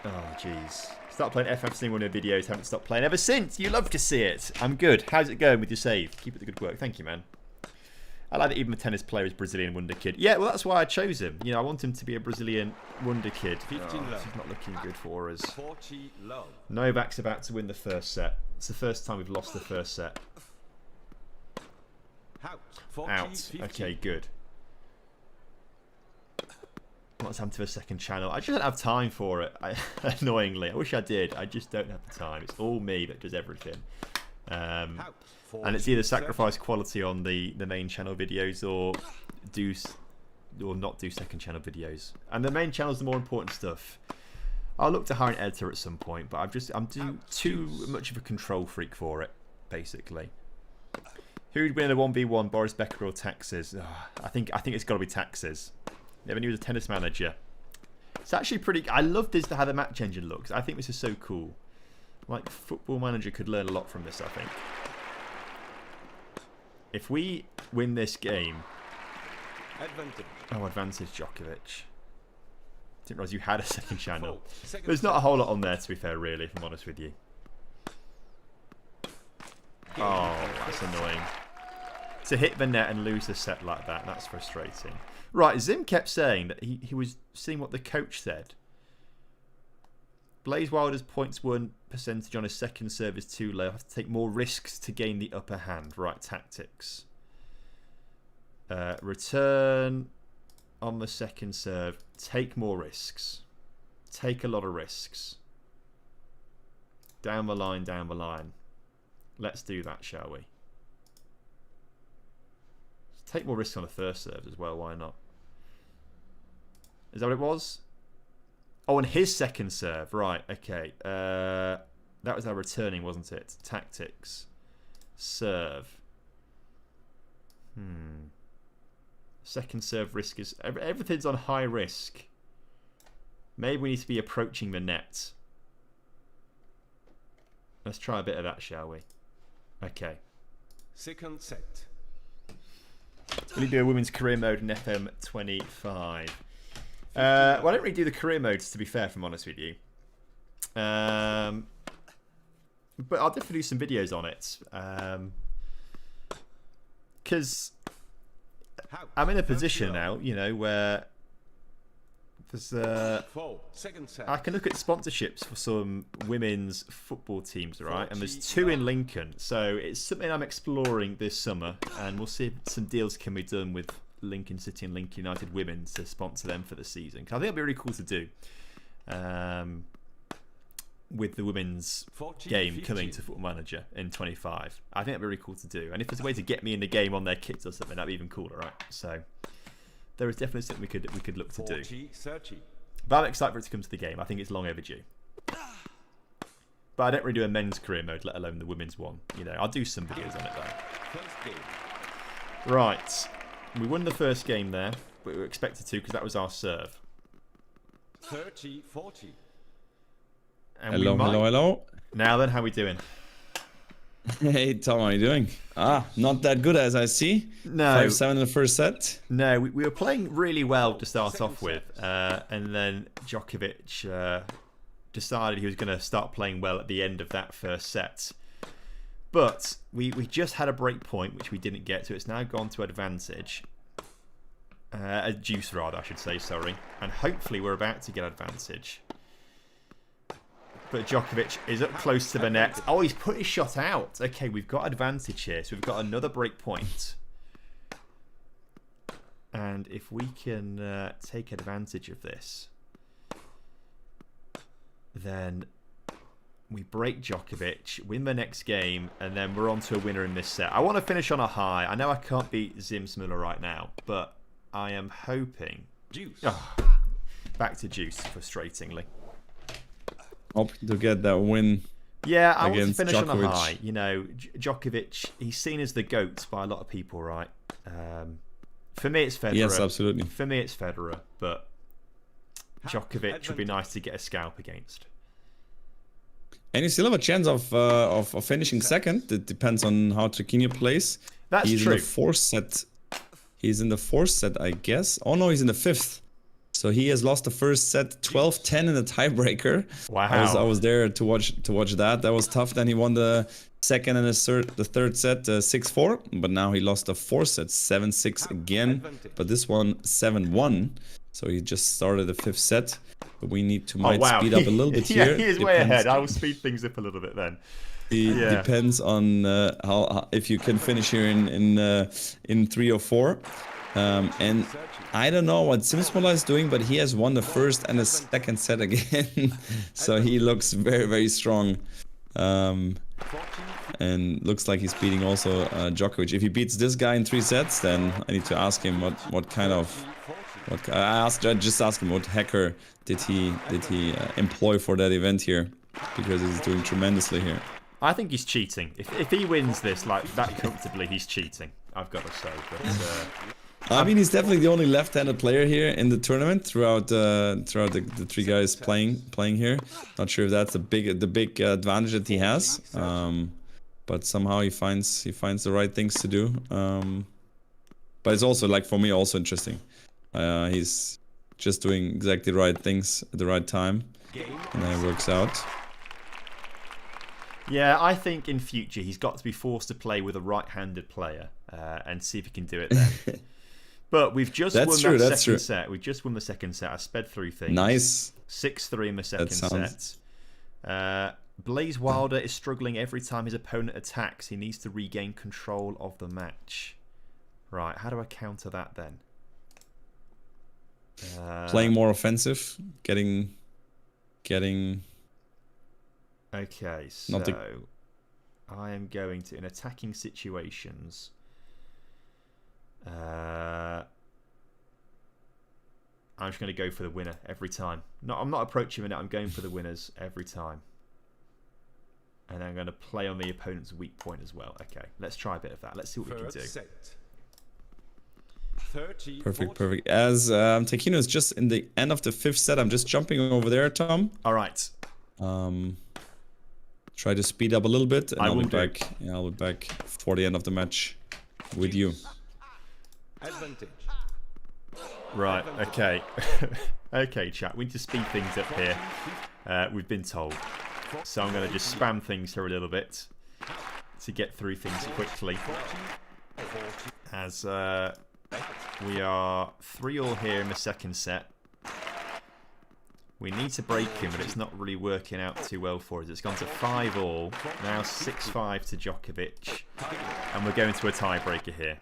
Oh, jeez. Start playing FFC one of the videos. Haven't stopped playing ever since. You love to see it. I'm good. How's it going with your save? Keep up the good work. Thank you, man. I like that even the tennis player is Brazilian wonder kid. Yeah, well, that's why I chose him. You know, I want him to be a Brazilian wonder kid. Oh, this is not looking good for us. Novak's about to win the first set. It's the first time we've lost the first set. Out. Okay, good. What's happened to a second channel? I just don't have time for it. Annoyingly, I wish I did. I just don't have the time. It's all me that does everything. And it's either sacrifice quality on the main channel videos or not do second channel videos. And the main channel's the more important stuff. I'll look to hire an editor at some point, but I'm too much of a control freak for it, basically. Who'd win a 1v1, Boris Becker or Taxes? Oh, I think it's got to be Taxes. Never knew he was a tennis manager. It's actually pretty. I love this how the match engine looks. I think this is so cool. Like Football Manager could learn a lot from this, I think. If we win this game... Oh, advantage Djokovic. Didn't realise you had a second channel. There's not a whole lot on there, to be fair, really, if I'm honest with you. Oh, that's annoying. To hit the net and lose the set like that, that's frustrating. Right, Zim kept saying that he was seeing what the coach said. Blaze Wilder's .1 percentage on his second serve is too low. Have to take more risks to gain the upper hand. Right, tactics. Return on the second serve. Take more risks. Take a lot of risks. Down the line, down the line. Let's do that, shall we? Take more risks on the first serve as well, why not? Is that what it was? Oh, and his second serve. Right, okay. That was our returning, wasn't it? Tactics. Serve. Second serve risk is... Everything's on high risk. Maybe we need to be approaching the net. Let's try a bit of that, shall we? Okay. Second set. Will you do a women's career mode in FM 25? Well, I don't really do the career modes, to be fair, if I'm honest with you. But I'll definitely do some videos on it. Because I'm in a position now, you know, where there's I can look at sponsorships for some women's football teams, right? And there's 2 in Lincoln, so it's something I'm exploring this summer, and we'll see if some deals can be done with Lincoln City and Lincoln United Women to sponsor them for the season. Because I think it'd be really cool to do, with the women's game coming to Football Manager in 25. I think that'd be really cool to do, and if there's a way to get me in the game on their kits or something, that'd be even cooler, right? So there is definitely something we could look to do. 30. But I'm excited for it to come to the game. I think it's long overdue. But I don't really do a men's career mode, let alone the women's one. You know, I'll do some videos on it though. First game. Right. We won the first game there, but we were expected to because that was our serve. 30-40. And Hello. Now then, how we doing? Hey Tom, how are you doing? Not that good as I see. No. 5-7 in the first set. No, we were playing really well to start off with, and then Djokovic decided he was going to start playing well at the end of that first set. But we just had a break point, which we didn't get, so it's now gone to advantage. A juice, rather, I should say, sorry. And hopefully we're about to get advantage. But Djokovic is up close to the net. Oh, he's put his shot out. Okay, we've got advantage here, so we've got another break point. And if we can take advantage of this, then we break Djokovic, win the next game, and then we're on to a winner in this set. I want to finish on a high. I know I can't beat Zim Smiller right now, but I am hoping... Juice. Oh, back to juice, frustratingly. Hope to get that win. Yeah, I want to against finish on a Djokovic. high. You know, Djokovic, he's seen as the GOAT by a lot of people, right? For me, it's Federer. Yes, absolutely. For me, it's Federer, but Djokovic would be nice to get a scalp against. And you still have a chance of finishing second. It depends on how Triquinho plays. That's He's true. in the fourth set. He's in the fourth set, I guess. Oh no, he's in the fifth. So he has lost the first set 12-10 in the tiebreaker. Wow. I was there to watch that. That was tough. Then he won the second and the third set 6-4. But now he lost the fourth set 7-6 again. But this one 7-1. So he just started the fifth set. But we need to speed up a little bit yeah, here. he is way ahead. I will speed things up a little bit then. It depends on how if you can finish here in 3 or 4. And I don't know what Simsmola is doing, but he has won the first and the second set again. So he looks very, very strong. And looks like he's beating also Djokovic. If he beats this guy in 3 sets, then I need to ask him what kind of... I just asked him what hacker did he employ for that event here, because he's doing tremendously here. I think he's cheating. If he wins this like that comfortably, he's cheating. I've got to say. But, I mean, he's definitely the only left-handed player here in the tournament throughout the 3 guys playing here. Not sure if that's the big advantage that he has, but somehow he finds the right things to do. But it's also, like, for me, also interesting. He's just doing exactly the right things at the right time, and then it works out. yeah, I think in future he's got to be forced to play with a right-handed player and see if he can do it then. But we've just won that second set. We've just won the second set. I sped through things. Nice. 6-3 in the second set. Blaze Wilder is struggling every time his opponent attacks. He needs to regain control of the match. Right, how do I counter that then? Playing more offensive, getting. Okay, so I am going to, in attacking situations, I'm just going to go for the winner every time. No, I'm not approaching it. I'm going for the winners every time. And I'm going to play on the opponent's weak point as well. Okay, let's try a bit of that. Let's see what we can do. Perfect. As Tequino is just in the end of the 5th set, I'm just jumping over there, Tom. All right. Try to speed up a little bit, and I'll be do. back. Yeah, I'll be back for the end of the match with you. Advantage. Right. Okay. Okay, chat. We need to speed things up here. We've been told, so I'm going to just spam things here a little bit to get through things quickly. As we are 3-3 here in the second set. We need to break him, but it's not really working out too well for us. It's gone to 5-5, now 6-5 to Djokovic, and we're going to a tiebreaker here.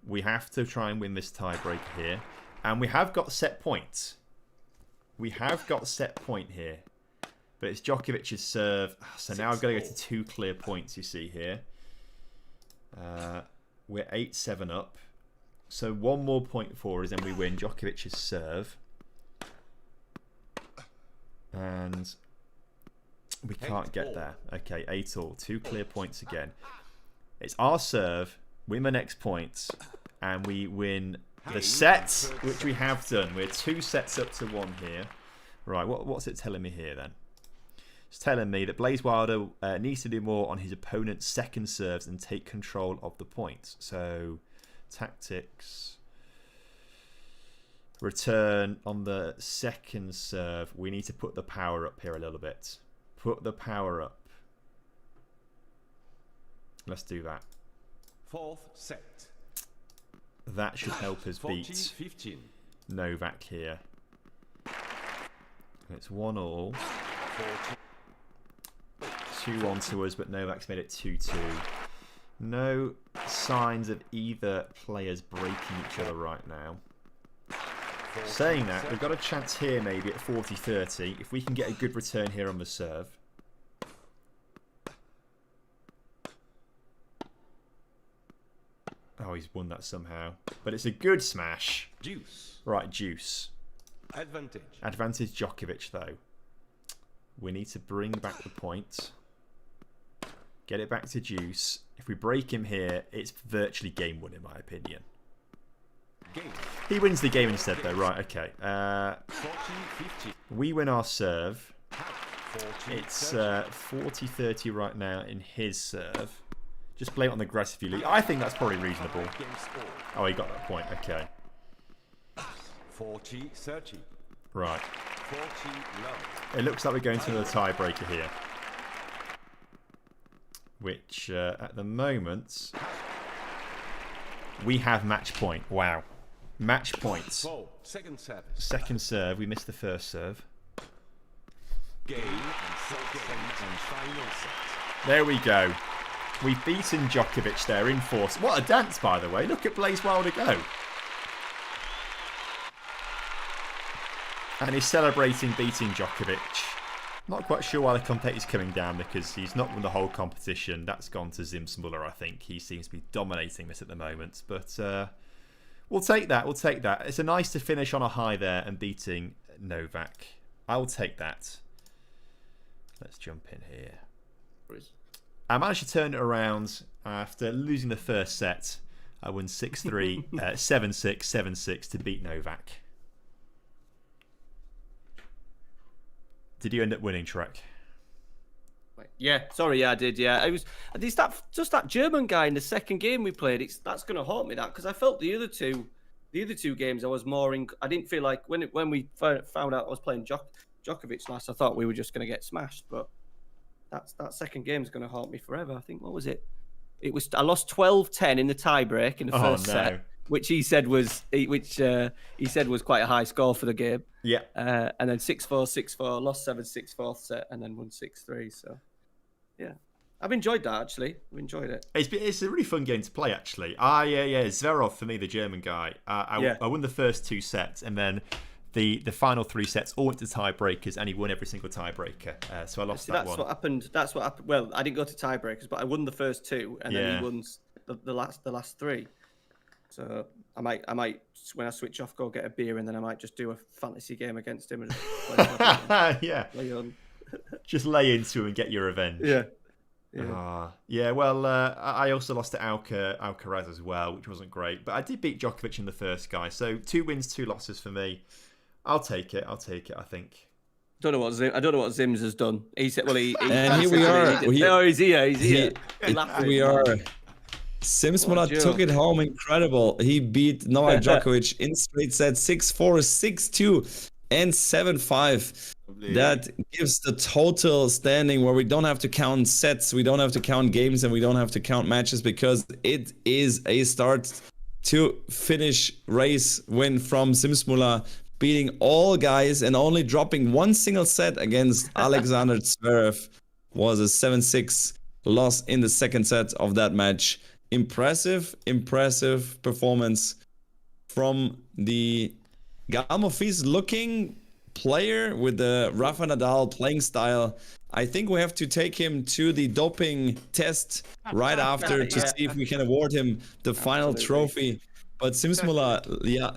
We have to try and win this tiebreaker here, and we have got set point. We have got set point here, but it's Djokovic's serve. So now I've got to go to 2 clear points. You see here, we're 8-7 up. So 1 more point for us, and we win. Djokovic's serve. And we can't get there. Okay, 8-all. 2 clear points again. It's our serve, win the next point, and we win the set, which we have done. We're 2 sets up to 1 here. Right, what's it telling me here then? It's telling me that Blaze Wilder needs to do more on his opponent's second serves and take control of the points. So, tactics... Return on the second serve. We need to put the power up here a little bit. Put the power up. Let's do that. 4th set. That should help us beat 14-15. Novak here. It's 1-all. 2-1 to us, but Novak's made it 2-2. No signs of either players breaking each other right now. Saying that, we've got a chance here maybe at 40-30 if we can get a good return here on the serve. Oh, he's won that somehow. But it's a good smash. Deuce. Right, deuce. Advantage. Advantage Djokovic, though. We need to bring back the point. Get it back to Juice. If we break him here, it's virtually game won in my opinion. Game. He wins the game instead though. Right, okay. 40-50. We win our serve. 40, It's 40-30 right now in his serve. Just play it on the grass if you lose. I think that's probably reasonable. Game score. Oh, he got that point. Okay. 40-30. Right. 40 love. It looks like we're going to another tiebreaker here. Which, at the moment, we have match point. Wow. Match points. Second service. Second serve. We missed the first serve. Game and final set. There we go. We've beaten Djokovic there in force. What a dance, by the way. Look at Blaze Wilder go. And he's celebrating beating Djokovic. Not quite sure why the competitor's coming down because he's not won the whole competition. That's gone to Zimsmuller, I think. He seems to be dominating this at the moment. But we'll take that. We'll take that. It's a nice to finish on a high there and beating Novak. I'll take that. Let's jump in here. I managed to turn it around after losing the first set. I won 6-3, 7-6, 7-6 to beat Novak. Did you end up winning, Trek? Yeah, sorry, yeah, I did. Yeah, it was. It's that German guy in the second game we played. That's going to haunt me. That because I felt the other two games I was more in. I didn't feel like when we found out I was playing Djokovic last, I thought we were just going to get smashed. But that second game is going to haunt me forever. I think what was it? It was I lost 12-10 in the tiebreak in the first set, which he said was quite a high score for the game. Yeah. And then 6-4, 6-4, lost 7-6 fourth set, and then won 6-3. So, yeah, I've enjoyed that actually. I've enjoyed it. It's a really fun game to play actually. Yeah. Zverev for me, the German guy. I won the first two sets, and then the final three sets all went to tiebreakers, and he won every single tiebreaker. So I lost that one. That's what happened. Well, I didn't go to tiebreakers, but I won the first two, and then he won the last three. So I might when I switch off, go get a beer, and then I might just do a fantasy game against him and just play lay on. Just lay into him and get your revenge. Yeah. Well, I also lost to Alcaraz as well, which wasn't great, but I did beat Djokovic in the first guy. So 2 wins, 2 losses for me. I'll take it. I think. I don't know what Zims has done. He said, "Well, he and here we are. He's here. Here we are. Zimsmuller took it home. Incredible. He beat Novak Djokovic in straight sets 6-4, 6-2, and 7-5. That gives the total standing where we don't have to count sets, we don't have to count games, and we don't have to count matches because it is a start to finish race win from Zimsmuller, beating all guys and only dropping one single set against Alexander Zverev. Was a 7-6 loss in the second set of that match. Impressive performance from the Galmofis looking player with the Rafa Nadal playing style. I think we have to take him to the doping test right after to see if we can award him the final trophy. But Zimsmuller,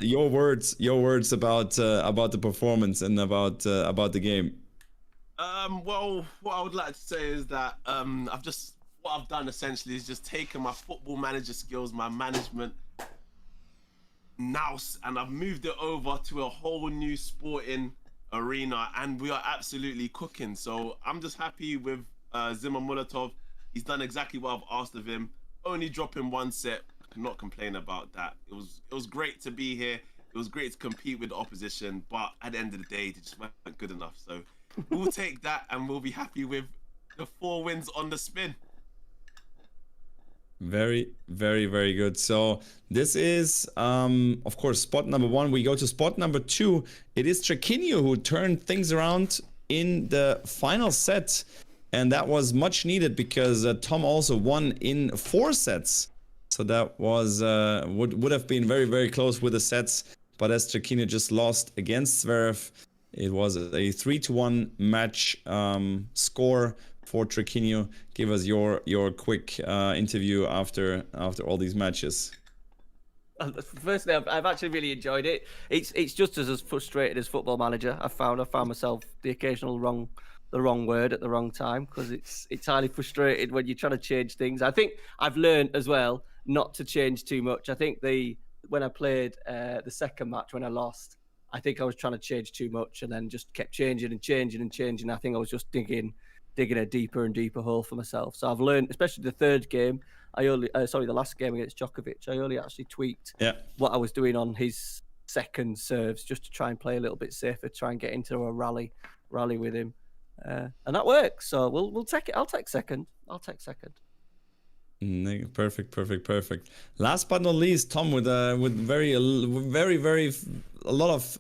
your words about the performance and about the game. Well, what I would like to say is that what I've done essentially is just taken my football manager skills, my management nous, and I've moved it over to a whole new sporting arena, and we are absolutely cooking. So I'm just happy with Zimmer Mulatov. He's done exactly what I've asked of him. Only dropping one set, cannot complain about that. It was great to be here. It was great to compete with the opposition, but at the end of the day, it just weren't good enough. So we'll take that, and we'll be happy with the 4 wins on the spin. Very, very, very good. So this is, of course, spot number 1. We go to spot number 2. It is Trequinho who turned things around in the final set. And that was much needed because Tom also won in 4 sets. So that was would have been very, very close with the sets. But as Trequinho just lost against Zverev, it was a 3-1 match score for Trequinho. Give us your quick interview after all these matches. Firstly, I've actually really enjoyed it. It's just as frustrated as Football Manager. I found myself the occasional wrong the wrong word at the wrong time, because it's highly frustrated when you're trying to change things. I think I've learned as well not to change too much. I think when I played the second match when I lost, I think I was trying to change too much and then just kept changing and changing and changing. I think I was just digging a deeper and deeper hole for myself. So I've learned, especially the third game, the last game against Djokovic, I only actually tweaked what I was doing on his second serves just to try and play a little bit safer, try and get into a rally with him. And that works. So we'll take it. I'll take second. Perfect. Last but not least, Tom, with a lot of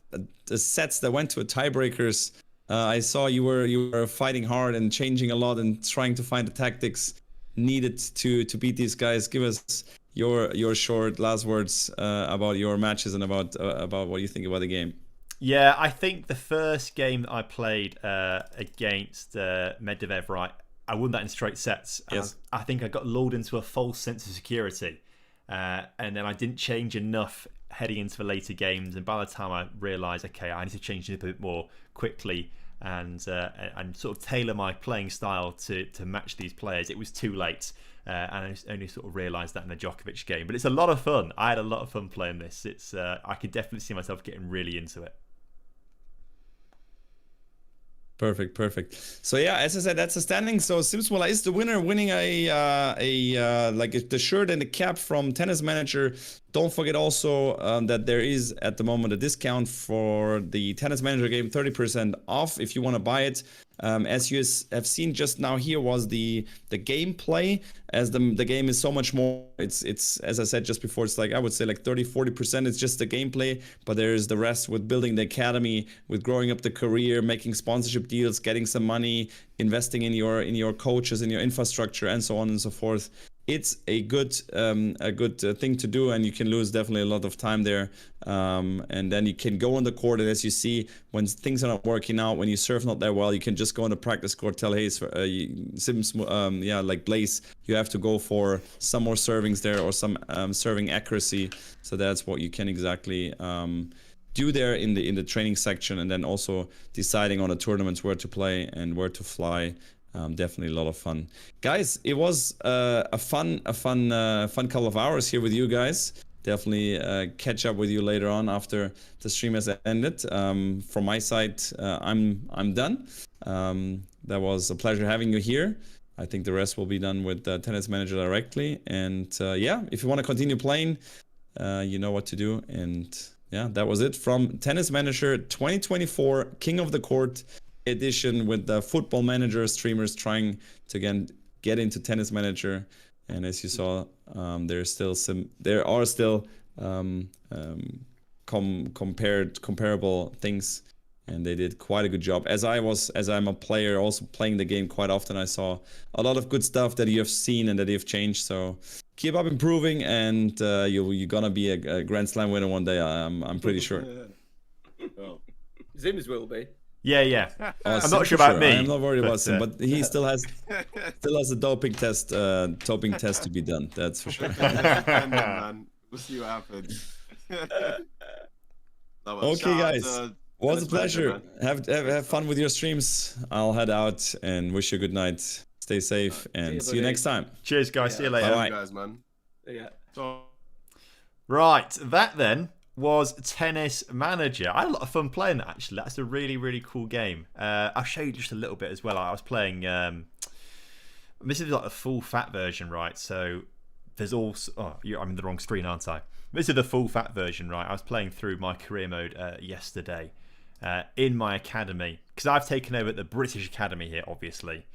sets that went to a tiebreakers. I saw you were fighting hard and changing a lot and trying to find the tactics needed to beat these guys. Give us your short last words about your matches and about what you think about the game. Yeah, I think the first game that I played against Medeveh, right, I won that in straight sets. Yes. I think I got lulled into a false sense of security, and then I didn't change enough heading into the later games. And by the time I realised, okay, I need to change it a bit more quickly and sort of tailor my playing style to match these players, it was too late. And I only sort of realised that in the Djokovic game. But it's a lot of fun. I had a lot of fun playing this. It's I could definitely see myself getting really into it. Perfect. So yeah, as I said, that's the standing. So Simswala is the winner, winning the shirt and the cap from Tennis Manager. Don't forget also that there is at the moment a discount for the Tennis Manager game, 30% off if you want to buy it. As you have seen just now, here was the gameplay, as the game is so much more. It's as I said just before, it's like I would say like 30-40% it's just the gameplay, but there's the rest with building the academy, with growing up the career, making sponsorship deals, getting some money, investing in your coaches, in your infrastructure, and so on and so forth. It's a good thing to do, and you can lose definitely a lot of time there. And then you can go on the court, and as you see, when things are not working out, when you serve not that well, you can just go on the practice court, tell, hey, Sims, like Blaze, you have to go for some more servings there or some serving accuracy. So that's what you can exactly do there in the training section, and then also deciding on the tournaments where to play and where to fly. Definitely a lot of fun, guys. It was a fun couple of hours here with you guys. Definitely catch up with you later on after the stream has ended. From my side, I'm done. That was a pleasure having you here. I think the rest will be done with Tennis Manager directly. And if you want to continue playing, you know what to do. And yeah, that was it from Tennis Manager 2024 King of the Court edition, with the Football Manager streamers trying to again get into Tennis Manager. And as you saw, there are still comparable things, and they did quite a good job. As I'm a player also playing the game quite often, I saw a lot of good stuff that you have seen and that you've changed. So keep up improving, and you're gonna be a Grand Slam winner one day. I'm pretty sure. Zims will be. Yeah. I'm not sure sure. about me. I'm not worried about Sim, but he still has a doping test to be done. That's for sure. Man. We'll see what happens. Okay, guys. Was a pleasure. Have fun with your streams. I'll head out and wish you a good night. Stay safe and see you next time. Cheers, guys. See you later. Bye, guys, man. Yeah. Right, that then was Tennis Manager. I had a lot of fun playing that, actually. That's a really, really cool game. I'll show you just a little bit as well. I was playing... this is like the full fat version, right? So there's also... I'm in the wrong screen, aren't I? This is the full fat version, right? I was playing through my career mode yesterday in my academy, because I've taken over the British Academy here, obviously.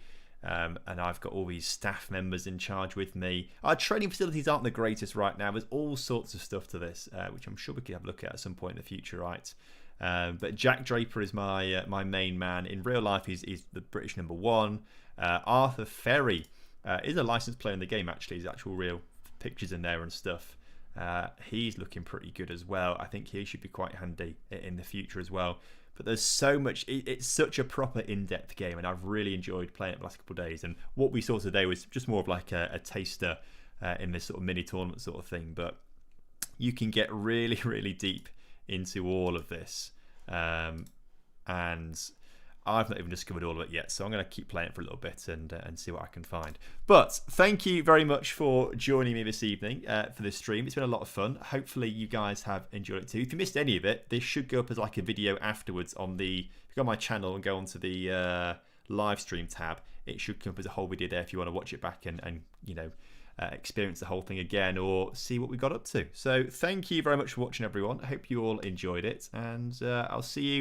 And I've got all these staff members in charge with me. Our training facilities aren't the greatest right now. There's all sorts of stuff to this, which I'm sure we could have a look at some point in the future, right? But Jack Draper is my main man. In real life, he's the British #1. Arthur Ferry is a licensed player in the game, actually. There's actual real pictures in there and stuff. He's looking pretty good as well. I think he should be quite handy in the future as well. But there's so much. It's such a proper in-depth game, and I've really enjoyed playing it the last couple of days. And what we saw today was just more of like a taster in this sort of mini tournament sort of thing. But you can get really, really deep into all of this. And I've not even discovered all of it yet, so I'm going to keep playing for a little bit and see what I can find. But thank you very much for joining me this evening for this stream. It's been a lot of fun. Hopefully you guys have enjoyed it too. If you missed any of it, this should go up as like a video afterwards on the... If you go on my channel and go onto the live stream tab, it should come up as a whole video there if you want to watch it back and you know, experience the whole thing again or see what we got up to. So thank you very much for watching, everyone. I hope you all enjoyed it, and I'll see you